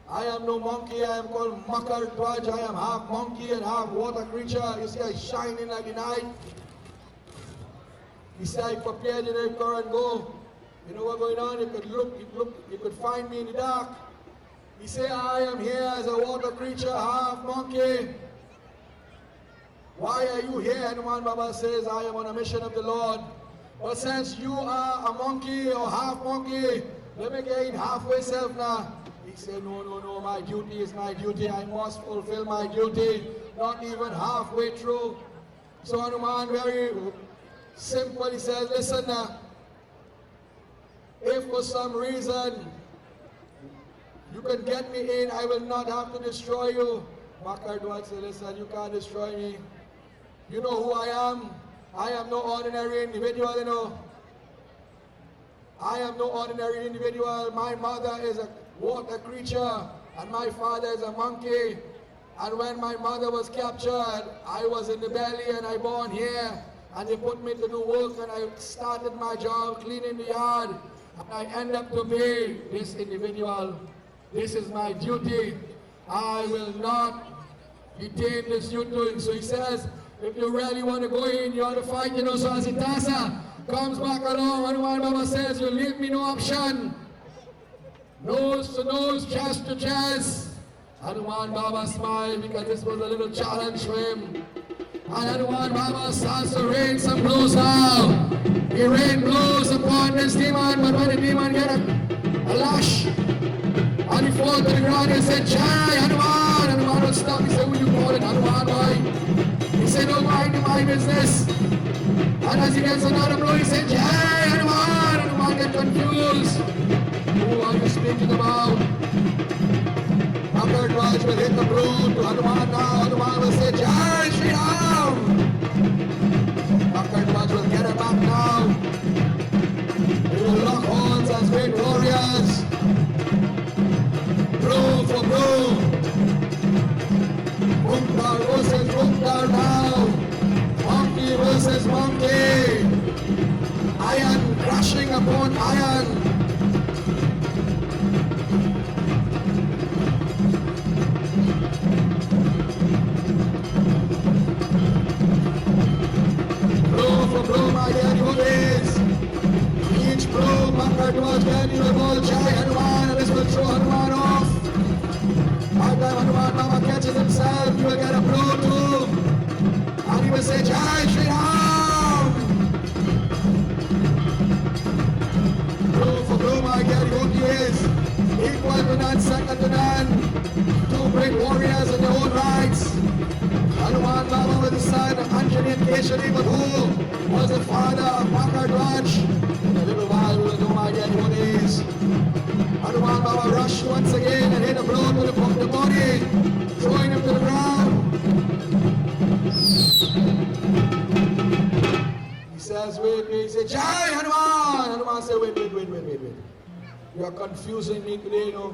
I am no monkey, I am called Makar Dwaj. I am half monkey and half water creature. You see, I shine in like the night. He said, I prepared you to go and go. You know what's going on? You could look, you could find me in the dark. He said, I am here as a water creature, half monkey. Why are you here? Hanuman Baba says, I am on a mission of the Lord. But since you are a monkey or half monkey, let me get in halfway self now. He said, no, no, no, my duty is my duty. I must fulfill my duty, not even halfway through. So Hanuman, very simple, he says, listen now, if for some reason you can get me in, I will not have to destroy you. Makar Dwaj said, listen, you can't destroy me. You know who I am? I am no ordinary individual, you know. I am no ordinary individual. My mother is a water creature and my father is a monkey. And when my mother was captured, I was in the belly and I born here. And they put me to do work and I started my job cleaning the yard. And I end up to be this individual. This is my duty. I will not detain this duty. So he says, if you really want to go in, you have to fight, you know. So as Itasa comes back along, Hanuman Baba says, you leave me no option. Nose to nose, chest to chest. Hanuman Baba smiled because this was a little challenge for him. And Hanuman Baba starts to rain some blows now. He rained blows upon this demon, but when the demon get a lash, and he falls to the ground, he said, Jai Hanuman! Hanuman don't stop. He said, will you call it Hanuman, boy? He said, don't mind my business. And as he gets another blow, he said, Jai Hanuman! Hanuman get confused. Who are you speaking about? Raj will hit the broom to Hanuman now. Hanuman will say, Jai Shri Ram. Raj will get it back now. They will lock horns as great warriors. Blow for blow. Putra versus Putra now. Monkey versus monkey. Iron crashing upon iron. Blow for blow, my dear devotees. Each blow, Pankaj can you will Jai Hanuman, and this will throw Hanuman off. By the time Hanuman Baba catches himself, he will get a blow too. And he will say, Jai Shri Ram. Blow for blow, my dear devotees. Equal to none, second to none. Two great warriors in their own rights. Hanuman Baba was the son of Intoxication, but who was the father of Raj? In a little while we will know, my dear devotees. Hanuman Baba rushed once again and hit a blow to the body, throwing him to the ground. He says, wait. He says, Jai Hanuman! Hanuman said, wait. You are confusing me today, you know.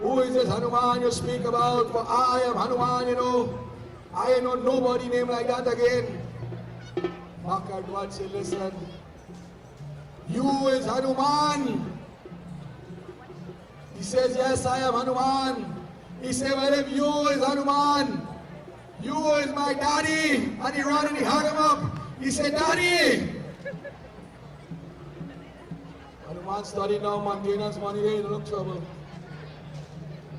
Who is this Hanuman you speak about? For I am Hanuman, you know. I ain't know nobody named like that again. Raj said, listen. You is Hanuman. He says, yes, I am Hanuman. He said, well, if you is Hanuman, you is my daddy. And he ran and he hugged him up. He said, Daddy. Hanuman studied now maintenance money, they don't look trouble.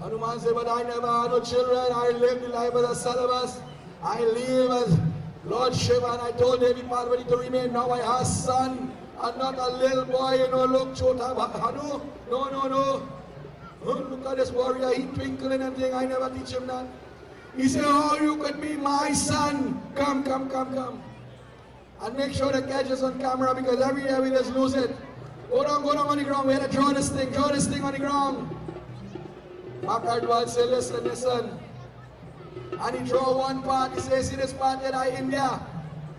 Hanuman said, but I never had no children. I lived the life as a celibate. I live as Lord Shiva, and I told Devi Parvati to remain. Now I have a son and not a little boy, you know, look, Chota Hanu. No. Look at this warrior, he twinkling and everything. I never teach him that. He said, oh, you could be my son. Come. And make sure the catch is on camera, because every year we just lose it. Go down on the ground. We had to draw this thing on the ground. Raj said, listen. And he draw one part. He says, see this part that I India.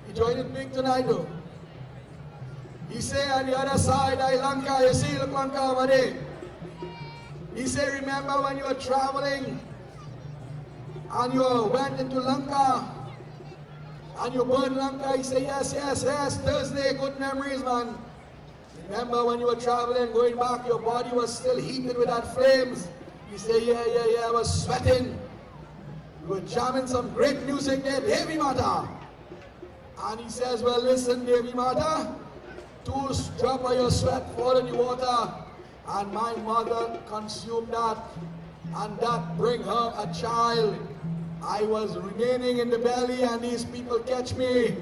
He joined it big tonight though. He said, on the other side, I Lanka. You see, look Lanka over there. He said, remember when you were traveling and you went into Lanka and you burned Lanka? He said, yes. Thursday, good memories, man. Remember when you were traveling, going back, your body was still heated with that flames. He said, yeah, I was sweating. You were jamming some great music there, Devi Mata. And he says, well, listen, Devi Mata, 2 drops of your sweat fall in the water, and my mother consumed that, and that bring her a child. I was remaining in the belly, and these people catch me.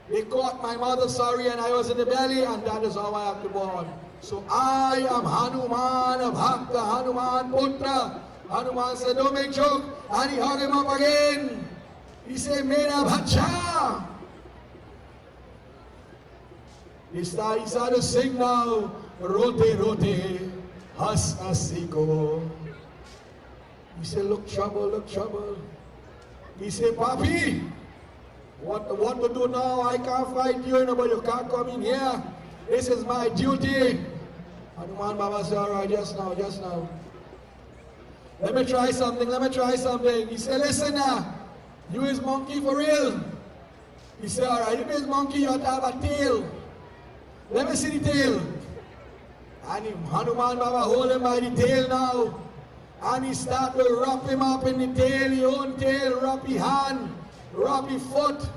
They caught my mother, and I was in the belly, and that is how I have to born. So I am Hanuman of Bhakta, Hanuman Putra. Hanuman said, don't make joke. And he hugged him up again. He said, Mera Bhacha. He started to sing now. Rote, has asiko. He said, look trouble. He said, Papi, what to do now? I can't fight you, but you can't come in here. This is my duty. Hanuman Baba said, all right, just now. Let me try something. He said, listen now, you is monkey for real. He said, all right, if it's monkey, you have to have a tail. Let me see the tail. And Hanuman Baba hold him by the tail now. And he start to wrap him up in the tail, his own tail, wrap his hand, wrap his foot.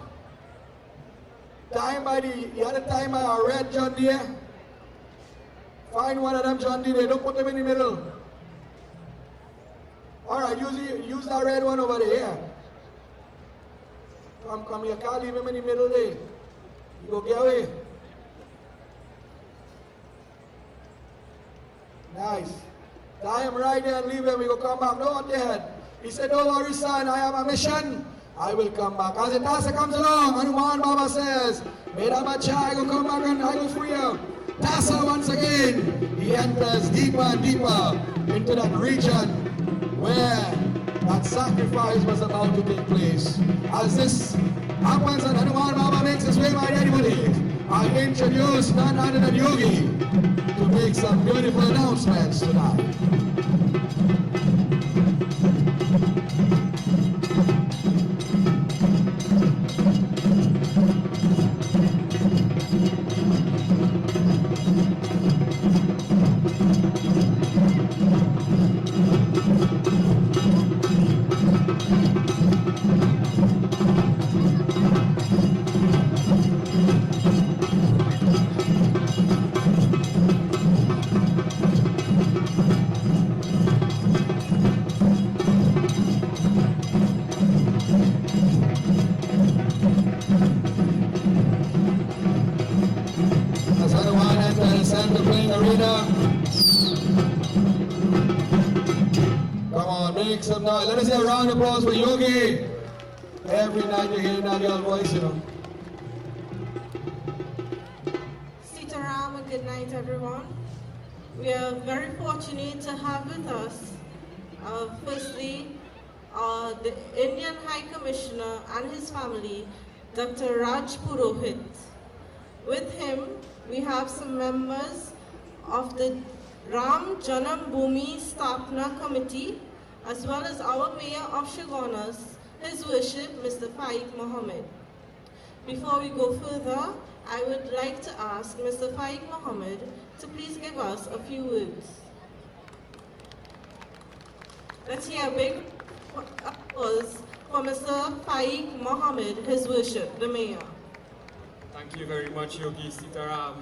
The other time by a red John Deere. Find one of them John Deere, don't put them in the middle. Alright, use that red one over there. Come, you can't leave him in the middle there. You go get away. Nice. Tie him right there and leave him, we go come back. No, what the head? He said, don't worry son, I have a mission. I will come back. As the Tassa comes along, Hanuman Baba says, Mera Bacha, I will come back and I will free you. Tassa once again, he enters deeper and deeper into that region. where that sacrifice was about to take place. As this happens and Hanuman Baba makes his way by anybody, I introduce none other than Yogi to make some beautiful announcements tonight. As Hanuman enters the playing arena. Come on, make some noise. Let us hear a round of applause for Yogi. Every night you hear that girl voice, you know. Sitaram and good night, everyone. We are very fortunate to have with us, firstly, the Indian High Commissioner and his family, Dr. Raj Purohit. With him, we have some members of the Ram Janam Bhoomi Stapna Committee, as well as our Mayor of Shigonas, His Worship Mr. Faiq Mohammed. Before we go further, I would like to ask Mr. Faiq Mohammed to please give us a few words. Let's hear a big applause for Mr. Faiq Mohammed, His Worship, the Mayor. Thank you very much, Yogi Sitaram.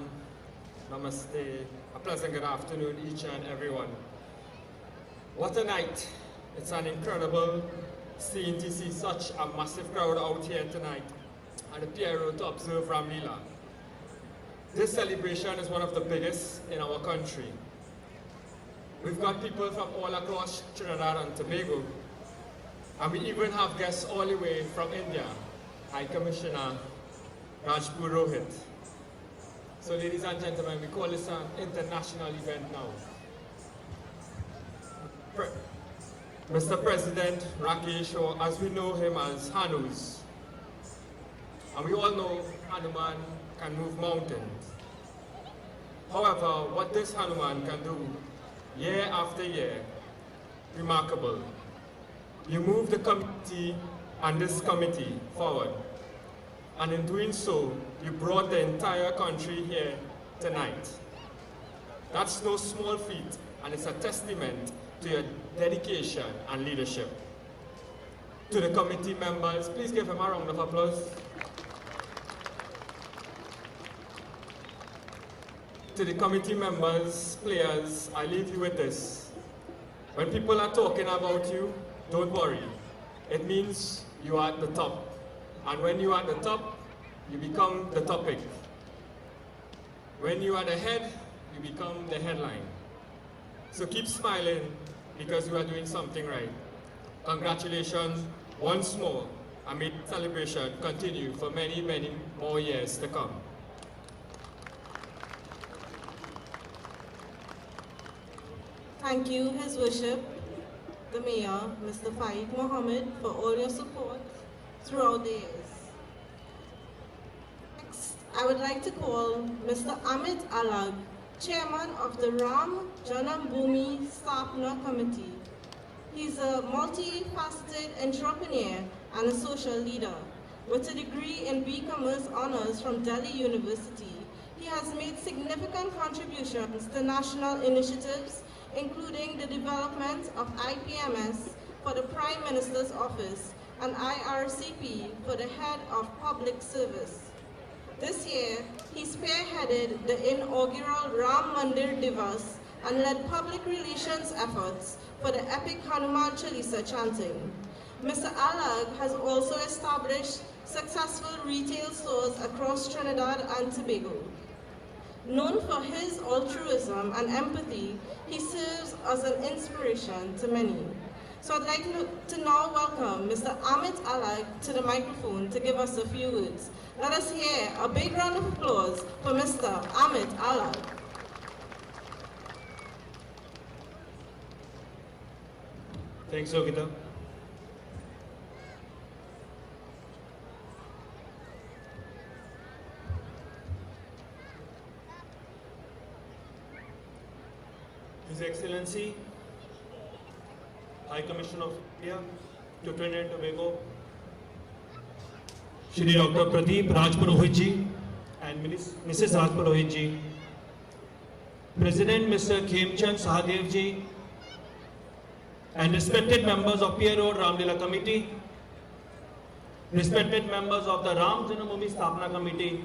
Namaste. A pleasant good afternoon, each and everyone. What a night. It's an incredible scene to see such a massive crowd out here tonight at the Pierre Road to observe Ramleela. This celebration is one of the biggest in our country. We've got people from all across Trinidad and Tobago, and we even have guests all the way from India, High Commissioner Raj Purohit. So ladies and gentlemen, we call this an international event now. Mr. President Rakesh, or as we know him as Hanus, and we all know Hanuman can move mountains. However, what this Hanuman can do year after year, remarkable. You move the committee and this committee forward. And in doing so, you brought the entire country here tonight. That's no small feat, and it's a testament to your dedication and leadership. To the committee members, please give them a round of applause. To the committee members, players, I leave you with this. When people are talking about you, don't worry. It means you are at the top. And when you are at the top, you become the topic. When you are the head, you become the headline. So keep smiling because you are doing something right. Congratulations once more, and may the celebration continue for many, many more years to come. Thank you, His Worship, the Mayor, Mr. Faiq Mohammed, for all your support throughout the years. Next, I would like to call Mr. Amit Alag, Chairman of the Ram Janam Bhoomi Stapna Committee. He's a multifaceted entrepreneur and a social leader. With a degree in B.Commerce honors from Delhi University, he has made significant contributions to national initiatives, including the development of IPMS for the Prime Minister's Office and IRCP for the Head of Public Service. This year, he spearheaded the inaugural Ram Mandir Divas and led public relations efforts for the epic Hanuman Chalisa chanting. Mr. Alag has also established successful retail stores across Trinidad and Tobago. Known for his altruism and empathy, he serves as an inspiration to many. So I'd like to now welcome Mr. Amit Alag to the microphone to give us a few words. Let us hear a big round of applause for Mr. Amit Alag. Thanks, Yogita. His Excellency, High Commissioner of India to Trinidad and Tobago, Shri Dr. Pradeep Rajpurohit ji and Mrs. Rajpurohit ji, President Mr. Khemchand Sahadev ji, and respected members of Pierre Road Ramleela Committee, respected members of the Ram Janambhoomi Sthapana Committee,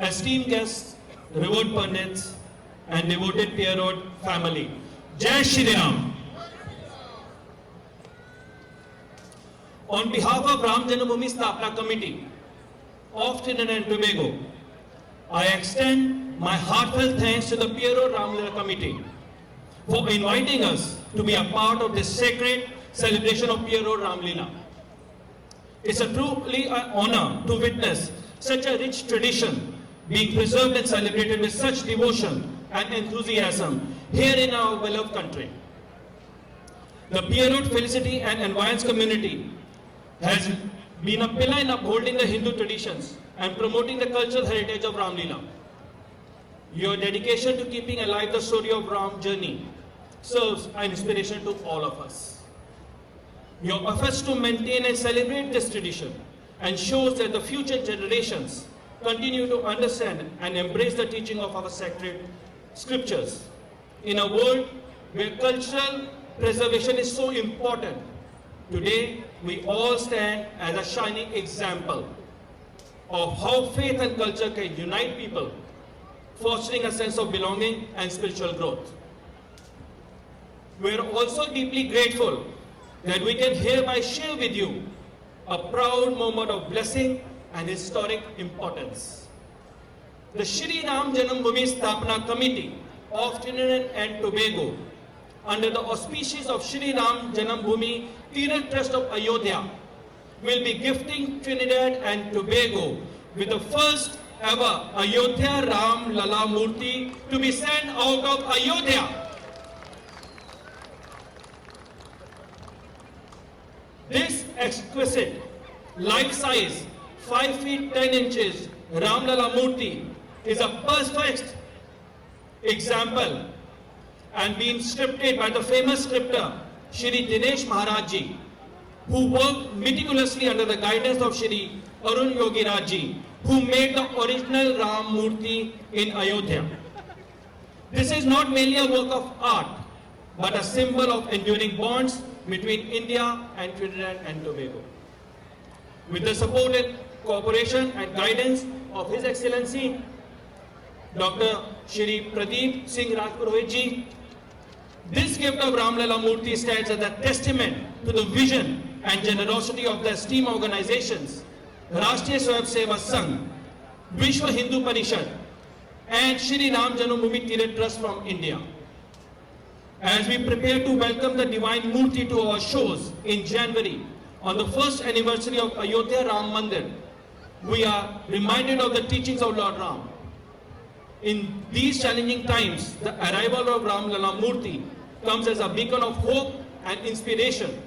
esteemed guests, revered pundits, and devoted Pierre Road family. Jai Shri Ram. On behalf of Ram Janambhoomi Sthapana Committee of Trinidad and Tobago, I extend my heartfelt thanks to the Pierre Road Ramleela Committee for inviting us to be a part of this sacred celebration of Pierre Road Ramleela. It's a truly an honor to witness such a rich tradition being preserved and celebrated with such devotion and enthusiasm here in our beloved country. The Pierre Road Felicity and Environs community has been a pillar in upholding the Hindu traditions and promoting the cultural heritage of Ramleela. Your dedication to keeping alive the story of Ram journey serves an inspiration to all of us. Your efforts to maintain and celebrate this tradition ensures that the future generations continue to understand and embrace the teaching of our sacred scriptures. In a world where cultural preservation is so important, today we all stand as a shining example of how faith and culture can unite people, fostering a sense of belonging and spiritual growth. We are also deeply grateful that we can hereby share with you a proud moment of blessing and historic importance. The Shri Ram Janambhoomi Sthapana Committee of Trinidad and Tobago, under the auspices of Shri Ram Janambhoomi Trident Trust of Ayodhya, will be gifting Trinidad and Tobago with the first ever Ayodhya Ram Lala Murti to be sent out of Ayodhya. This exquisite, life-size, 5 feet 10 inches Ram Lala Murti is a perfect example and being scripted by the famous scripter Shri Dinesh Maharaj Ji, who worked meticulously under the guidance of Shri Arun Yogi Raj Ji, who made the original Ram Murti in Ayodhya. This is not merely a work of art, but a symbol of enduring bonds between India and Trinidad and Tobago. With the support and cooperation and guidance of His Excellency Dr. Shri Pradeep Singh Rajpurohit Ji, this gift of Ram Lala Murti stands as a testament to the vision and generosity of the esteemed organizations Rashtriya Swayam Seva Sangh, Vishwa Hindu Parishad, and Shri Ram Janambhoomi Trident Trust from India. As we prepare to welcome the Divine Murti to our shores in January, on the first anniversary of Ayodhya Ram Mandir, we are reminded of the teachings of Lord Ram. In these challenging times, the arrival of Ram Lala Murti comes as a beacon of hope and inspiration,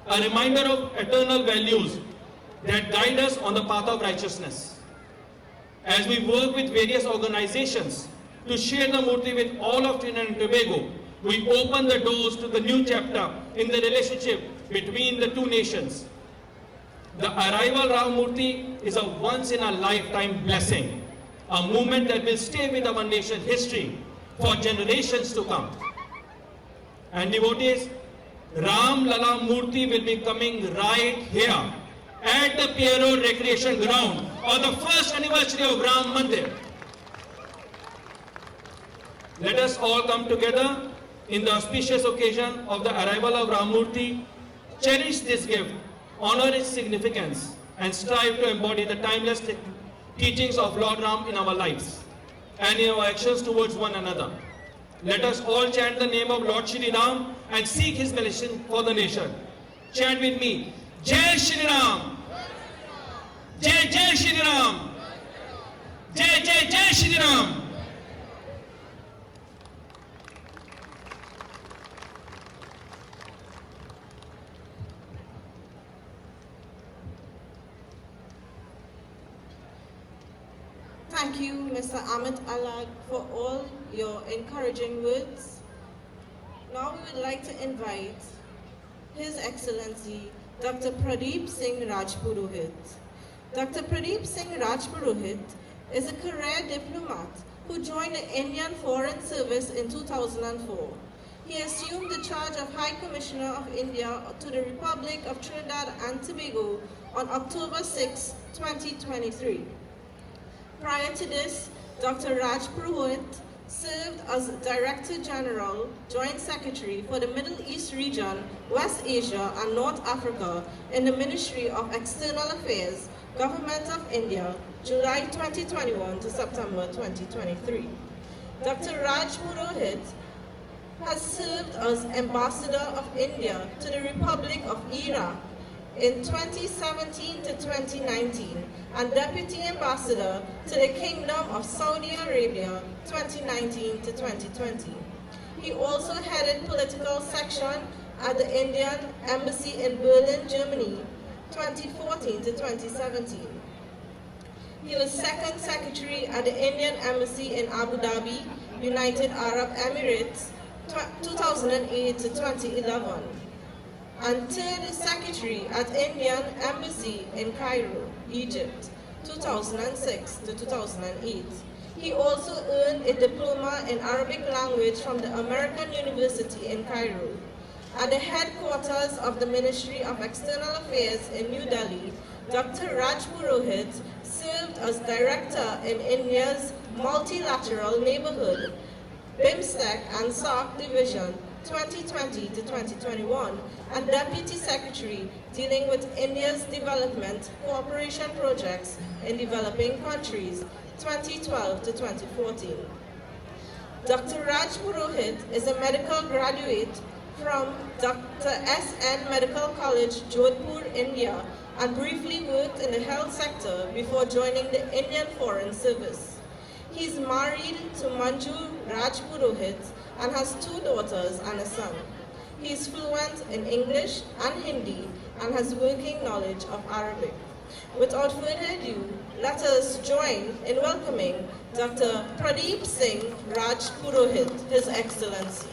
a reminder of eternal values that guide us on the path of righteousness. As we work with various organizations to share the Murti with all of Trinidad and Tobago, we open the doors to the new chapter in the relationship between the two nations. The arrival Ram Murti is a once-in-a-lifetime blessing, a moment that will stay with our nation history for generations to come. And devotees, Ram Lala Murti will be coming right here at the Pierre Road Recreation Ground on the first anniversary of Ram Mandir. Let us all come together in the auspicious occasion of the arrival of Ram Murti, cherish this gift, honor its significance, and strive to embody the timeless teachings of Lord Ram in our lives and in our actions towards one another. Let us all chant the name of Lord Shri Ram and seek His blessing for the nation. Chant with me, Jai Shri Ram! Jai Jai Shri Ram! Jai Jai Jai Shri Ram! Thank you, Mr. Amit Alag, for all your encouraging words. Now we would like to invite His Excellency Dr. Pradeep Singh Rajpurohit. Dr. Pradeep Singh Rajpurohit is a career diplomat who joined the Indian Foreign Service in 2004. He assumed the charge of High Commissioner of India to the Republic of Trinidad and Tobago on October 6, 2023. Prior to this, Dr. Rajpurohit served as Director General, Joint Secretary for the Middle East region, West Asia and North Africa in the Ministry of External Affairs, Government of India, July 2021 to September 2023. Dr. Rajpurohit has served as Ambassador of India to the Republic of Iraq in 2017 to 2019 and Deputy Ambassador to the Kingdom of Saudi Arabia 2019 to 2020. He also headed political section at the Indian Embassy in Berlin, Germany 2014 to 2017. He was Second Secretary at the Indian Embassy in Abu Dhabi, United Arab Emirates 2008 to 2011. And Third Secretary at Indian Embassy in Cairo, Egypt, 2006 to 2008. He also earned a diploma in Arabic language from the American University in Cairo. At the headquarters of the Ministry of External Affairs in New Delhi, Dr. Rajpurohit served as Director in India's Multilateral Neighborhood, BIMSTEC and SAARC Division 2020 to 2021, and Deputy Secretary dealing with India's development cooperation projects in developing countries 2012 to 2014. Dr. Rajpurohit is a medical graduate from Dr. S.N. Medical College, Jodhpur, India, and briefly worked in the health sector before joining the Indian Foreign Service. He is married to Manju Rajpurohit and has 2 daughters and a son. He is fluent in English and Hindi and has working knowledge of Arabic. Without further ado, let us join in welcoming Dr. Pradeep Singh Rajpurohit, His Excellency.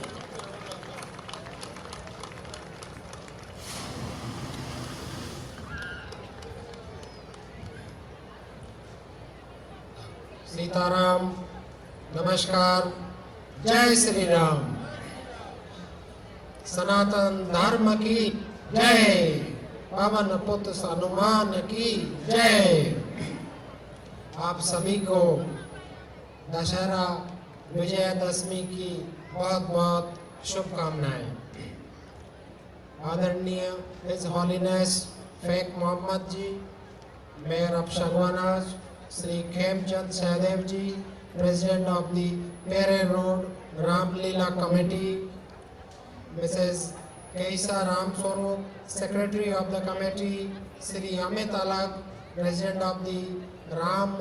Sitaram, नमस्कार, जय श्री राम। सनातन धर्म की जय, पवन पुत्र हनुमान की जय। आप सभी को दशहरा विजयदशमी की बहुत बहुत शुभकामनाएं। आदरणीय हिज हॉलीनेस फेक Mohammed ji, mayor of Chaguanas, Sri Khemchand Sahdev ji, President of the Pierre Road Ramleela Committee, Mrs. Kaisa Ramswarup, Secretary of the Committee, Sri Amit Alag, President of the Ram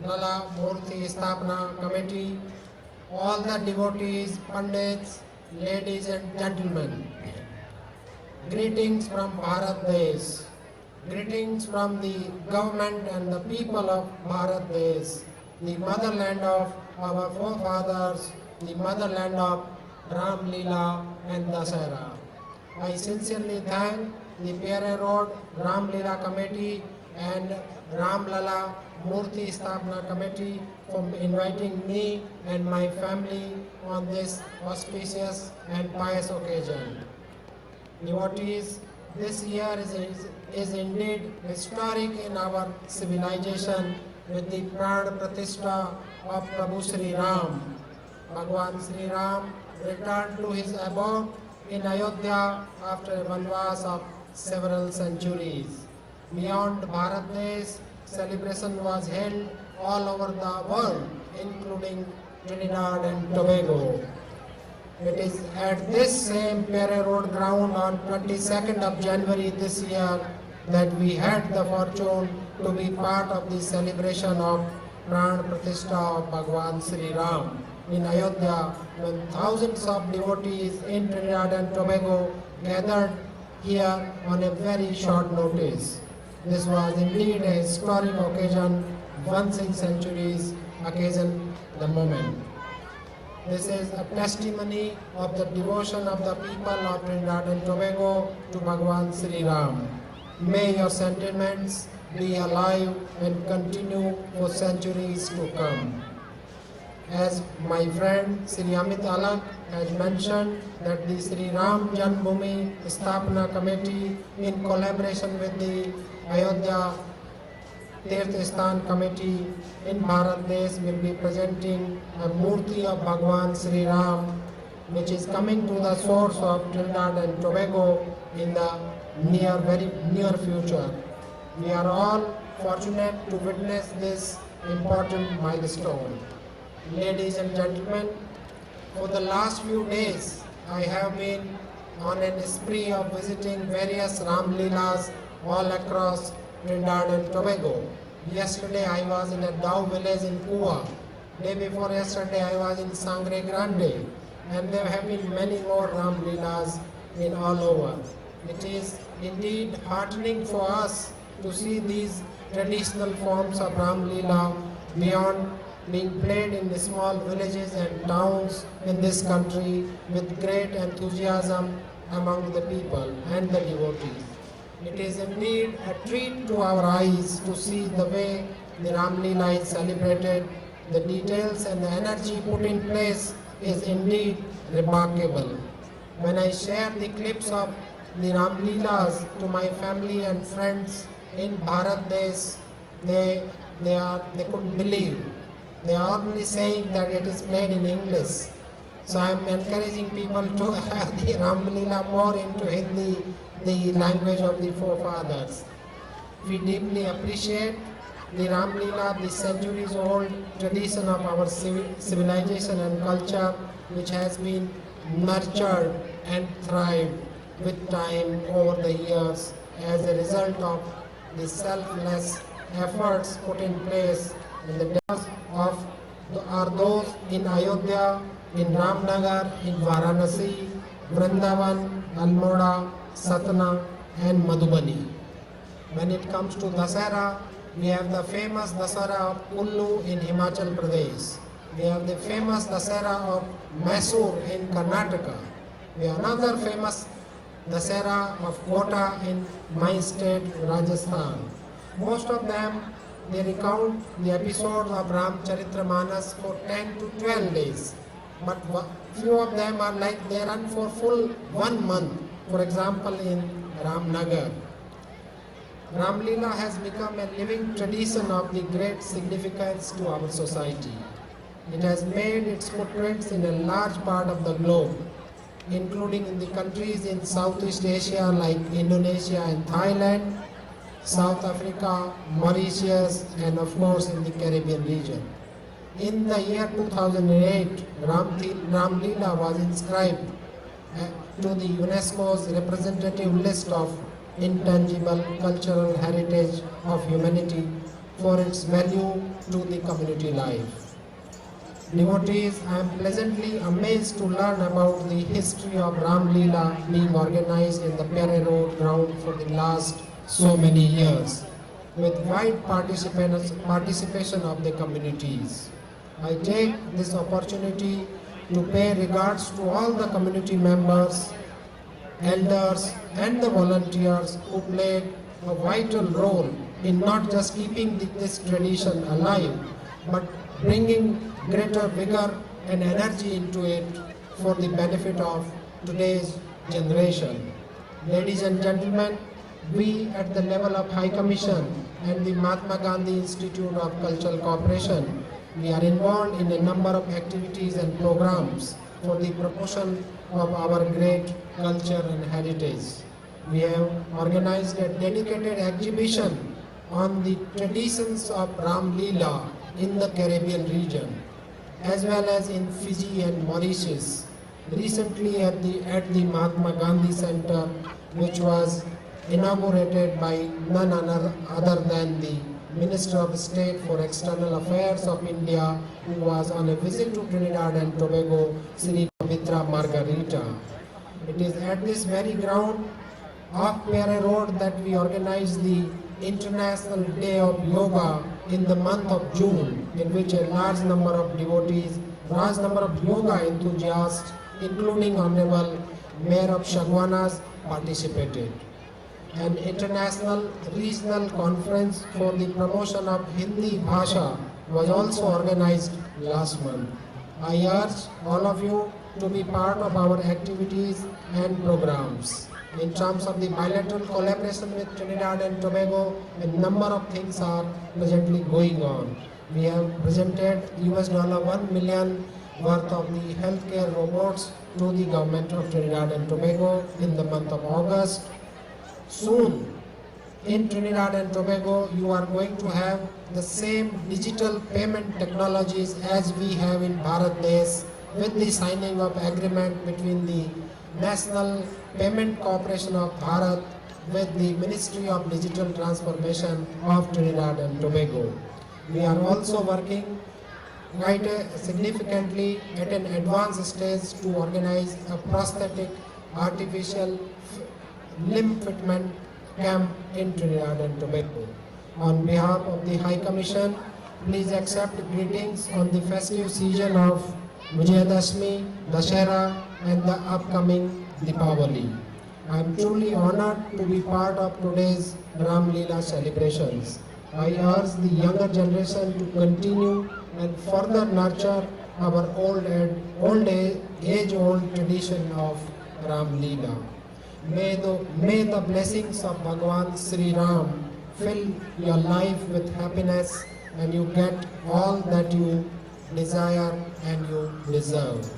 Lala Murthy Sthapana Committee, all the devotees, pandits, ladies and gentlemen, greetings from Bharat Desh. Greetings from the government and the people of Bharat Desh, the motherland of our forefathers, the motherland of Ramleela and Dasara. I sincerely thank the Pierre Road Ramleela Committee and Ramlala Murthy Sthapana Committee for inviting me and my family on this auspicious and pious occasion. Devotees, this year is indeed historic in our civilization with the Pran Pratishtha of Prabhu Sri Ram. Bhagwan Sri Ram returned to his abode in Ayodhya after a vanvas of several centuries. Beyond Bharat Desh, celebration was held all over the world, including Trinidad and Tobago. It is at this same Pierre Road ground on 22nd of January this year that we had the fortune to be part of the celebration of Pran Pratishtha of Bhagwan Sri Ram in Ayodhya, when thousands of devotees in Trinidad and Tobago gathered here on a very short notice. This was indeed a historic occasion once in centuries occasion the moment. This is a testimony of the devotion of the people of Trinidad and Tobago to Bhagwan Sri Ram. May your sentiments be alive and continue for centuries to come. As my friend Sri Amit Alak has mentioned, that the Sri Ram Janmabhoomi Sthapana Committee, in collaboration with the Ayodhya Tirth Sthan Committee in Bharat Desh, will be presenting a Murti of Bhagwan Sri Ram, which is coming to the source of Trinidad and Tobago in the very near future. We are all fortunate to witness this important milestone. Ladies and gentlemen, for the last few days, I have been on an spree of visiting various Ramleelas all across Trinidad and Tobago. Yesterday I was in a Dao village in Kua. Day before yesterday I was in Sangre Grande. And there have been many more Ramleelas in all over. It is indeed heartening for us to see these traditional forms of Ramleela beyond being played in the small villages and towns in this country with great enthusiasm among the people and the devotees. It is indeed a treat to our eyes to see the way the Ramleela is celebrated. The details and the energy put in place is indeed remarkable. When I share the clips of the Ramleelas to my family and friends in Bharat Desh, they couldn't believe. They are only saying that it is played in English. So I am encouraging people to have the Ramleela more into Hindi, the language of the forefathers. We deeply appreciate the Ramleela, the centuries-old tradition of our civilization and culture, which has been nurtured and thrived with time over the years as a result of the selfless efforts put in place in the days of are those in Ayodhya, in Ramnagar, in Varanasi, Vrindavan, Almora, Satna and Madhubani. When it comes to Dasara, we have the famous Dasara of Kullu in Himachal Pradesh. We have the famous Dasara of Mysore in Karnataka. We have another famous Dasara of Kota in my state, Rajasthan. Most of them, they recount the episodes of Ramcharitramanas for 10 to 12 days. But few of them are like they run for full 1 month. For example, in Ramnagar. Ramleela has become a living tradition of the great significance to our society. It has made its footprints in a large part of the globe, including in the countries in Southeast Asia like Indonesia and Thailand, South Africa, Mauritius, and of course in the Caribbean region. In the year 2008, Ramleela was inscribed to the UNESCO's representative list of intangible cultural heritage of humanity for its value to the community life. Devotees, I am pleasantly amazed to learn about the history of Ramleela being organized in the Pierre Road ground for the last so many years, with wide participation of the communities. I take this opportunity to pay regards to all the community members, elders and the volunteers who played a vital role in not just keeping this tradition alive, but bringing greater vigor and energy into it for the benefit of today's generation. Ladies and gentlemen, we at the level of High Commission and the Mahatma Gandhi Institute of Cultural Cooperation, we are involved in a number of activities and programs for the promotion of our great culture and heritage. We have organized a dedicated exhibition on the traditions of Ramleela in the Caribbean region, as well as in Fiji and Mauritius. Recently at the Mahatma Gandhi Center, which was inaugurated by none other than the Minister of State for External Affairs of India, who was on a visit to Trinidad and Tobago, Sri Pavitra Margarita. It is at this very ground of Pierre Road that we organize the International Day of Yoga in the month of June, in which a large number of devotees, large number of yoga enthusiasts, including Honorable Mayor of Shagwanas, participated. An international regional conference for the promotion of Hindi Bhasha was also organized last month. I urge all of you to be part of our activities and programs. In terms of the bilateral collaboration with Trinidad and Tobago, a number of things are presently going on. We have presented $1 million worth of the healthcare robots to the government of Trinidad and Tobago in the month of August. Soon, in Trinidad and Tobago, you are going to have the same digital payment technologies as we have in Bharat Desh, with the signing of agreement between the National Payment Corporation of Bharat with the Ministry of Digital Transformation of Trinidad and Tobago. We are also working quite significantly at an advanced stage to organize a prosthetic artificial limb fitment camp in Trinidad and Tobago. On behalf of the High Commission, please accept greetings on the festive season of Vijayadashmi, Dashera and the upcoming Deepavali. I am truly honored to be part of today's Ramleela celebrations. I urge the younger generation to continue and further nurture our age-old tradition of Ramleela. May the blessings of Bhagwan Sri Ram fill your life with happiness and you get all that you desire and you deserve.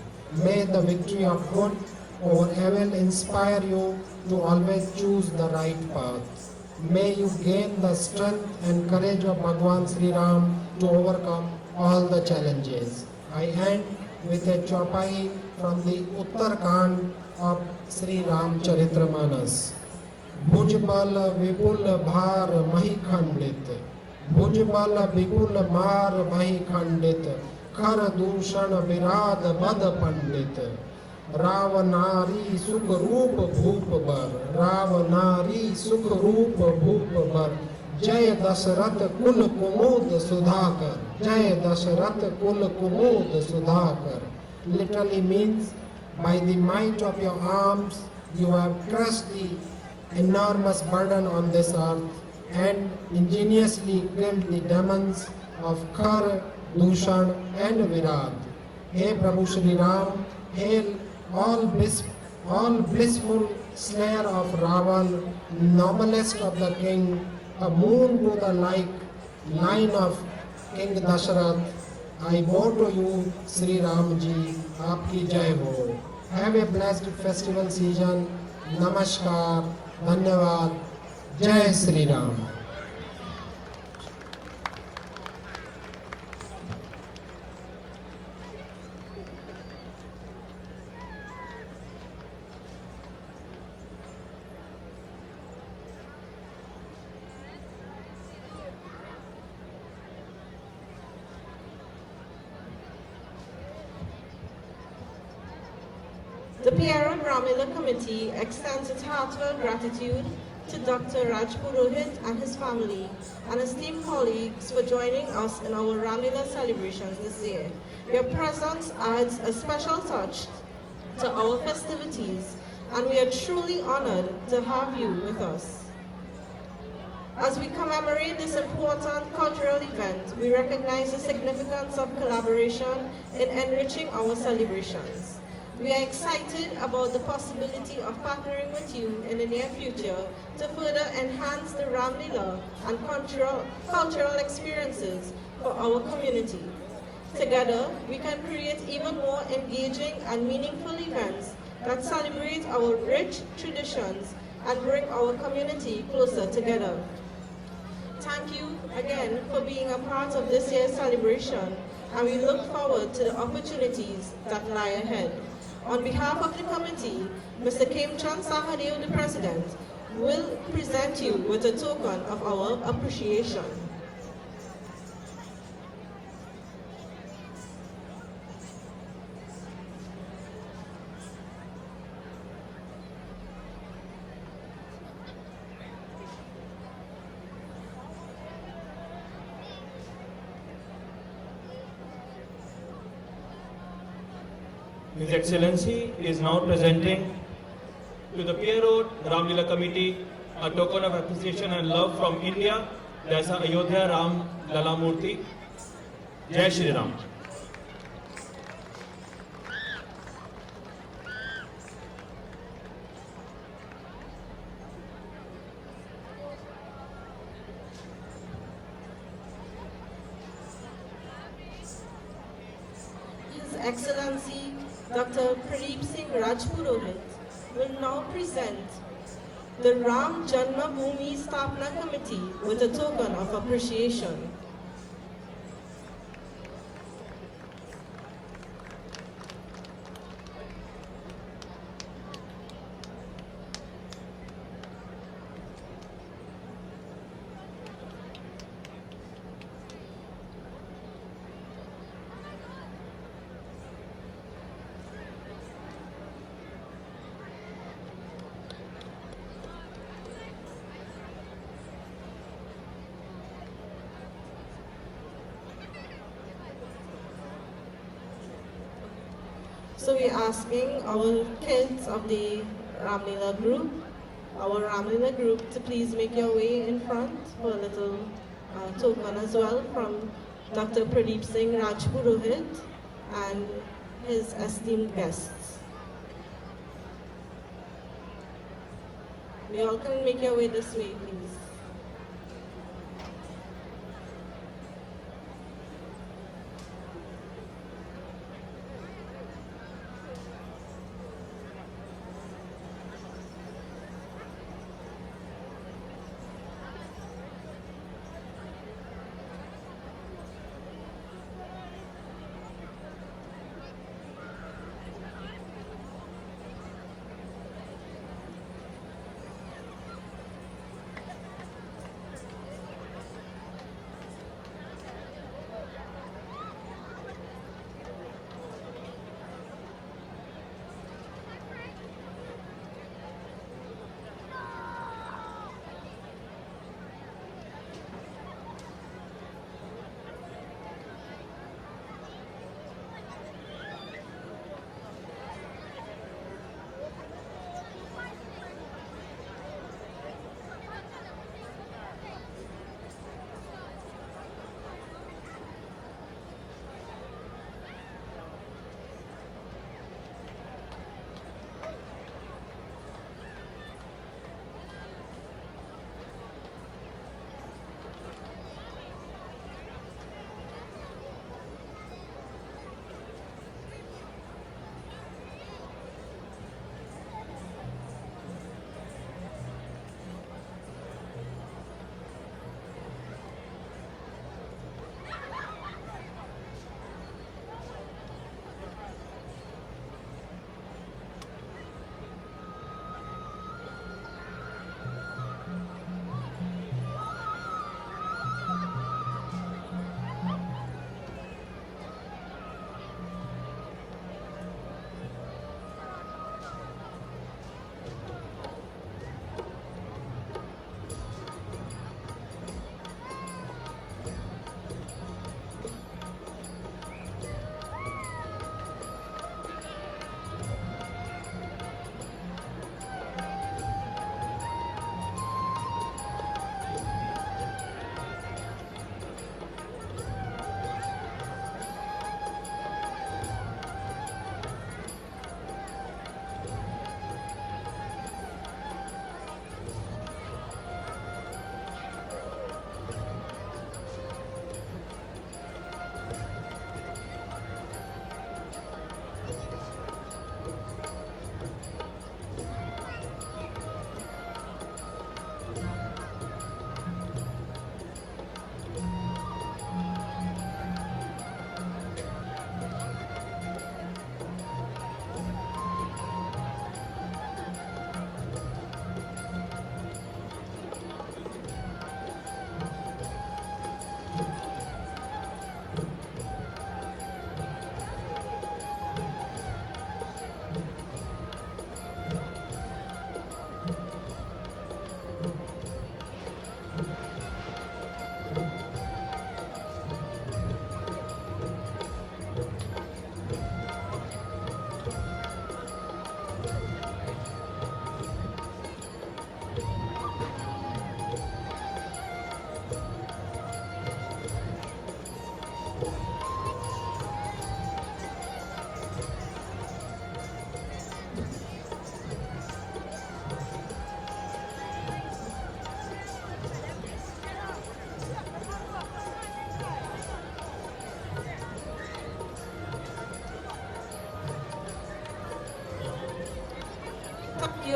May the victory of good over evil inspire you to always choose the right path. May you gain the strength and courage of Bhagwan Sri Ram to overcome all the challenges. I end with a chaupai from the Uttarkand of Sri Ramcharitramanas. Bhujbal vipul bhar mahi khandit. Bhujbal vipul bhar mahi khandit. Khar dushan virad bad pandit. Ravanari sukh roop bhoop bar. Ravanari sukh roop bhoop bar. Jai Dashrath kul kumud sudhakar. Jai Dashrath kul kumud sudhakar. Literally means, by the might of your arms, you have crushed the enormous burden on this earth and ingeniously killed the demons of Khar, Dushan and Virad. Hey Prabhu Shri Ram, hail all blissful slayer of Ravan, noblest of the king, a moon to the line of King Dashrath. I bow to you, Sri Ramji, Aapki Jai Ho. Have a blessed festival season. Namaskar, Dhanyavad, Jai Sri Ram. The Pierre Road Ramleela Committee extends its heartfelt gratitude to Dr. Raj Purohit and his family and esteemed colleagues for joining us in our Ramleela celebrations this year. Your presence adds a special touch to our festivities, and we are truly honored to have you with us. As we commemorate this important cultural event, we recognize the significance of collaboration in enriching our celebrations. We are excited about the possibility of partnering with you in the near future to further enhance the Ramleela and cultural experiences for our community. Together, we can create even more engaging and meaningful events that celebrate our rich traditions and bring our community closer together. Thank you again for being a part of this year's celebration, and we look forward to the opportunities that lie ahead. On behalf of the committee, Mr. Kemchand Sahadev, the President, will present you with a token of our appreciation. His Excellency is now presenting to the Pierre Road Ramleela Committee a token of appreciation and love from India, Jaisa Ayodhya Ram Lala Murthy. Jai Shri Ram. His Excellency Dr. Pradeep Singh Rajpurohit will now present the Ram Janmabhoomi Sthapna Committee with a token of appreciation. So we're asking our kids of the Ramleela group, to please make your way in front for a little token as well from Dr. Pradeep Singh Rajpurohit and his esteemed guests. You all can make your way this way, please.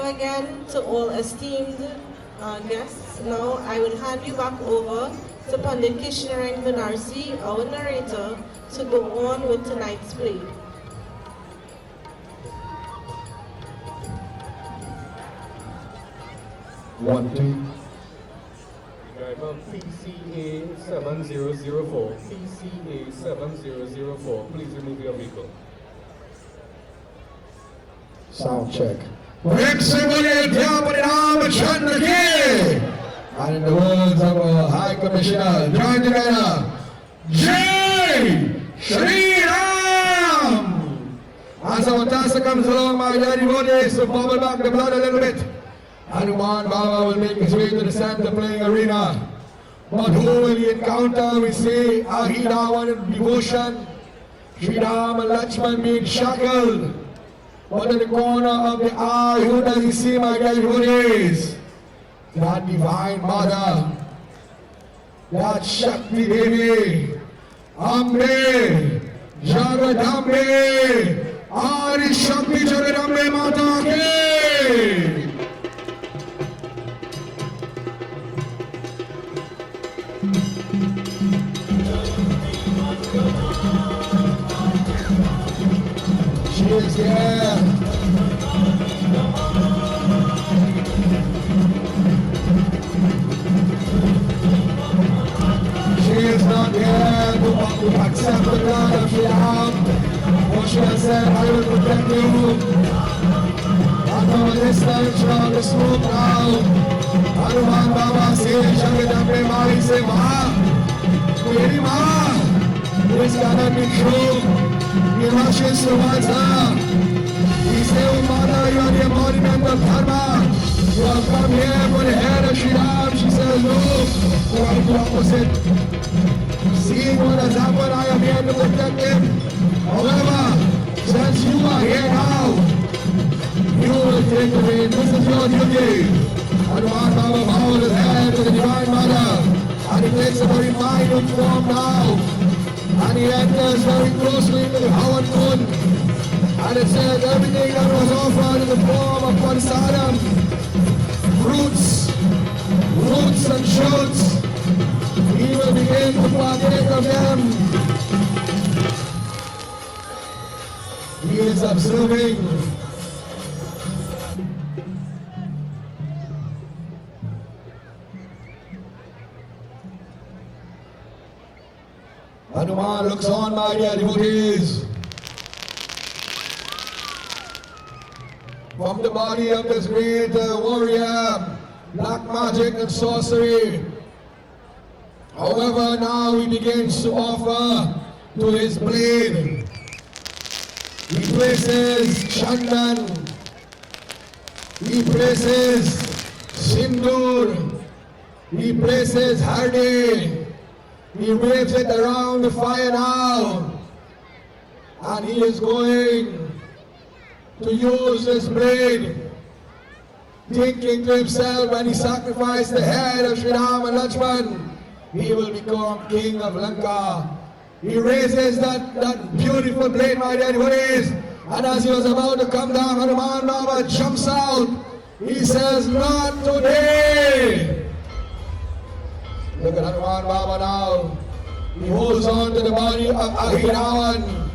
again to all esteemed guests. Now I will hand you back over to Pandit Kishnarayan Banarsi, our narrator, to go on with tonight's play. One, two. Driver PCA 7004. PCA 7004. Please remove your vehicle. Sound check. And in the words of our High Commissioner, join together, Jai Shri Ram! As our task comes along, my daddy devotees, to bubble back the blood a little bit. Hanuman Baba will make his way to the center playing arena. But who will he encounter? We say Ahirawan and devotion, Sri Ram and Lakshman being shackled. But in the corner of the eye, who does he see, my daddy devotees? That divine mother, that Shakti Devi, Ambe, Jagadambe, Adi Shakti Jagadambe Mata Ki! She is here. She is not here to accept the blood of Shri Ram. For she has said, I will protect you. And from a distance from the smoke now, Hanuman Baba says, Jagadambe Mari se Ma, Meri Ma, this cannot be true. He rushes towards her. He says, oh Mother, you are the embodiment of Dharma. You have come here for the head of Shri Ram. She says, no, quite the opposite. Seeing what has happened, I am here to protect him. However, since you are here now, you will take the reins. This is your duty. Hanuman Baba bowed his head to the Divine Mother, and he takes a very minute form now. And he enters very closely to the Hawan Kund. And it says everything that was offered in the form of prasadam, fruits, roots and shoots, he will begin to partake of them. He is observing. Hanuman looks on, my dear devotees. From the body of this great warrior, black magic and sorcery. However, now he begins to offer to his blade. He places Chandan. He places Sindur. He places Hardi. He waves it around the fire now. And he is going to use this blade, thinking to himself, when he sacrificed the head of Sri Ram and Lakshman, he will become king of Lanka. He raises that beautiful blade, my dear devotees, and as he was about to come down, Hanuman Baba jumps out. He says, not today. Look at Hanuman Baba now. He holds on to the body of Ahirawan.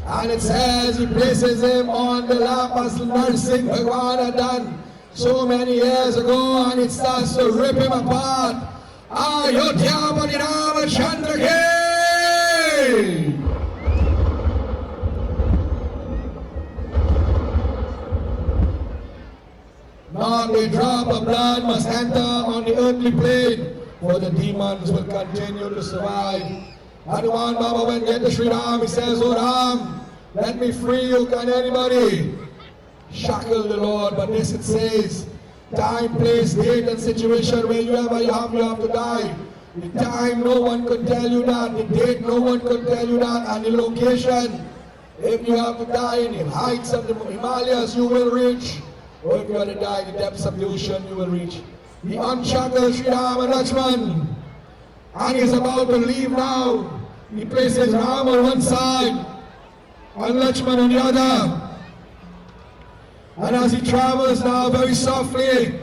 And it says he places him on the lap as Narsingh Bhagwan had done so many years ago, and it starts to rip him apart. Ayodhya Bani Ramachandra Ki! Not a drop of blood must enter on the earthly plane, for the demons will continue to survive. Hanuman Baba went get to Sri Ram. He says, oh Ram, let me free you. Can anybody shackle the Lord? But this it says, time, place, date, and situation, wherever you have to die. The time, no one could tell you that. The date, no one could tell you that. And the location, if you have to die in the heights of the Himalayas, you will reach. Or if you have to die in the depths of the ocean, you will reach. He unshackled Sri Ram and Lakshman. And he's about to leave now. He places Ram on one side and Lakshman on the other. And as he travels now very softly,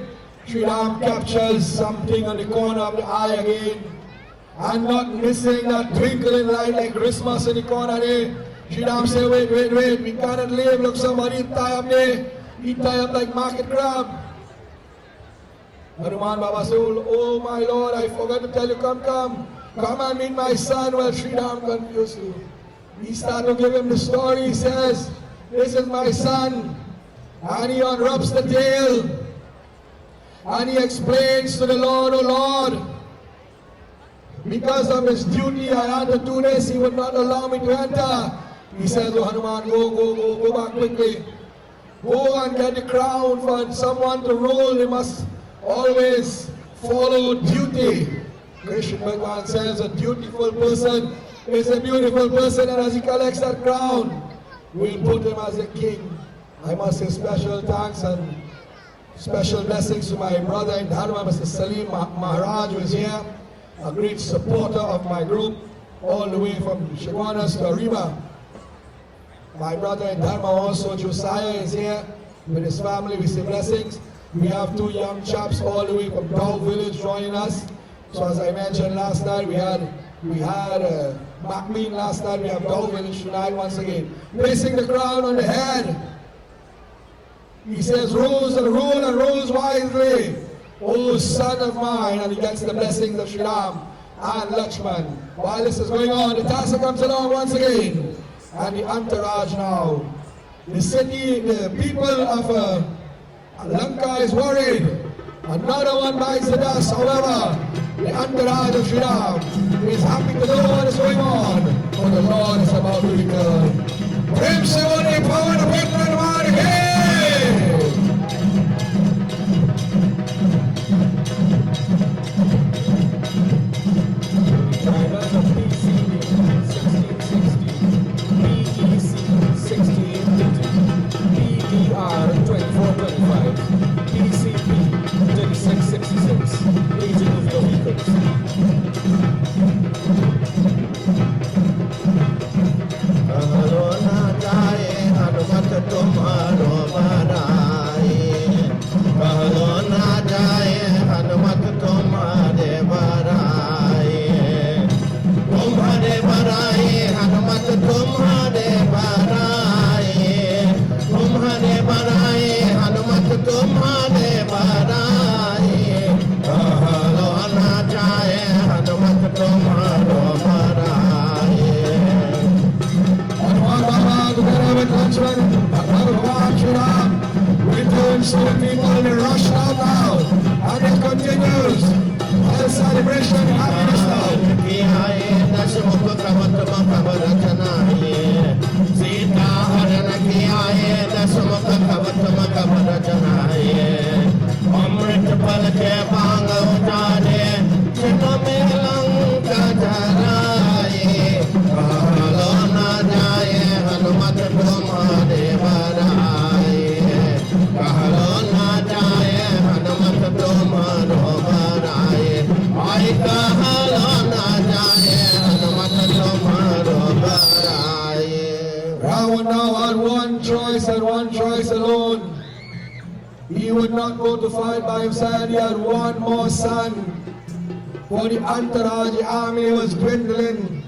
Sri Ram captures something on the corner of the eye again. And not missing that twinkling light like Christmas in the corner there. Sri Ram said, wait, we cannot leave. Look, somebody tie up there. He tie up like market crab. Hanuman Baba said, oh my Lord, I forgot to tell you, come and meet my son. Well, Sri Ram confused you. He started to give him the story. He says, this is my son. And he unwraps the tail. And he explains to the Lord, oh Lord, because of his duty, I had to do this. He would not allow me to enter. He says, oh Hanuman, go back quickly. Go and get the crown for someone to rule. They must always follow duty. Krishna Bhagavan says a dutiful person is a beautiful person, and as he collects that crown, we'll put him as a king. I must say special thanks and special blessings to my brother in Dharma, Mr. Salim Maharaj, who is here, a great supporter of my group, all the way from Shigwanas to Arima. My brother in Dharma also, Josiah, is here with his family. We say blessings. We have two young chaps all the way from Dog Village joining us. So as I mentioned last night, we had Maclean last night. We have Dog Village tonight once again. Placing the crown on the head. He says, rule and rule wisely, O son of mine. And he gets the blessings of Sri Ram and Lakshman. While this is going on, the Tassa comes along once again. And the entourage now. The city, the people of Lanka is worried. Another one bites the dust. However, the entourage of Sri Ram is happy to know what is going on. For the Lord is about to return. Prem Sivani Pavan Bhaktan again. PDR 2425, PCP 3666, agent of your vehicles. Kahalona jaye Hanumat tumharo baraye. Kahalona jaye Hanumat tumhare baraye. Tumhare baraye Hanumat tumhare baraye. Tumhare baraye Hanumat tumhare baraye. Kahalona jaye Hanumat tumharo baraye. Returns to the people and they rush out now. And it continues. The celebration and happiness now. Sita Harana Kiyaye Dasmukha Kavatama Kavarajanaye Amrit Palake Banga Utane Chiname Lanka Jaraye Kahalona Jaye Hanumat Tumhare Baraye Kahalona Jaye Hanumat Tumharo Baraye Ay Kahalona Jaye Hanumat Tumharo Baraye. Rawan now had one choice and one choice alone. He would not go to fight by himself. He had one more son. For the entourage, the army was dwindling.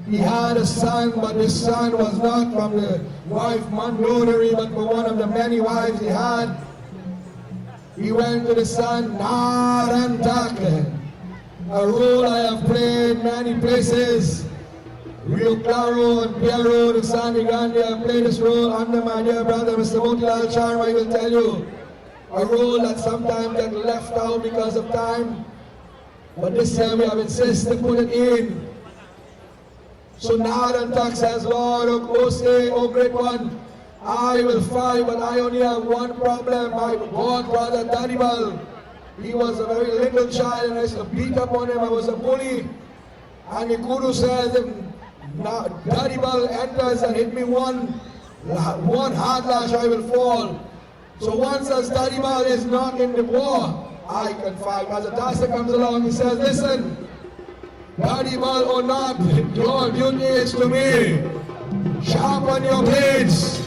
He had a son, but his son was not from the wife Mandodari, but from one of the many wives he had. He went to the son Narantak, a role I have played many places. Rio Claro and Pierre Road and Sandy Gandhi, I played this role under my dear brother Mr. Motilal Sharma. I will tell you, a role that sometimes gets left out because of time, but this time we have insisted to put it in. So Narantak says, Lord, O great one, I will fight, but I only have one problem. My born brother Danibal, he was a very little child and I used to beat up on him. I was a bully. And the Guru says, if Danibal enters and hit me one hard lash, I will fall. So once as Danibal is not in the war, I can fight. As a Dasa comes along, he says, listen, Danibal or not, your duty is to me. Sharpen your blades.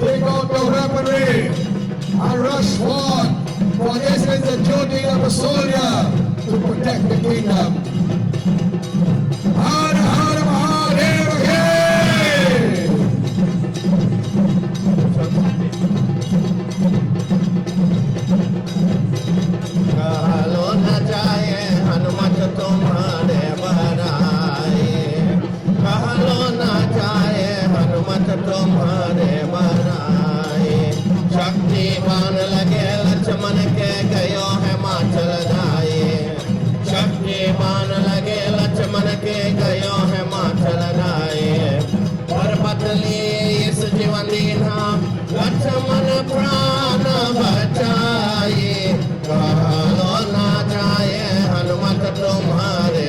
take out the weaponry and rush forward. For this is the duty of a soldier to protect the kingdom. Har Har Mahadev Ki! कहलो न जाए हनुमत तुम्हारे बराए कहलो न जाए हनुमत तुम्हारे बराए शक्तिमान लगे लक्ष्मण के गयो है माचल जाए शक्तिमान लगे लक्ष्मण के गयो है माचल जाए पर पतली इस जीवन दीना लक्ष्मण प्राण बचाए कहलो ना जाए हनुमत तुम्हारे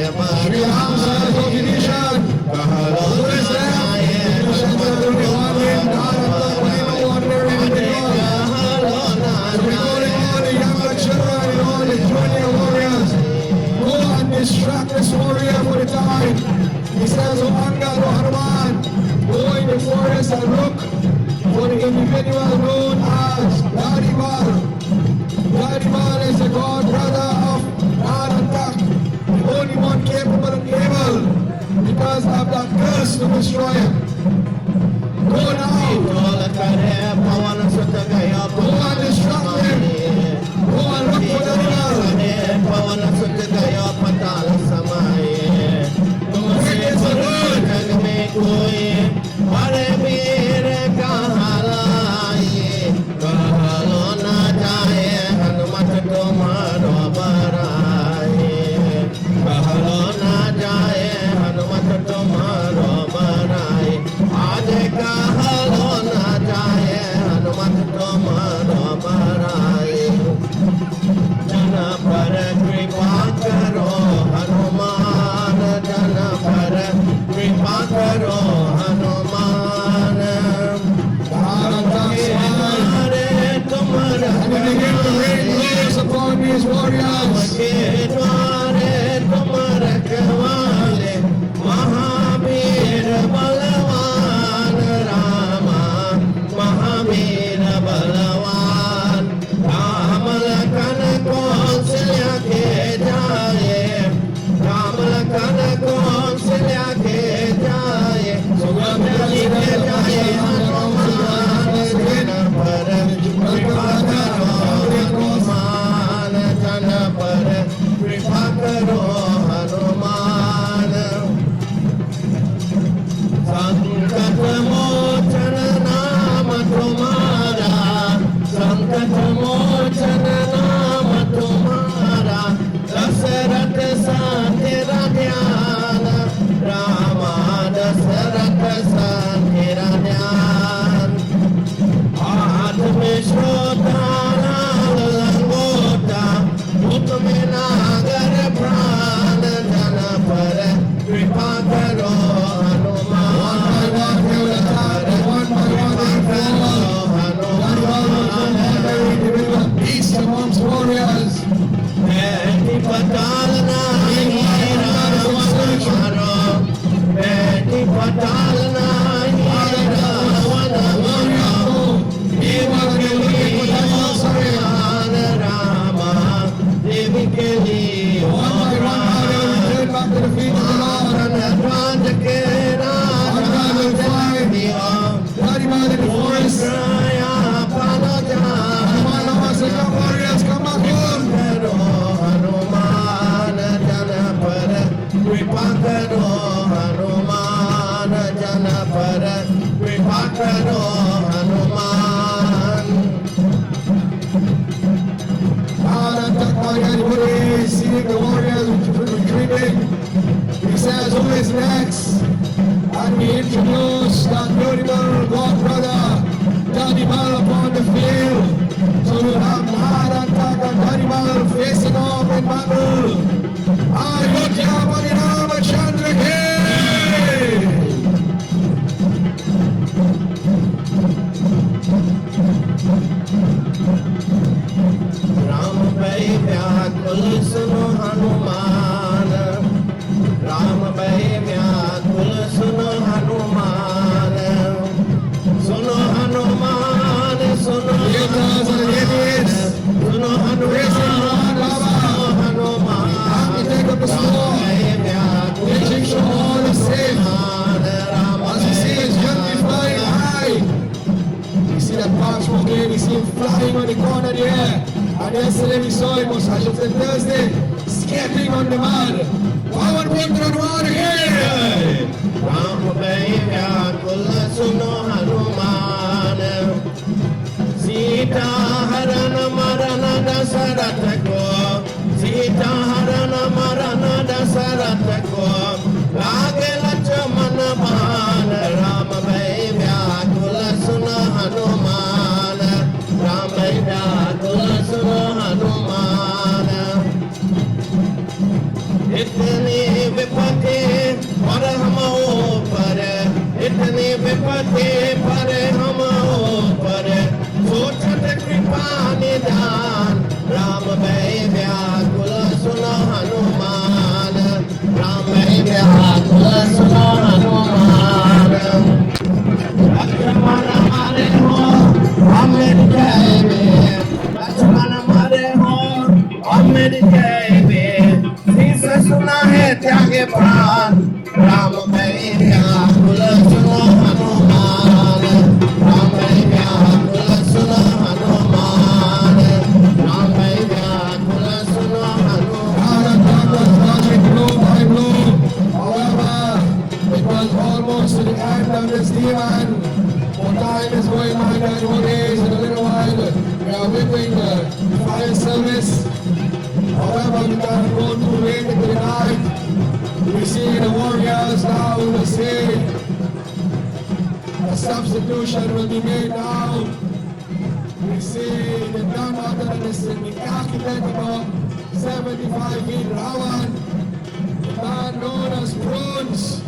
Shri Ram says of Division, कहलो who is ना there? जाए Division will be wandering, God of the flame of wandering in the world. कहलो ना So we call in all the younger children and all the junior warriors, go and distract this warrior for the time. He says, O Angad, O Hanuman, go in the forest and look for the individual known as Dadimal. Dadimal is the god brother of Anantak, the only one capable and able because of that curse to destroy him. Go now. Toll करे पवन सुत गयो Go and distract him. Go and look for Dadimal. पवन सुत गयो पताल समाये तुमसे बड़ा जग में कोई बड़े वीर कहाँ लाए कहलो ना जाए हनुमत तुम्हारो बराए कहलो ना जाए हनुमत तुम्हारो बराए आज कहलो ना जाए हनुमत तुम्हारो बराए जन पर कृपा करो हनुमान जन पर कृपा करो हनुमान तुम्हारे तुम And then they give the rain blows upon these warriors. के द्वारे तुम रखवाले महावीर बलवान रामा महावीर बलवान राम लखन कौशल्या के जाए राम लखन कौशल्या के जाए सुगंधि के जाए हनुमान जन पर कृपा करो हनुमान जन पर कृपा करो हनुमान संकट मोचन नाम तुम्हारा संकट मोचन नाम तुम्हारा दशरथ सा तेरा ध्यान रामा दशरथ सा तेरा ध्यान हाथ में श्रोता नाल लंगोटा मुख में नागर प्राण जन पर कृपा करो हनुमान Peace amongst warriors. बैठी पताल नाही रावण मारो बैठी पताल नाही रावण मारो रामा देवी के लिए Back to the feet of the Lord. राज के राजा दिया Dadimal in the forest. पालो जा Hanuman says, come warriors, come back home. करो हनुमान जन पर कृपा करो हनुमान जन पर कृपा करो Hanuman Anantak seeing the warriors retreating. He says, who is next? And we introduce that beautiful god brother, Dadimal, upon the field. So we'll have Anantak and Dadimal facing off in battle. Ayodhya Marinama Chandra Ki! Ram भई व्याकुल सुनो हनुमान राम भई व्याकुल सुनो हनुमान सुनो Hanuman we saw it was, I should say, Thursday, skating on the mud. RAWAN Putra on water here. Ram Bhaiya Kula Suno Hanuman Sita Harana Marana Dasaratako Sita Harana Marana Dasaratako Lage Lachamana Man Ram Bhaiya Kula Suno Hanuman Ram Bhaiya Kula Suno Hanuman Itni vipati par hum upar itni vipati par hum upar sochhat kripa nidan Ram bhai vyakul suno Hanuman Ram bhai vyakul suno Hanuman Lakshman mare ho Amir jaive Lakshman mare ho Amir jaive सुना है त्यागे प्राण राम भैया कुल सुनो हनुमान राम भैया कुल सुनो हनुमान राम भैया कुल सुनो Hanuman However, it was almost to the end of this demon. More time is going by than 2 days. In a little while, we are whipping the fire service. However, we can't go too late into the night. We see the warriors now in the sea. A substitution will be made now. We see the none other than the architect about 75 feet RAWAN, the man known as Bronze,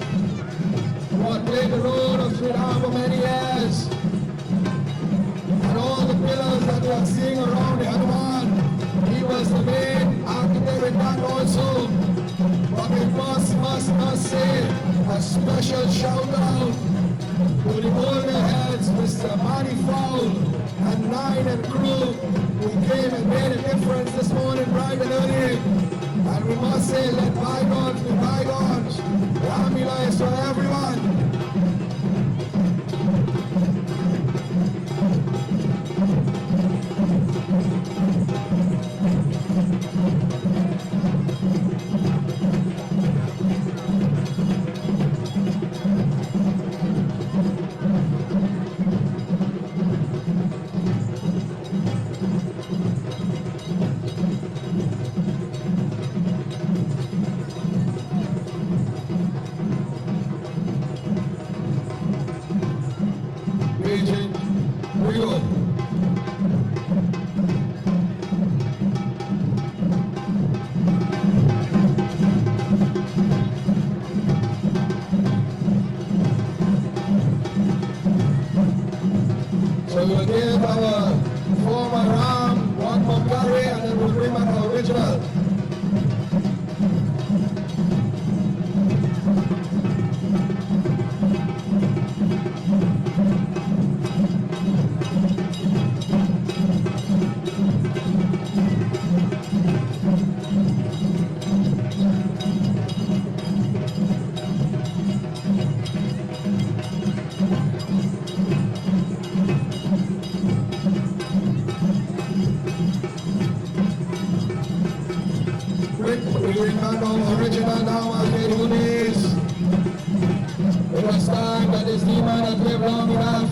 who had played the role of Sridham for many years. And all the pillars that we are seeing around the Hanuman, he was the main architect in that also. But we must say a special shout out to the older heads, Mr. Manny Fowl and Nine and crew, who came and made a difference this morning bright and early. And we must say, let bygones be bygones. Ramleela is for everyone. So we will give our former Ram one more curry and then we'll bring back our original. Original now after 2 days. It was time that this demon had lived long enough.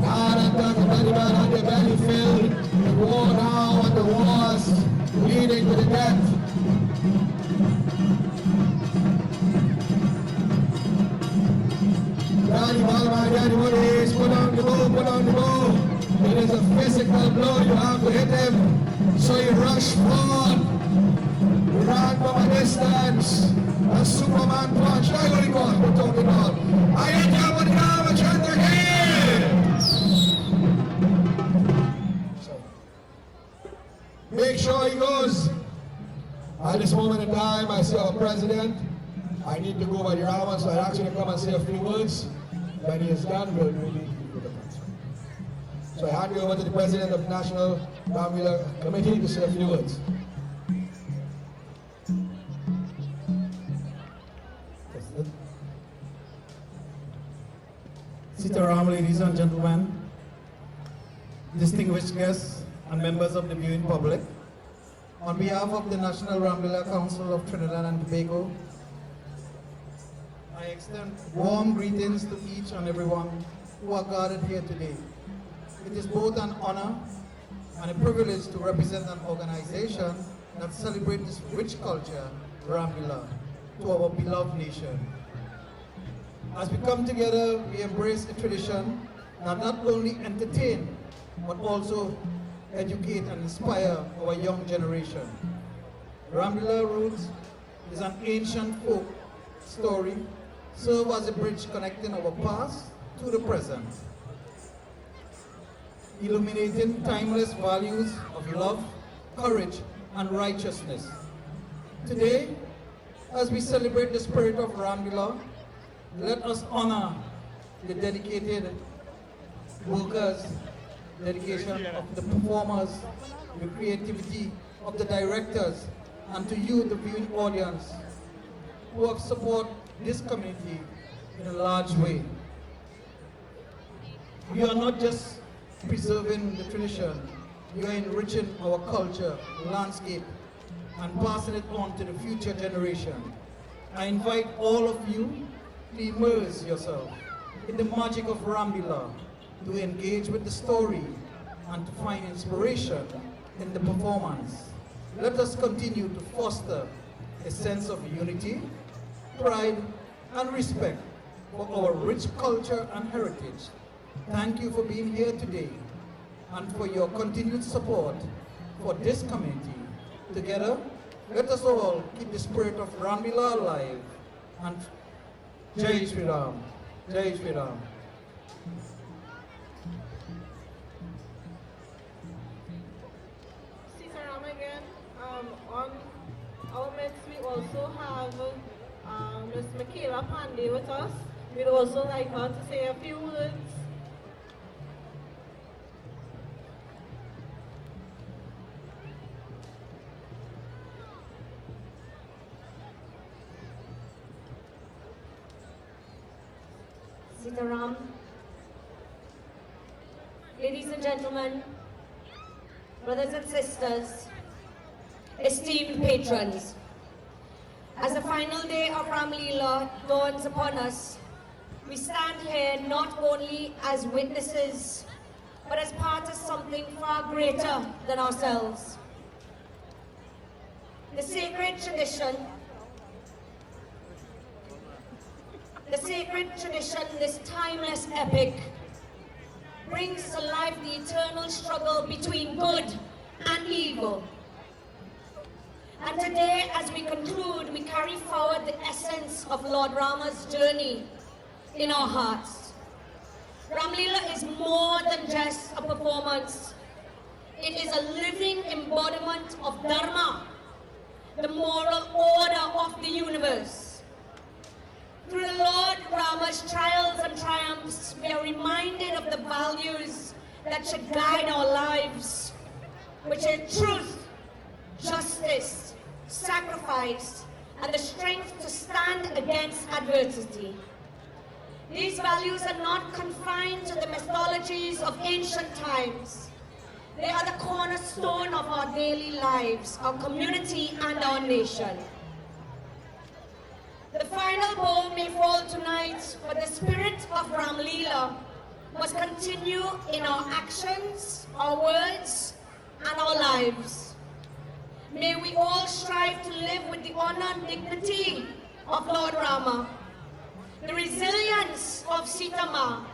God had done the demon had their belly filled. The war now and the wars leading to the death. Daddy Ball, my daddy, what is? Put on the bow, put on the bow. It is a physical blow, you have to hit him. So you rush forward. Ran from a distance, a Superman punch. I got it on, we're talking about. I hit you with the arm, Chandra here. Make sure he goes. At this moment in time, I see our president. I need to go by the RAWAN, so I ask you to come and say a few words. When he is done, we'll really do the transfer. So I hand you over to the president of the National Ramleela Committee to say a few words. Sitaram, ladies and gentlemen, distinguished guests and members of the viewing public, On behalf of the National Ramleela Council of Trinidad and Tobago, I extend warm greetings to each and everyone who are gathered here today. It is both an honor and a privilege to represent an organization that celebrates this rich culture, Ramleela, to our beloved nation. As we come together, we embrace a tradition that not only entertain, but also educate and inspire our young generation. Ramleela roots is an ancient folk story, serve as a bridge connecting our past to the present, illuminating timeless values of love, courage, and righteousness. Today, as we celebrate the spirit of Ramleela, let us honor the dedicated workers, dedication of the performers, the creativity of the directors, and to you, the viewing audience, who have supported this community in a large way. We are not just preserving the tradition, we are enriching our culture, landscape, and passing it on to the future generation. I invite all of you to immerse yourself in the magic of Ramleela, to engage with the story, and to find inspiration in the performance. Let us continue to foster a sense of unity, pride, and respect for our rich culture and heritage. Thank you for being here today and for your continued support for this community. Together, let us all keep the spirit of Ramleela alive. And Jai Shri Ram, Jai Shri Ram. Sitaram again. On our midst, we also have Ms. Michaela Pandey with us. We'd also like her to say a few words. Sitaram. Ladies and gentlemen, brothers and sisters, esteemed patrons, as the final day of Ramleela dawns upon us, we stand here not only as witnesses, but as part of something far greater than ourselves. The sacred tradition, this timeless epic, brings to life the eternal struggle between good and evil. And today, as we conclude, we carry forward the essence of Lord Rama's journey in our hearts. Ramleela is more than just a performance. It is a living embodiment of Dharma, the moral order of the universe. Through the Lord Rama's trials and triumphs, we are reminded of the values that should guide our lives, which are truth, justice, sacrifice, and the strength to stand against adversity. These values are not confined to the mythologies of ancient times. They are the cornerstone of our daily lives, our community, and our nation. The final bow may fall tonight, but the spirit of Ramleela must continue in our actions, our words, and our lives. May we all strive to live with the honor and dignity of Lord Rama, the resilience of Sita Ma,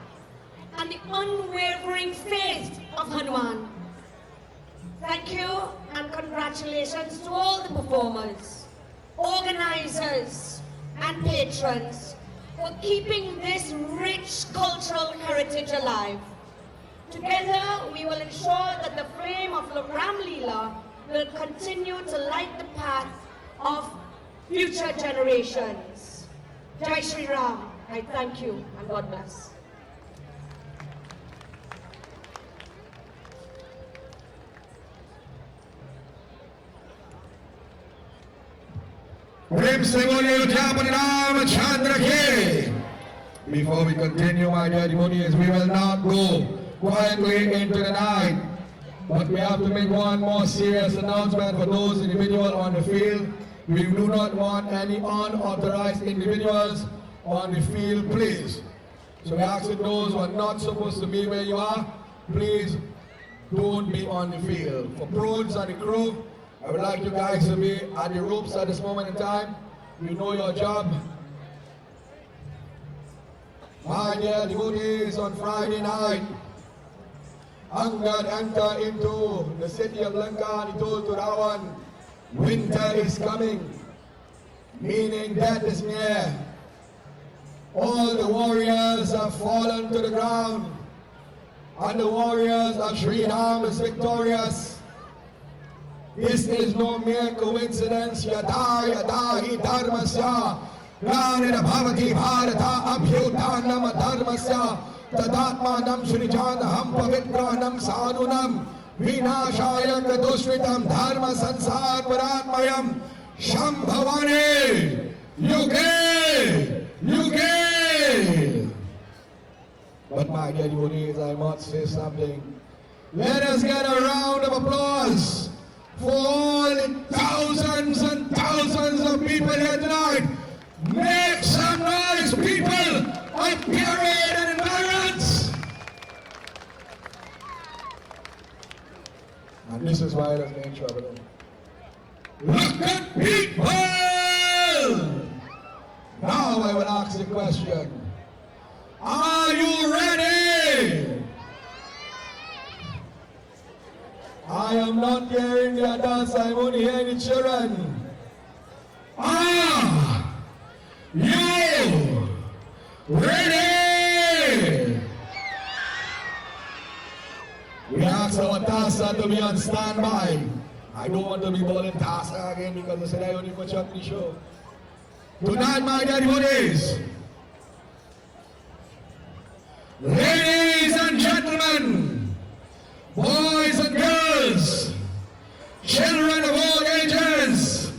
and the unwavering faith of Hanuman. Thank you and congratulations to all the performers, organizers, and patrons for keeping this rich cultural heritage alive. Together, we will ensure that the flame of Ramleela will continue to light the path of future generations. Jai Shri Ram. I thank you and God bless. Before we continue, my dear devotees, we will not go quietly into the night. But we have to make one more serious announcement for those individuals on the field. We do not want any unauthorized individuals on the field, please. So we ask that those who are not supposed to be where you are, please don't be on the field. For pros and the crew, I would like you guys to be at the ropes at this moment in time. You know your job. My dear devotees, on Friday night, Angad entered into the city of Lanka and he told to Rawan, winter is coming, meaning death is near. All the warriors have fallen to the ground, and the warriors of Sri Ram is victorious. This is no mere coincidence. Yada yada hi dharmasya granina bhavati bharata abhyutanam dharmasya tadatmanam srijanaham pavitranam sadhunam vinashaya kadoshritam dharma sansar paratmayam shambhavane yuge yuge. But my dear devotees, I must say something. Let us get a round of applause for all the thousands and thousands of people here tonight. Make some noise, people of Pierre Road and environs. And this is why there's no trouble. Look at people! Now I will ask the question. Are you ready? I am not hearing the adults, I'm only hearing the children. Are you ready? We ask our Tasa to be on standby. I don't want to be bowling Tasa again because they said I only put you on the show. Tonight, my dear devotees, ladies and gentlemen, boys and girls, children of all ages,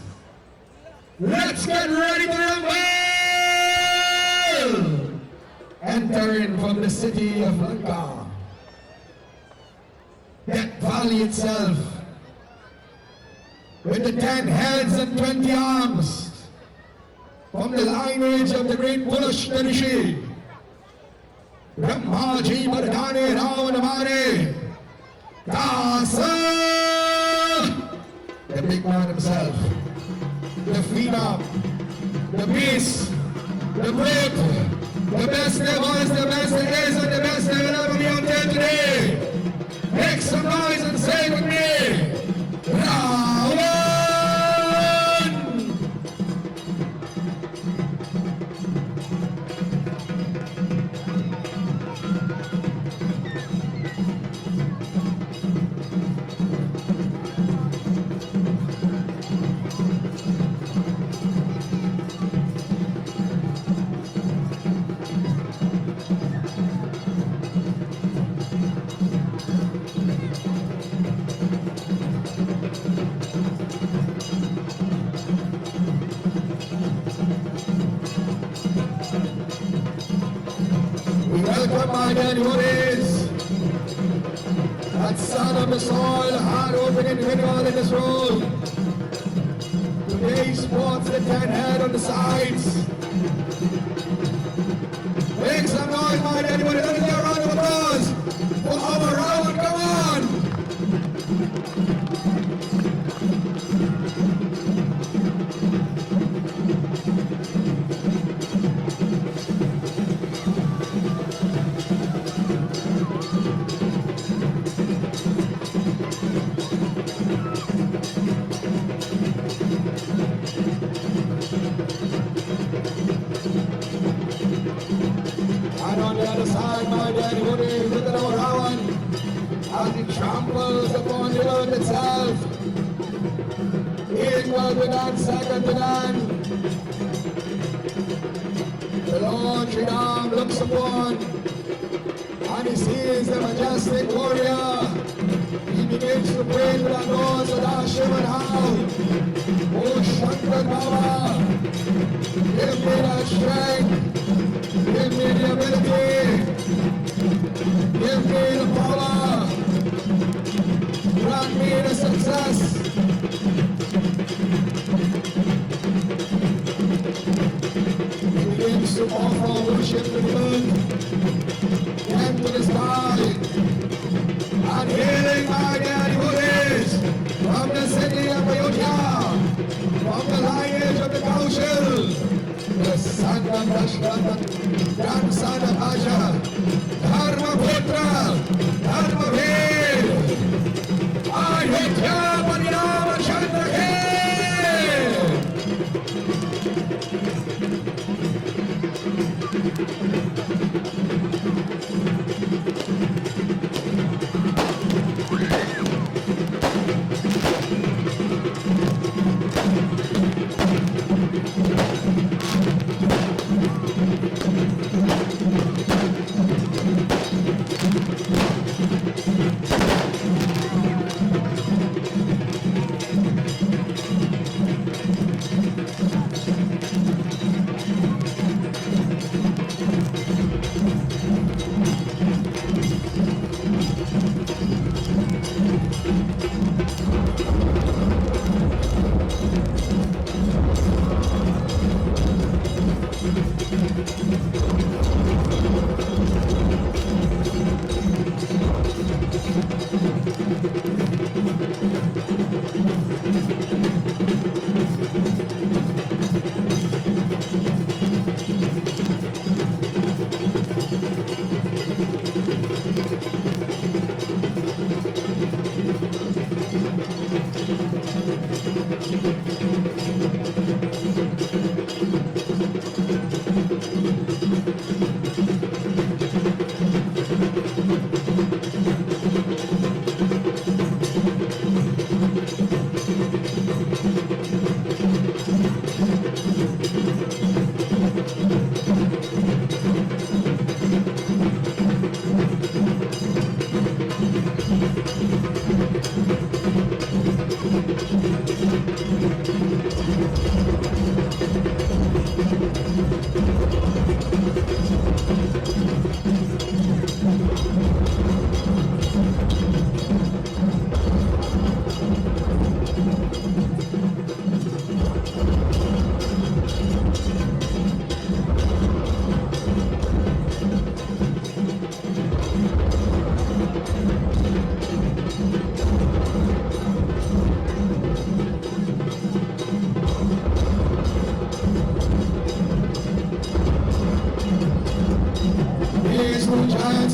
let's get ready to rumble! Entering from the city of Lanka, that valley itself, with the 10 heads and 20 arms, from the lineage of the great Purush Rishi, Brahmaji Bardhane Ravanamane, Tasa, the big man himself, the phenom, the beast, the brute, the best there was, the best there is, and the best there will ever be out there today. Make some noise and say with me, RAWAN! Welcome, my dear devotees. That son of the soil, hard-working individual in this room. Today he sports the 10 head on the sides. Make some noise, my dear devotees. Let us hear a round of applause for our RAWAN. Come on! And on the other side, my dear devotees, look at our RAWAN as it tramples upon the earth itself. Equal to none, second to none. The Lord Sri Ram looks upon and he sees the majestic warrior. He begins to pray to the Lord Sada Shiva and how. Oh Shankar Baba, give me that strength. Give me the ability, give me the power, grandson of Aja, Dharma Putra, Dharma Veer, Ayodhya Parinama Chandra Hai.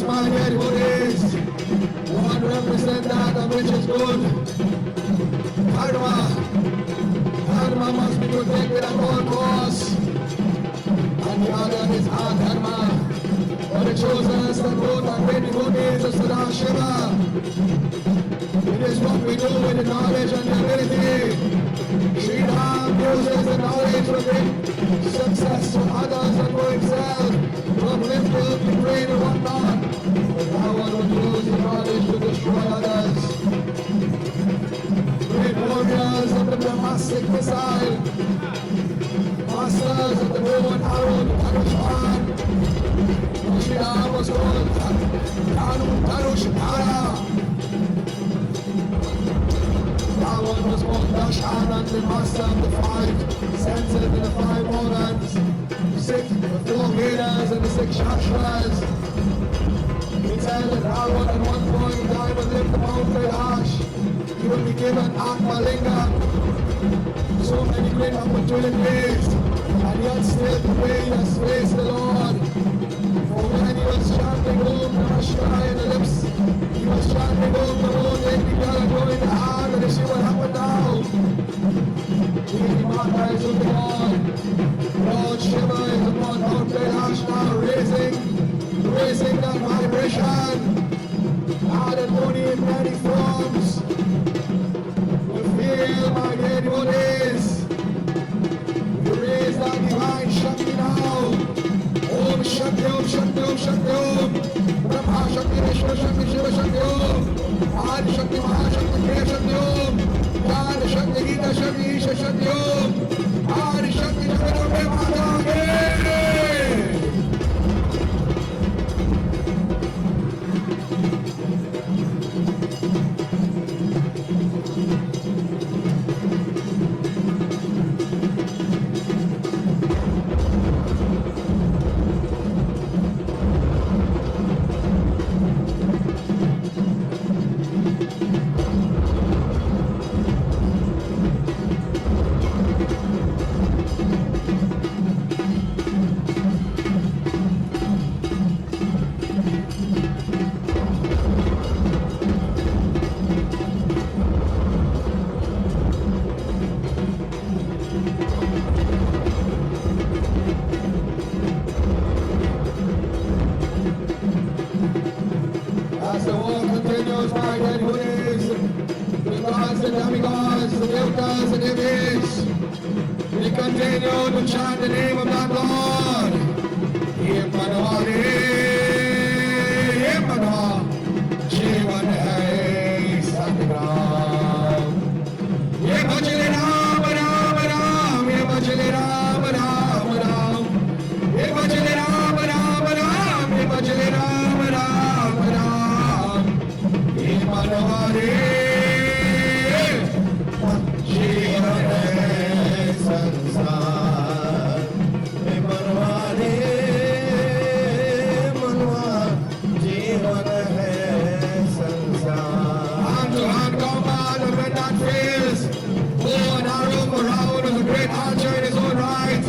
My dead bodies, one represent that of which is good. Dharma must be protected at all costs. And the other is Dharma, for the chosen is the growth and great devotees of Sada Shiva. It is what we do with the knowledge and the ability. Sri Ram uses the knowledge to bring success to others and for himself, to uplift the brain and whatnot. But RAWAN would use the knowledge to destroy others. Great warriors of the Brahmastic missile, masters of the bow and arrow, the Hanuman. Sri Ram was called Hanuman. RAWAN was called Dashanand, the master of the five senses and the five organs, the four Vedas and the 6 Shastras. It says that RAWAN at one point in time would live the Mount Kailash. He would be given Atma Linga, so many great opportunities, and yet still to pray and praise the Lord. For when he was chanting Om Namah Shivaya in the lips, he was chanting Om Namo Dignitary going to heart, and you see what happened now. Deity Mata is with the Lord. Lord Shiva is upon Mount Kailash now, raising that vibration. God and Muni in many forms. We feel my dear devotees. We raise that divine Shakti now. Om Shakti, Om Shakti, Om Shakti, Om. Brahma Shakti, Vishnu Shakti, Shiva Shakti, Om. Adi Shakti, Mahashakti, Kriya Shakti, Om. Jnana Shakti, Gita Shakti, Isha Shakti, Om. Adi Shakti, Jagadambe Mata Ki. to chant the name of that Lord. Ye Manwari, Ye Manwa, Jivan Hai Satgram. Ye Bhajale Ram, Ram, Ram, Ye Bhajale Ram, Ram, Ram. Ye Bhajale Ram, Ram, Ram, Ye Bhajale Ram, Ram, Ram. Ye Manwari, Jivan Hai Sansar. Ye Manwari, Manwa, Jivan Hai Sansar. Hand to hand combat of red that fails. Bow and arrow for Rawan was a great archer in his own right.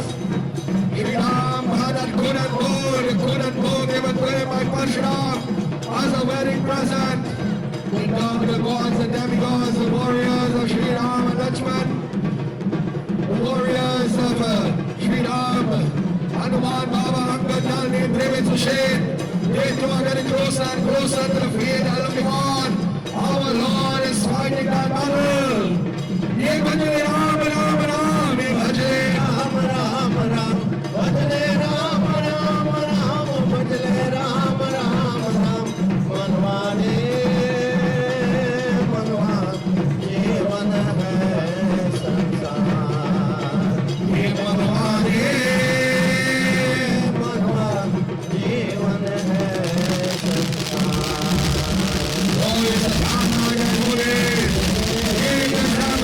Shri Ram had that good and bow given to him by Parshuram as a wedding present. Went down to the gods and demigods, the warriors of Shri Ram and Lakshman, the warriors of Shri Ram, Hanuman, Baba, Angad, Nalini, David, Sushen. They two are getting closer and closer to the field and looking on. Our Lord is fighting that battle. Ye Bhajale Ram, Ram, Ram, Ye Bhajale Ram, Ram, Ram. Bhajale Ram, Ram, Ram, Bhajale Ram, Ram, Ram. Manwani, Manwa, Jivan Hai Sansar. Ye Manwani, Manwa, Jivan Hai Sansar. Oh, it's a Rama and Hore. Ye Ram,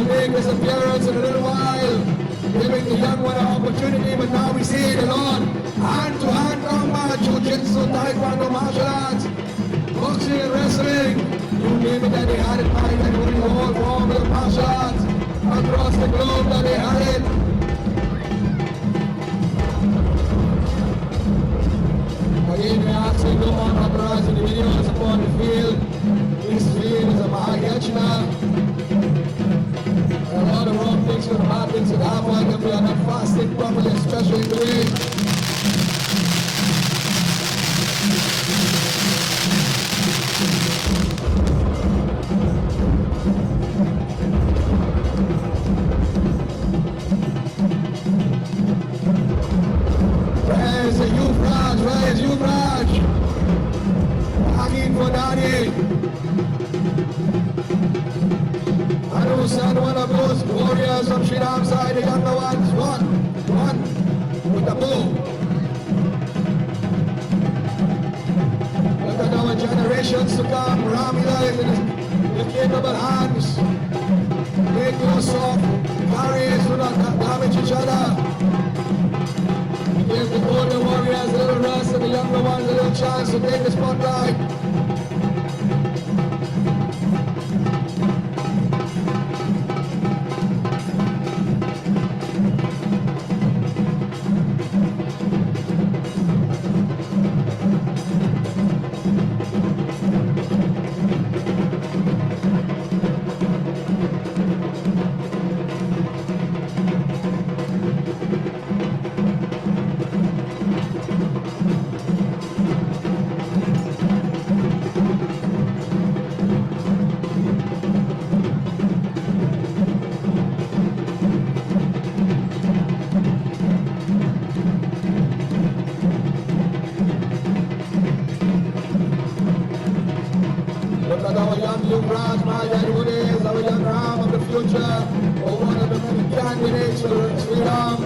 make his appearance in a little while, giving the young one an opportunity, but now we see the Lord. Hand-to-hand combat, jiu-jitsu, taekwondo, martial arts, boxing and wrestling. You name it that they had it by and doing the whole form of martial arts across the globe that they had it. Again, we are asking no more paparazzi individuals upon the field. This field is a Mahayachna. A lot of wrong things could happen, so therefore if we are not fasting properly, especially today. Where's the Yuvraj? Where's Yuvraj? Agin for Dani. Anu sent one of those warriors from Sri Ram's side, the younger ones. One, with the bow. Look at our generations to come. Ramleela is in the capable hands. Make no soft carries, do not damage each other. Give the older warriors a little rest and the younger ones a little chance to take the spotlight. Look at our young Yuvraj, my dad who is our young Ram of the future, or one of the many candidates for Sri Ram.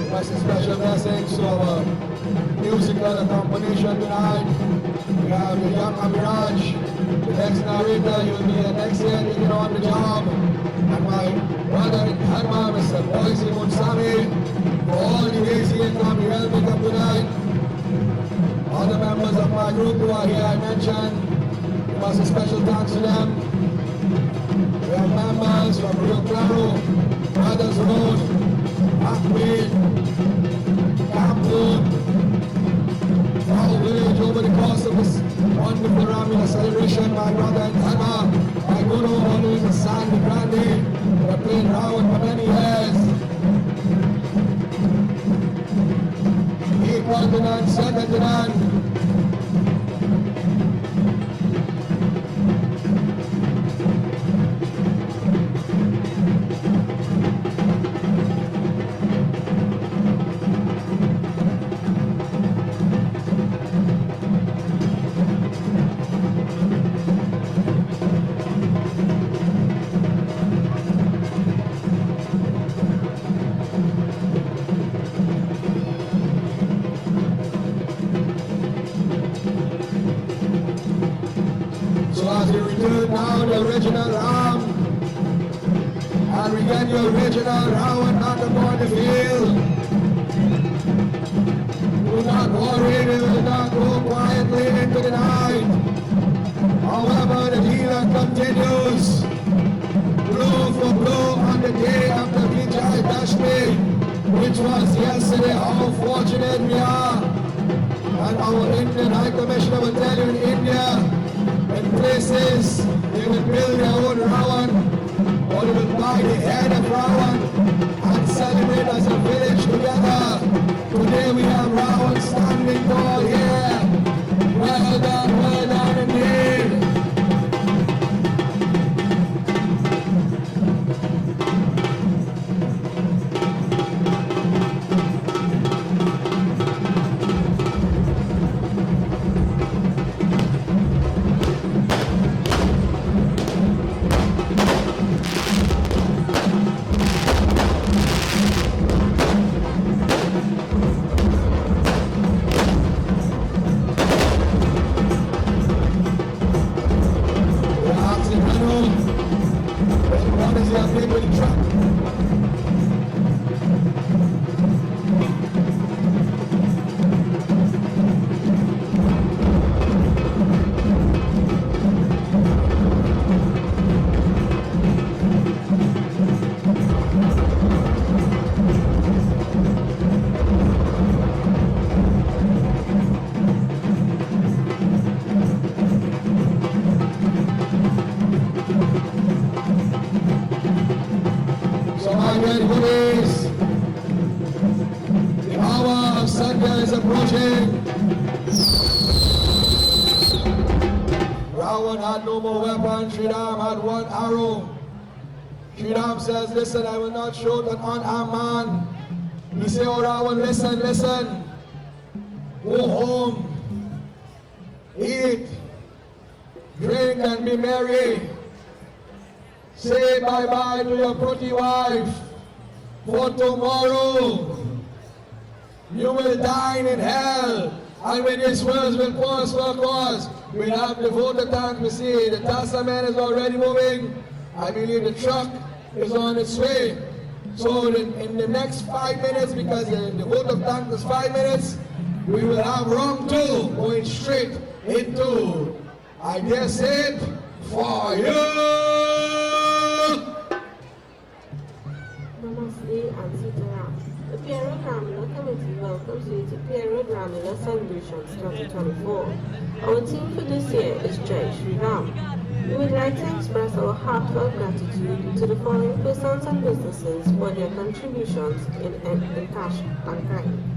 That's a special blessings to our musical accompanition tonight. We have the young Amiraj, the next narrator, he will be the next year taking on the job. And my brother Hanuman, Mr. Boise Munsami, for all the ways he and come, he helped me come tonight. All the members of my group who are here, I mentioned, give us a special thanks to them. We have members from Rio Claro, Brothers Road, Akmead, Campoon, our village over the course of this wonderful Ramleela celebration. My brother and Dharma, my guru, always the San Grande, who have played RAWAN for many years. Equal to none, second to none. As we return now the original Ram, and we get the original RAWAN out upon the field. Do not worry, we will not go quietly into the night. However, the dealer continues, blow for blow on the day after Vijay Dashmi, which was yesterday. How fortunate we are. And our Indian High Commissioner will tell you in India, in places, they will build their own RAWAN, or they will buy the head of RAWAN and celebrate as a village together. Today we have RAWAN standing tall here. Well done indeed. with the truck. So my dear hoodies, the hour of Sandhya is approaching. Rawan had no more weapon, Sridham had one arrow. Sridham says, listen, I will not shoot an unarmed man. He said, oh Rawan, listen, listen. Go home, eat, drink and be merry. Say bye-bye to your pretty wife, for tomorrow you will dine in hell, and when this world will pause for cause, we'll have the voter tank. We see the Testament is already moving. I believe the truck is on its way. So in the next 5 minutes, because the voter tank is 5 minutes, we will have round 2 going straight into, I dare say it, fire! Namaste and Sitaram. The Pierre Road Ramleela Committee welcomes you to Pierre Road Ramleela Celebrations 2024. Our theme for this year is Jai Shri Ram. We would like to express our heartfelt gratitude to the following persons and businesses for their contributions in cash and kind.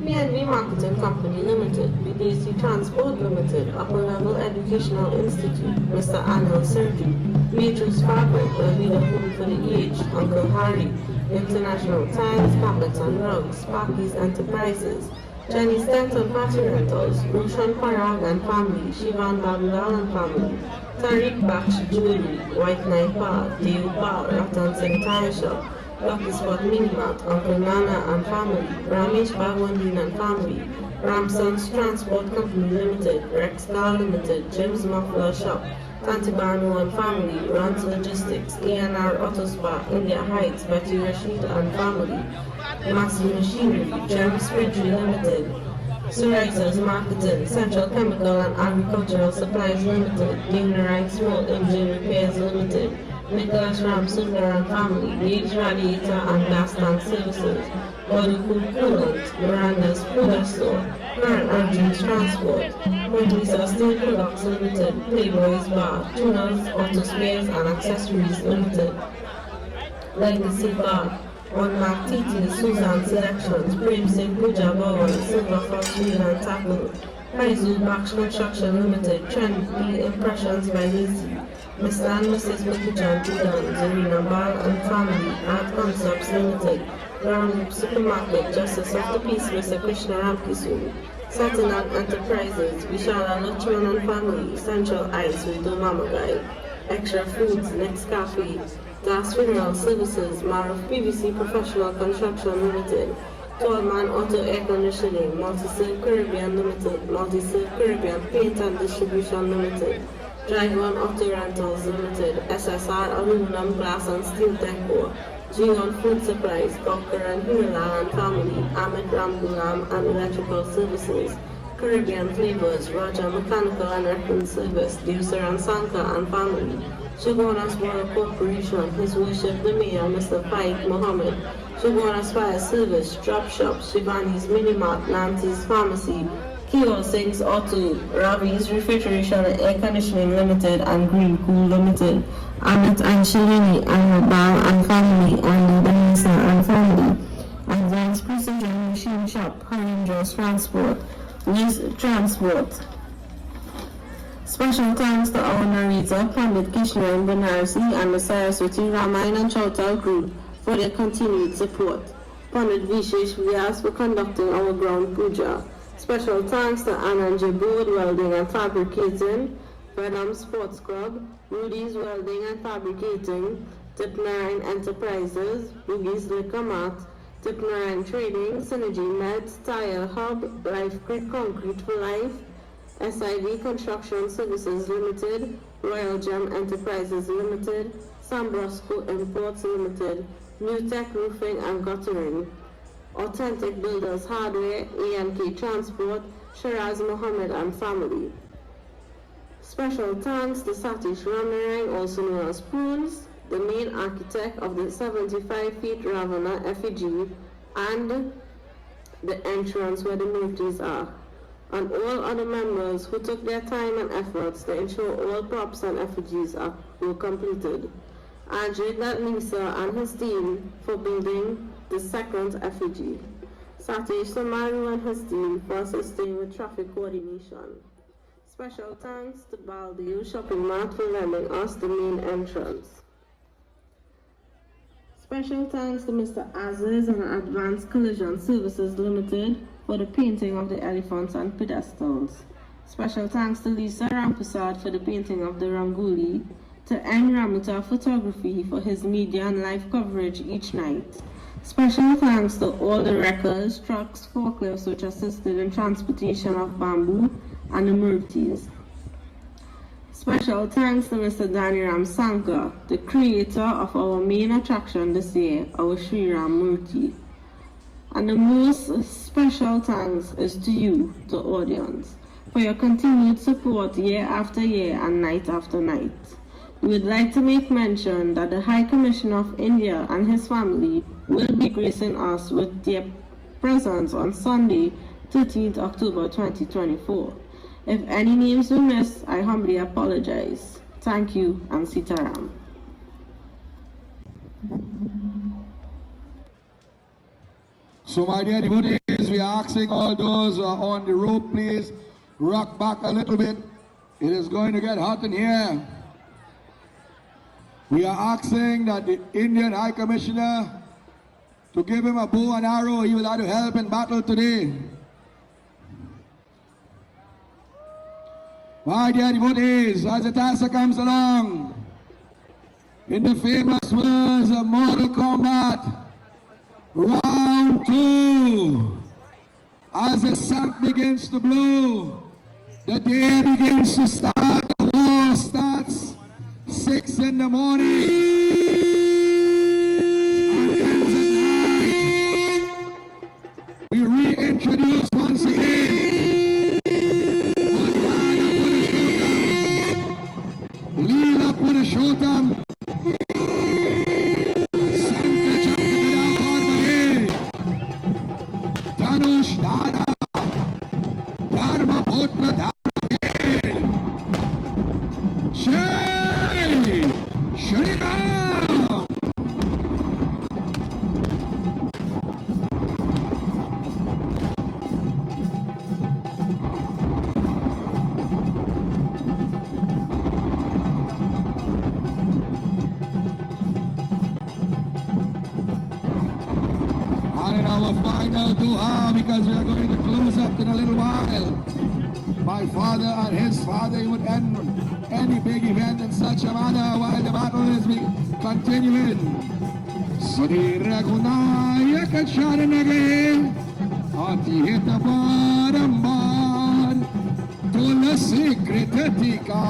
B&B Marketing Company Limited, BDC Transport Limited, Upper Level Educational Institute, Mr. Anil Sergi, Beatrice Fabric, a leader home for the aged, Uncle Harry, International Tiles, Carpets and Rugs, Sparky's Enterprises, Jenny Stanton Party Rentals, Roshan Parag and Family, Shiva and Demon and Family, Tariq Baksh Jewelry, White Knight Bar, Dale Bar, Ratan Singh Tire Shop, Lucky Spot Minimart, Uncle Nana and Family, Ramesh Bhagwandin and Family, Ramson's Transport Company Limited, Rex Car Limited, Jim's Muffler Shop, Tantibano and Family, Rans Logistics, A&R Auto Spa, India Heights, Betty Rashid and Family, Massey Machinery, Jerry Spridley Limited, Suritas Marketing, Central Chemical and Agricultural Supplies Limited, Dignitary Small Engine Repairs Limited, Nicholas Ram Sundar and Family, Gage Radiator and Gas Tank Services, Body Cool Coolant, Miranda's Food Store, Current Engines Transport, Montelisa Steel Products Limited, Playboy's Bar, Tuners, Auto Spares and Accessories Limited, Legacy Bar, One Mark TT, Suzanne Selections, Prem Singh Puja Bhavan, Silver Fox Wheel and Tackle, Paizu Baksh Construction Limited, Trendy Impressions by Lacey, Mr. and Mrs. Mikuchan Pudan, Zarina Bar and Family, Art Concepts Limited, Ram Supermarket, Justice of the Peace, Mr. Krishna Ramkisumi, Satinat Enterprises, Vishala Lachman and Family, Central Ice with Domamagai, Extra Foods, Next Cafe, Das Funeral Services, Maruf PVC Professional Construction Limited, Tallman Auto Air Conditioning, Multi-Serve Caribbean Limited, Multi-Serve Caribbean Paint and Distribution Limited, Drive One Auto Rentals Limited, SSR Aluminum Glass and Steel Decor, G1 Food Supplies, Gawker and Himala and Family, Ahmed Ramgulam and Electrical Services, Caribbean Flavors, Raja Mechanical and Reference Service, Deucer and Sanka and Family, Shogunas Water Corporation, His Worship the Mayor, Mr. Faik Mohammed, Shogunas Fire Service, Drop Shop, Shivani's Minimart, Nancy's Pharmacy, Kio Singh's Auto, Ravi's Refrigeration and Air Conditioning Limited and Green Cool Limited, Amit and Shalini and Bar and Family and Vanessa and Family, Advanced Precision Machine Shop, Harindras Transport, Lease Transport. Special thanks to our narrator, Pandit Kishore Banarsi and the Saraswati Ramayana and Chautal crew for their continued support. Pandit Vishesh Vyas for conducting our ground puja. Special thanks to Anand Board Welding and Fabricating, Venom Sports Club, Rudy's Welding and Fabricating, Tip9 Enterprises, Ruby's Liquor Mart, Tip9 Trading, Synergy Meds, Tire Hub, Life Grid Concrete for Life, SIV Construction Services Limited, Royal Gem Enterprises Limited, Sambrosco Imports Limited, New Tech Roofing and Guttering, Authentic Builders Hardware, A&K Transport, Shiraz Mohammed and Family. Special thanks to Satish Ramirang, also known as Prunes, the main architect of the 75 feet Ravana effigy and the entrance where the murtis are, and all other members who took their time and efforts to ensure all props and effigies were completed. Ajay Lisa and his team for building the second effigy. Satish Samaru and his team for assisting with traffic coordination. Special thanks to Baldio Shopping Mart for lending us the main entrance. Special thanks to Mr. Aziz and Advanced Collision Services Limited for the painting of the elephants and pedestals. Special thanks to Lisa Rampusad for the painting of the Rangoli, to N. Ramuta Photography for his media and live coverage each night. Special thanks to all the wreckers, trucks, forklifts which assisted in transportation of bamboo and the murtis. Special thanks to Mr. Daniram Sankar, the creator of our main attraction this year, our Sri Ram Murti. And the most special thanks is to you, the audience, for your continued support year after year and night after night. We would like to make mention that the High Commissioner of India and his family will be gracing us with their presence on Sunday, 13th October 2024. If any names we missed, I humbly apologize. Thank you, and Sitaram. So my dear devotees, we are asking all those who are on the rope, please rock back a little bit. It is going to get hot in here. We are asking that the Indian High Commissioner to give him a bow and arrow. He will have to help in battle today. My dear devotees, as the task comes along, in the famous words of Mortal Kombat, round 2, as the sun begins to blow, the day begins to start, the war starts, 6 in the morning, and ends at night. We reintroduce once again Leela Performance, Dhanush Dada, Dharma Putra Dharma, Shri Ram. And our final dua, because we are going to close up in a little while. My father and his father, he would end any big event in such a manner while the battle is continuing. Sri Raghunayaka Charanage, Atihita Barambar, Tulasi Kritatika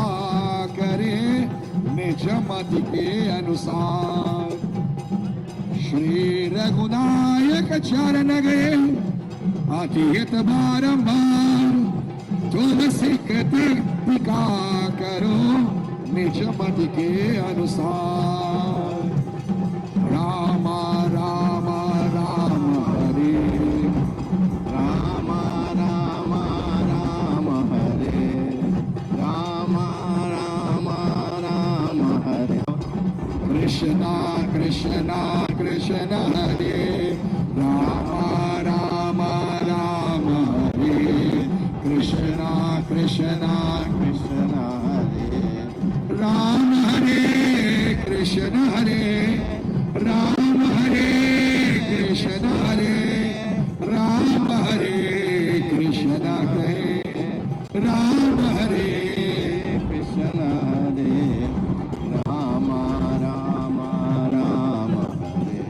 Kare, Nijamati Ke Anusar. Shri Raghunayaka Charanage, Atihita Barambar, Tulasi Kritika Karo, Nijamati Ke Anusar. Rama Rama Rama Hare, Rama Rama Rama Hare, Rama Rama Rama Hare, Krishna Krishna Krishna Hare, Rama Rama Rama Hare, Krishna Krishna Krishna Hare, Rama Hare, Krishna Hare, Rama Hare, Krishna Hare, Rama Hare, Krishna Hare, Rama Hare, Krishna Hare, Rama Rama Rama Hare,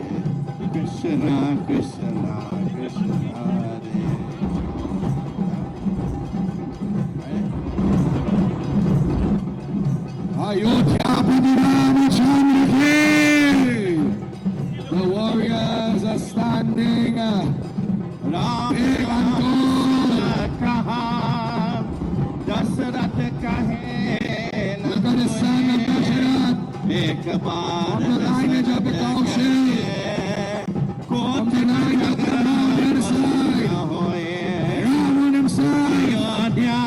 Krishna Krishna Krishna Hare. Ayodhya Pati Ramachandra Dasharath कहे Look at the son of Dasharat. एक बार From the lineage of the Kaushal. From the line of the other side. होए Ravan himself. Ayodhya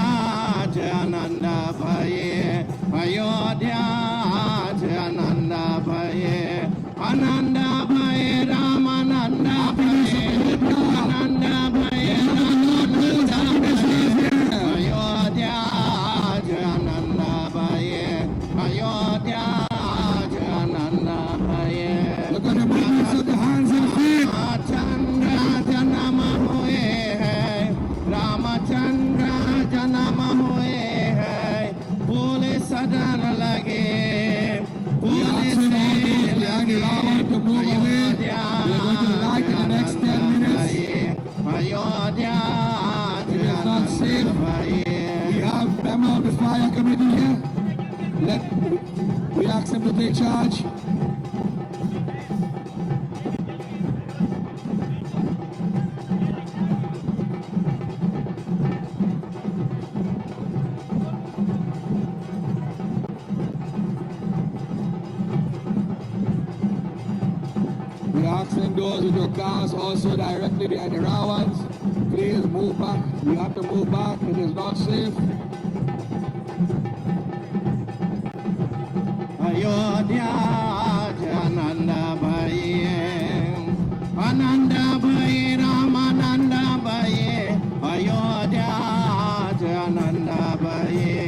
आनंद भये अयोध्या आनंद भये आनंद भये रामानंद भये आनंद भये अयोध्या आनंद भये अयोध्या आनंद भये Look at the movements of the hands and feet. Ramchandra जन्म हुए हैं रामचंद्र जन्म हुए हैं पुलिस सदन लगे police Ravan to move away. We are going to light in the next 10 minutes. Ayodhya It is not safe. We have member of the fire committee here. We ask him to take charge. We are asking those with your cars also directly behind the Rawans, please move back. We have to move back. It is not safe. Ayodhya आनंद भये आनंद भये रामानंद भये अयोध्या आनंद भये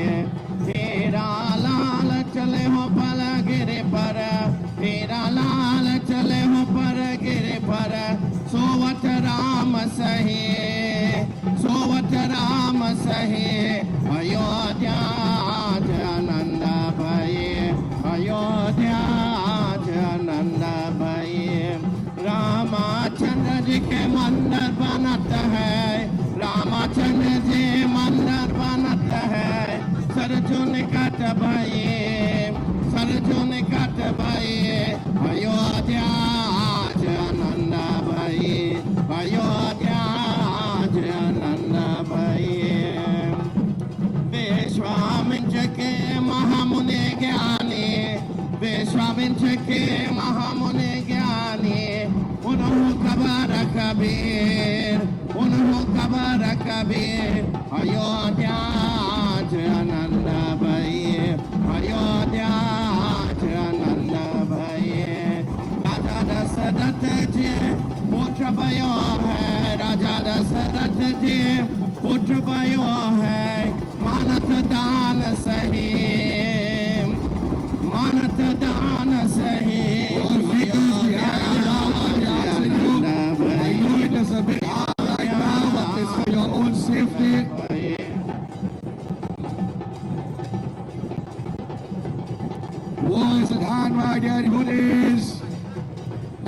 तेरा लाल चले हो पल गिरे पर तेरा लाल चले हो पर गिरे पर सोवत राम सहे सोवत राम सहे अयोध्या आनंद भये अयोध्या आनंद भये रामचंद्र जी के मंदिर बनत है रामचंद्र जी मंदिर बनत है सरजुन कट भये सरजुन कट भये अयोध्या आनंद भये अयोध्या आनंद भये विश्वामित्र के महामुनि ज्ञानी विश्वामित्र के महामुनि ज्ञानी उन्हों खबर कबीर उन्हों खबर कबीर अयोध्या आनंद भये अयोध्या आनंद भये राजा दशरथ जी पुत्र भयो है राजा दशरथ जी पुत्र भयो है मानत दान सही मानत दान सही I know it is a bit hard right now, but it's for your own safety. War is at hand right there, hoodies.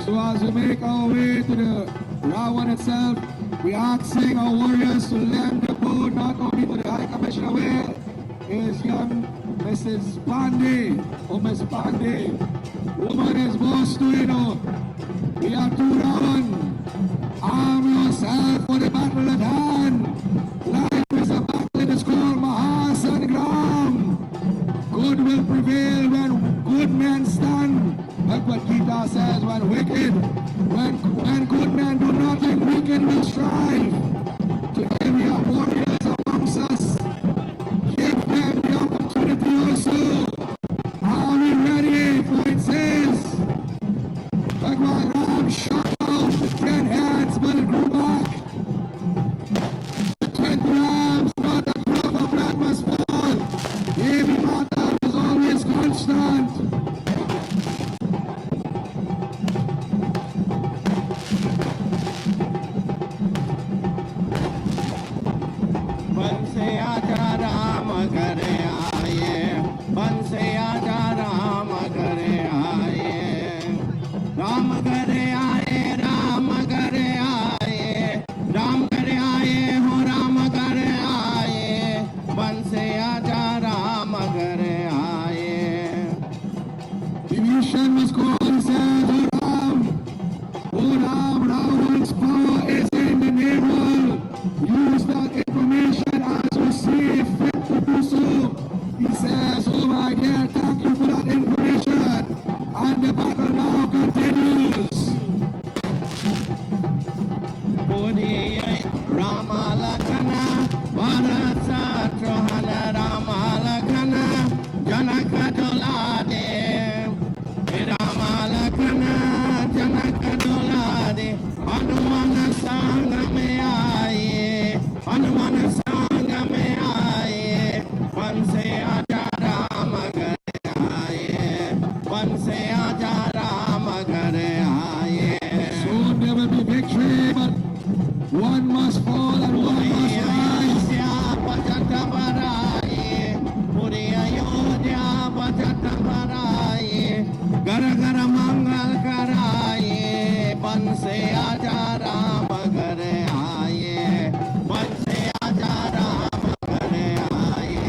So as we make our way to the RAWAN itself, we are asking our warriors to lend the boat not only to the High Commissioner where is young Mrs. Pandey, or Miss Pandey. Woman is boss to you know. We are to RAWAN. Arm yourself for the battle at hand. Life is a battle, it is called Mahasangram. Good will prevail when good men stand. Like what Gita says, when good men do nothing, wicked will strive. Today we have warriors amongst us. Give them the opportunity also. Are we ready for it says? Like what Ram shot out with 10 hands, but it grew back. The 10 rams, not the crop of blood must fall. Devi Mata is always constant. बंसे आजा राम करे आए बंसे आजा राम करे आए राम करे आए राम करे आए राम करे आए हो राम करे आए बंसे आजा राम करे आए Division was called and said, O Ram, Ravan's power is in the naval. Use that information as you see fit to do so. He says, oh my dear, thank you for that information. And the battle now continues. Ramalakana, Bharata Ramalakana, Janakadolade, Ramalakana, Janakadolade, Hanumana Sangameaye, Hanumana Sangameaye, Panse Ajaramagareaye, Panse Ajaramagareaye. Soon there will be victory, but one must fall and one must rise. Gara gara mangal karaye, panse ajara magare aaye, panse ajara magare aaye.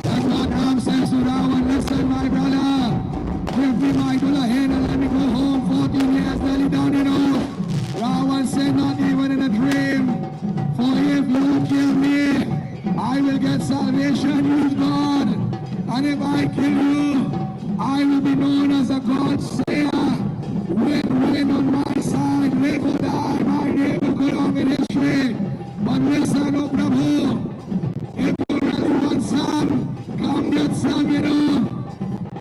That's what Ram says to Rawan. Listen, my brother, give me my dollar hand and let me go home. 14 years nearly down the road. Rawan said, not even in a dream. For if you kill me, I will get salvation with God. And if I kill you, I will be known as a God slayer. Win on my side, live or die. My name will go down in history. But listen, oh Prabhu, if you really want some, come get some, you know.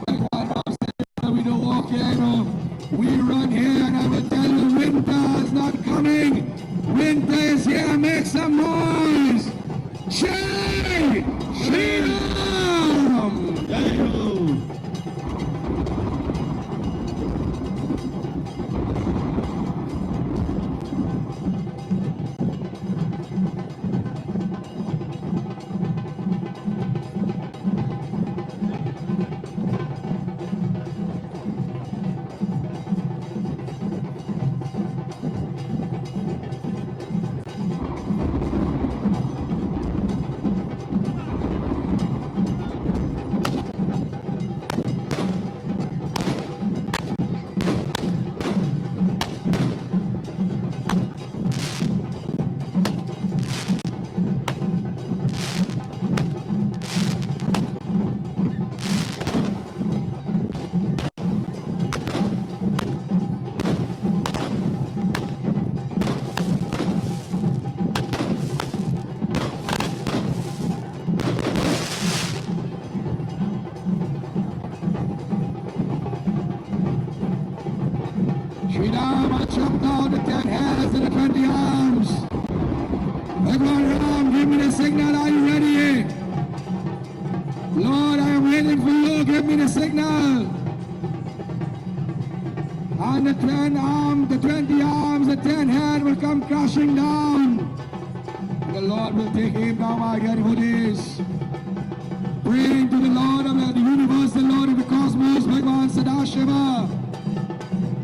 Like what Ram said, we don't walk here, you know. We run here, and I will tell you, winter is not coming. Winter is here. Make some noise. Jai Shri Ram. Jai Ram. Shri Ram jumped down the 10 hands and the 20 arms. Bhagwan Ram, give me the signal. Are you ready? Lord, I am waiting for you. Give me the signal. And the 10 arms, the 20 arms, the 10 hands will come crashing down. The Lord will take him down, my dear devotees. Praying to the Lord of the universe, the Lord of the cosmos, Bhagwan Sadashiva.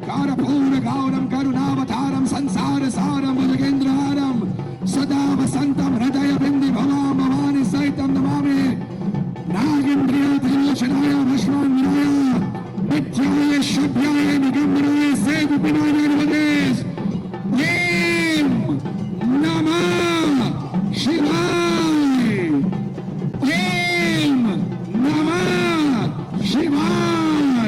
Karapura Gauram Karunavataram Sansara Saram Bhujagendraram Sada Vasantam Hridaya Bindi Bhavam Bhavani Saitam Namami Nagendriya Trilochanaya Vishwan Vinaya Nityaya Shabhyaya Nigambaraya Sevupinaya Nivades Om Namah Shivaya Om Namah Shivaya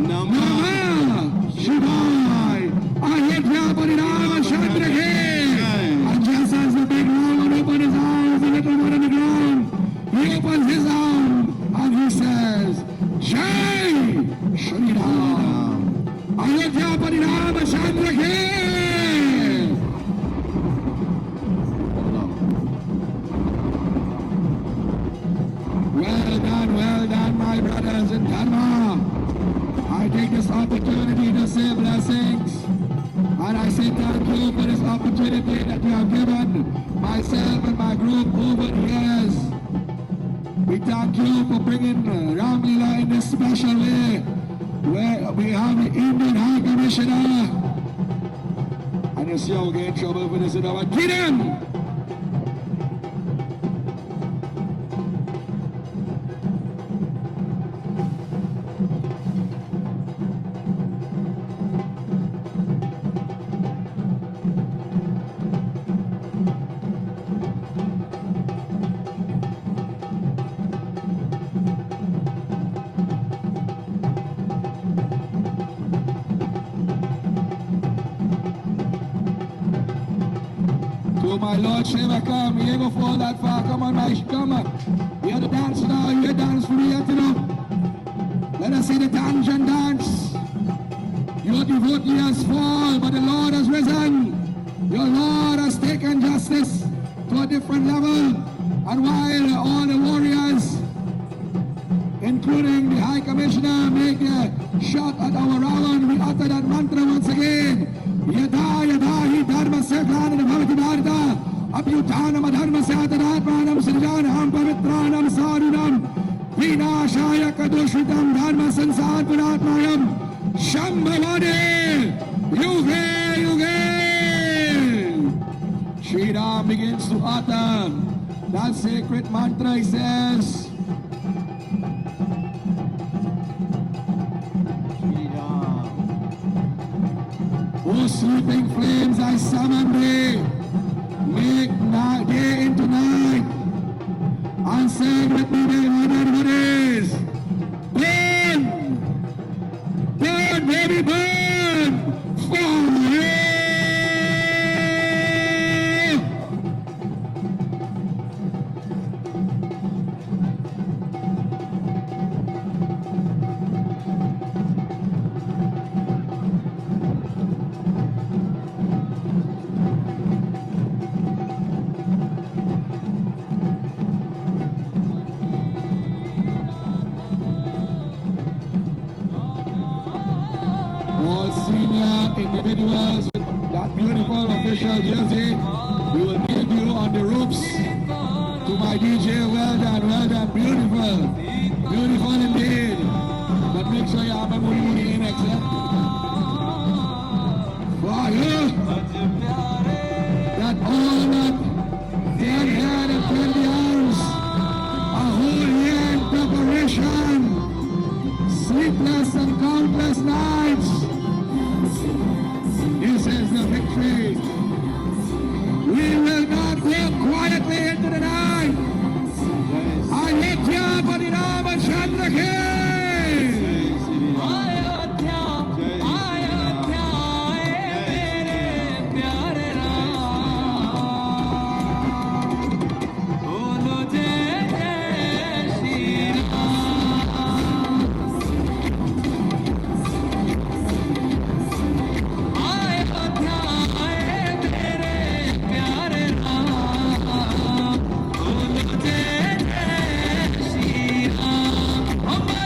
Namah Shivaya. I hit Yapari Rama Chandra and just as the big Ravan opened his arms, the little one on the ground, he opens his arm and he says, Jai Shri Ram. I hit Yapari Rama Chandra. Well done, my brothers in Dharma. I take this opportunity to say blessings, and I say thank you for this opportunity that you have given myself and my group over the years. We thank you for bringing Ramleela in this special way, where we have the Indian High Commissioner, and you see how we get in trouble for this, get him! my Lord Shiva, come. You ain't gonna fall that far. Come on, come on. You have to dance now. You dance for me, you know. Let us see the tangent dance. Your devotee has fallen, but the Lord has risen. Your Lord has taken justice to a different level. And while all the warriors, including the High Commissioner, make a shot at our RAWAN, we utter that mantra once again. Yada yada hi dharma sekhan bhavati bharata abhyutanam adharma satadhatmanam srijanam pavitranam sadhunam vinashaya kadushitam dharma sansar puratmayam shambhavane yuge yuge. Shri Ram begins to utter that sacred mantra. He says, O sleeping flames, I summon thee. Make night, day into night. And say with me, what is? Burn! Burn, baby, burn! Fire! Individuals with that beautiful official jersey, we will meet you on the roofs. To my DJ, well done, beautiful, beautiful indeed. But make sure you have a movie in excellent. Fire! That all that 10 head and 20 arms, a whole year in preparation, sleepless and countless nights. This is the victory. We will not walk quietly into the night. Ayodhya Parinama Chandra Ke. Oh,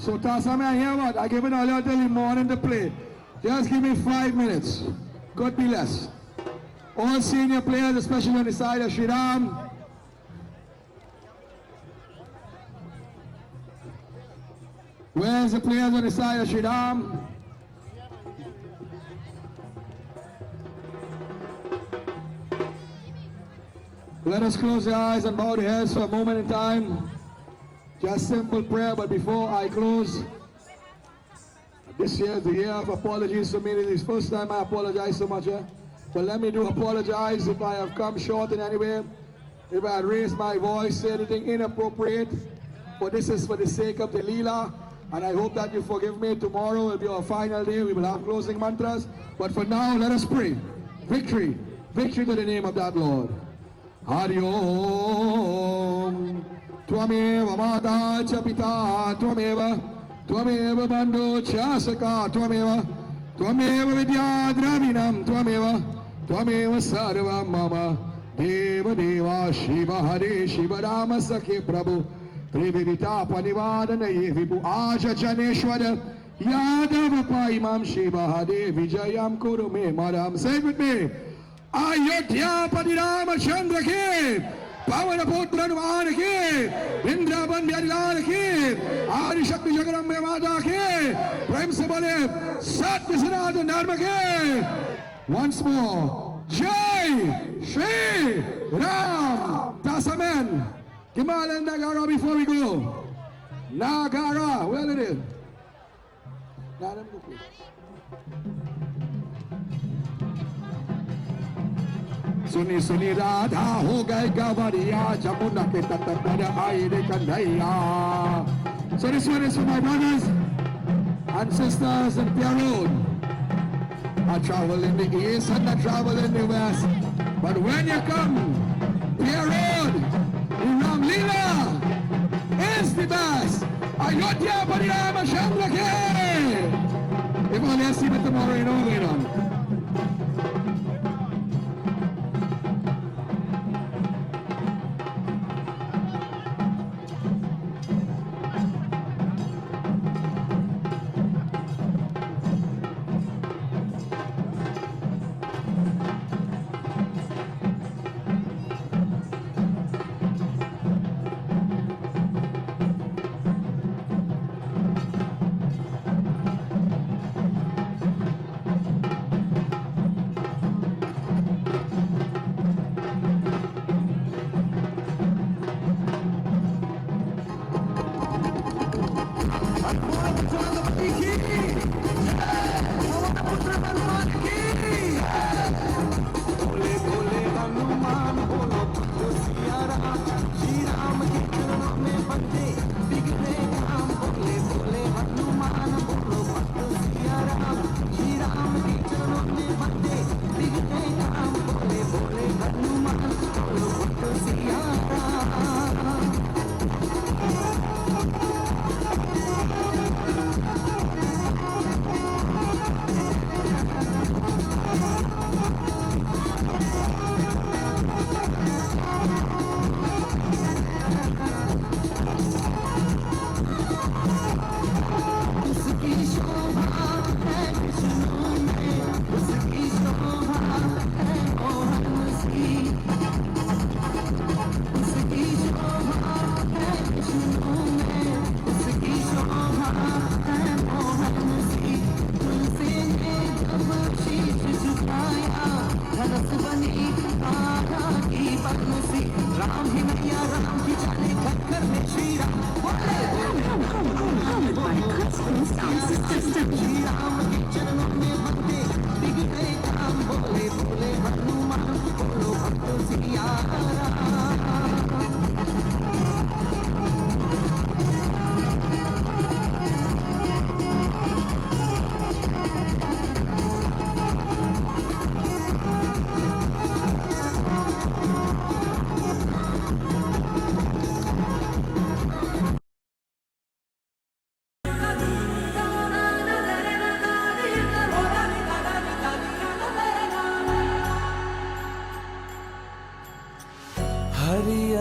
So toss me here what? I give it all until the morning to play. Just give me 5 minutes. Could be less. All senior players, especially on the side of Shriram. Where's the players on the side of Shriram? Let us close your eyes and bow the heads for a moment in time. Just simple prayer, but before I close, this year is the year of apologies for me. This is the first time I apologize so much. But let me do apologize if I have come short in any way, if I raised my voice, say anything inappropriate. But this is for the sake of the Leela, and I hope that you forgive me. Tomorrow will be our final day. We will have closing mantras. But for now, let us pray. Victory. Victory to the name of that Lord. Hari Om. Tvameva Mata Cha Pita Tvameva. Tvameva Bandhu Cha Saka Tvameva. Tvameva Vidya Dravinam Tvameva. Tvameva Sarva Mama. Deva Deva Shiva Hare Shiva Rama Sakhe Prabhu. Trivivita Panivadana Yevipu Aja Janeshwara. Yadav Paimam Shiva Hare Vijayam Kurume Madam. Say it with me. Ayodhya Padirama Chandra Ke Pavana Putra Hanuman Ke Indraban Vyadilal Ke Adi Shakti Jagarambe Mata Ke Prem Se Bole Sat Visarada Dharma Ke. Once more, Jai Shri Ram. That's amen. Kimalan Nagara before we go. Nagara, well it is. Now let me go please. Suni Suni Radha ho gai Gavariya Jamuna ke tatamara aire kandhaiya. So this one is for my brothers and sisters in Pierre Road. I travel in the east and I travel in the west. But when you come, Pierre Road Ramleela is the best. Ayodhya Parirama Chandra Ke. If only I see me tomorrow, you know what's going on.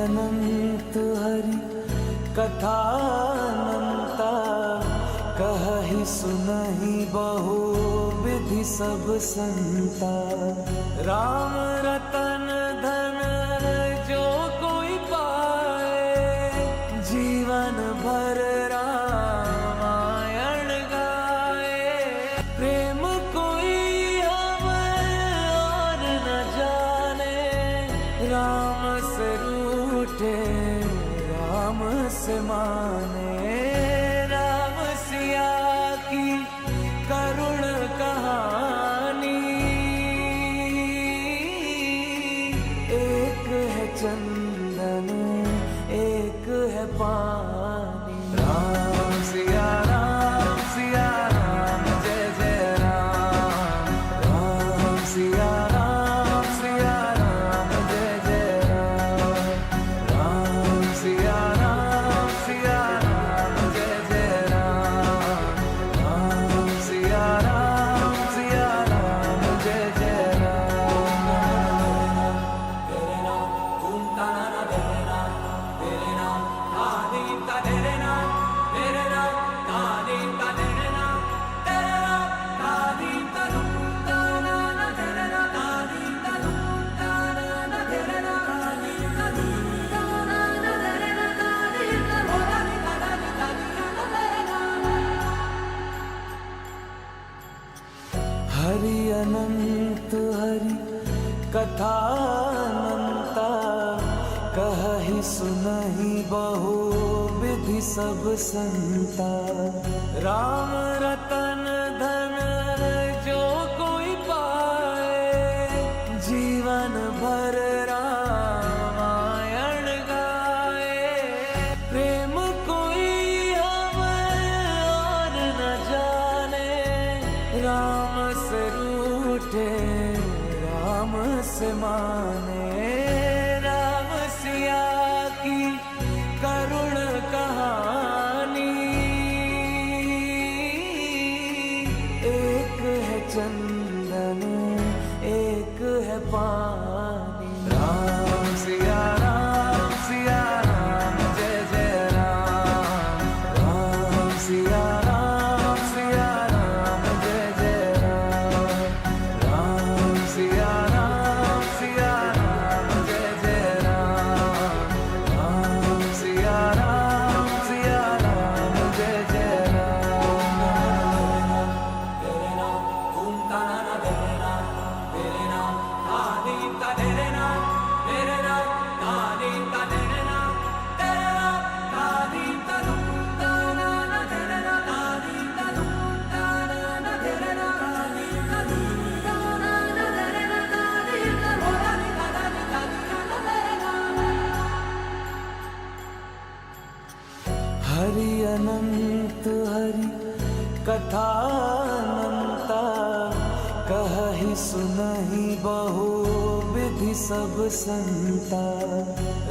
अनंत हरि कथानंता कहहि सुनहि बहु विधि सब संता राम रतन धन जो कोई पाए जीवन भर रामायण गाए प्रेम कोई हमें और न जाने राम से रूठे राम से माने, राम सिया की करुण कहानी। एक है चंदन एक है पानी, राम सिया राम जय जय राम, राम सिया राम जय जय राम, राम सिया राम जय जय राम, राम सिया राम जय जय राम। तेरे नाम तुम ताना तेरे नाम आदि का तेरे नाम आदि का तेरे नाम आदि का तुम ताना तेरे नाम आदि का तुम ताना तेरे नाम आदि का तुम ताना तेरे नाम आदि का होदानी का तेरे नाम। हरि अनंत हरि कथा अनंता, कहि सुनहि बहु विधि सब संता। राम रतन धन जो कोई पाए, जीवन भर रामायण गाए। प्रेम कोई हम और न जाने, राम से रूठे राम से माने, राम सिया की करुण कहानी। एक है चंदन एक है पानी, राम सिया राम जय जय राम, राम सिया राम जय जय राम, राम सिया राम जय जय राम, राम सिया राम जय जय राम। तेरे नाम तुम ताना तेरे नाम आदि का तेरे नाम आदि का तेरे नाम आदि का तुम ताना तेरे नाम आदि का तुम ताना तेरे नाम आदि का तुम ताना तेरे नाम आदि का होदानी का तेरे नाम। हरि अनंत हरि कथा अनंता, कहि सुनहि बहु विधि सब संता।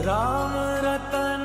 राम रतन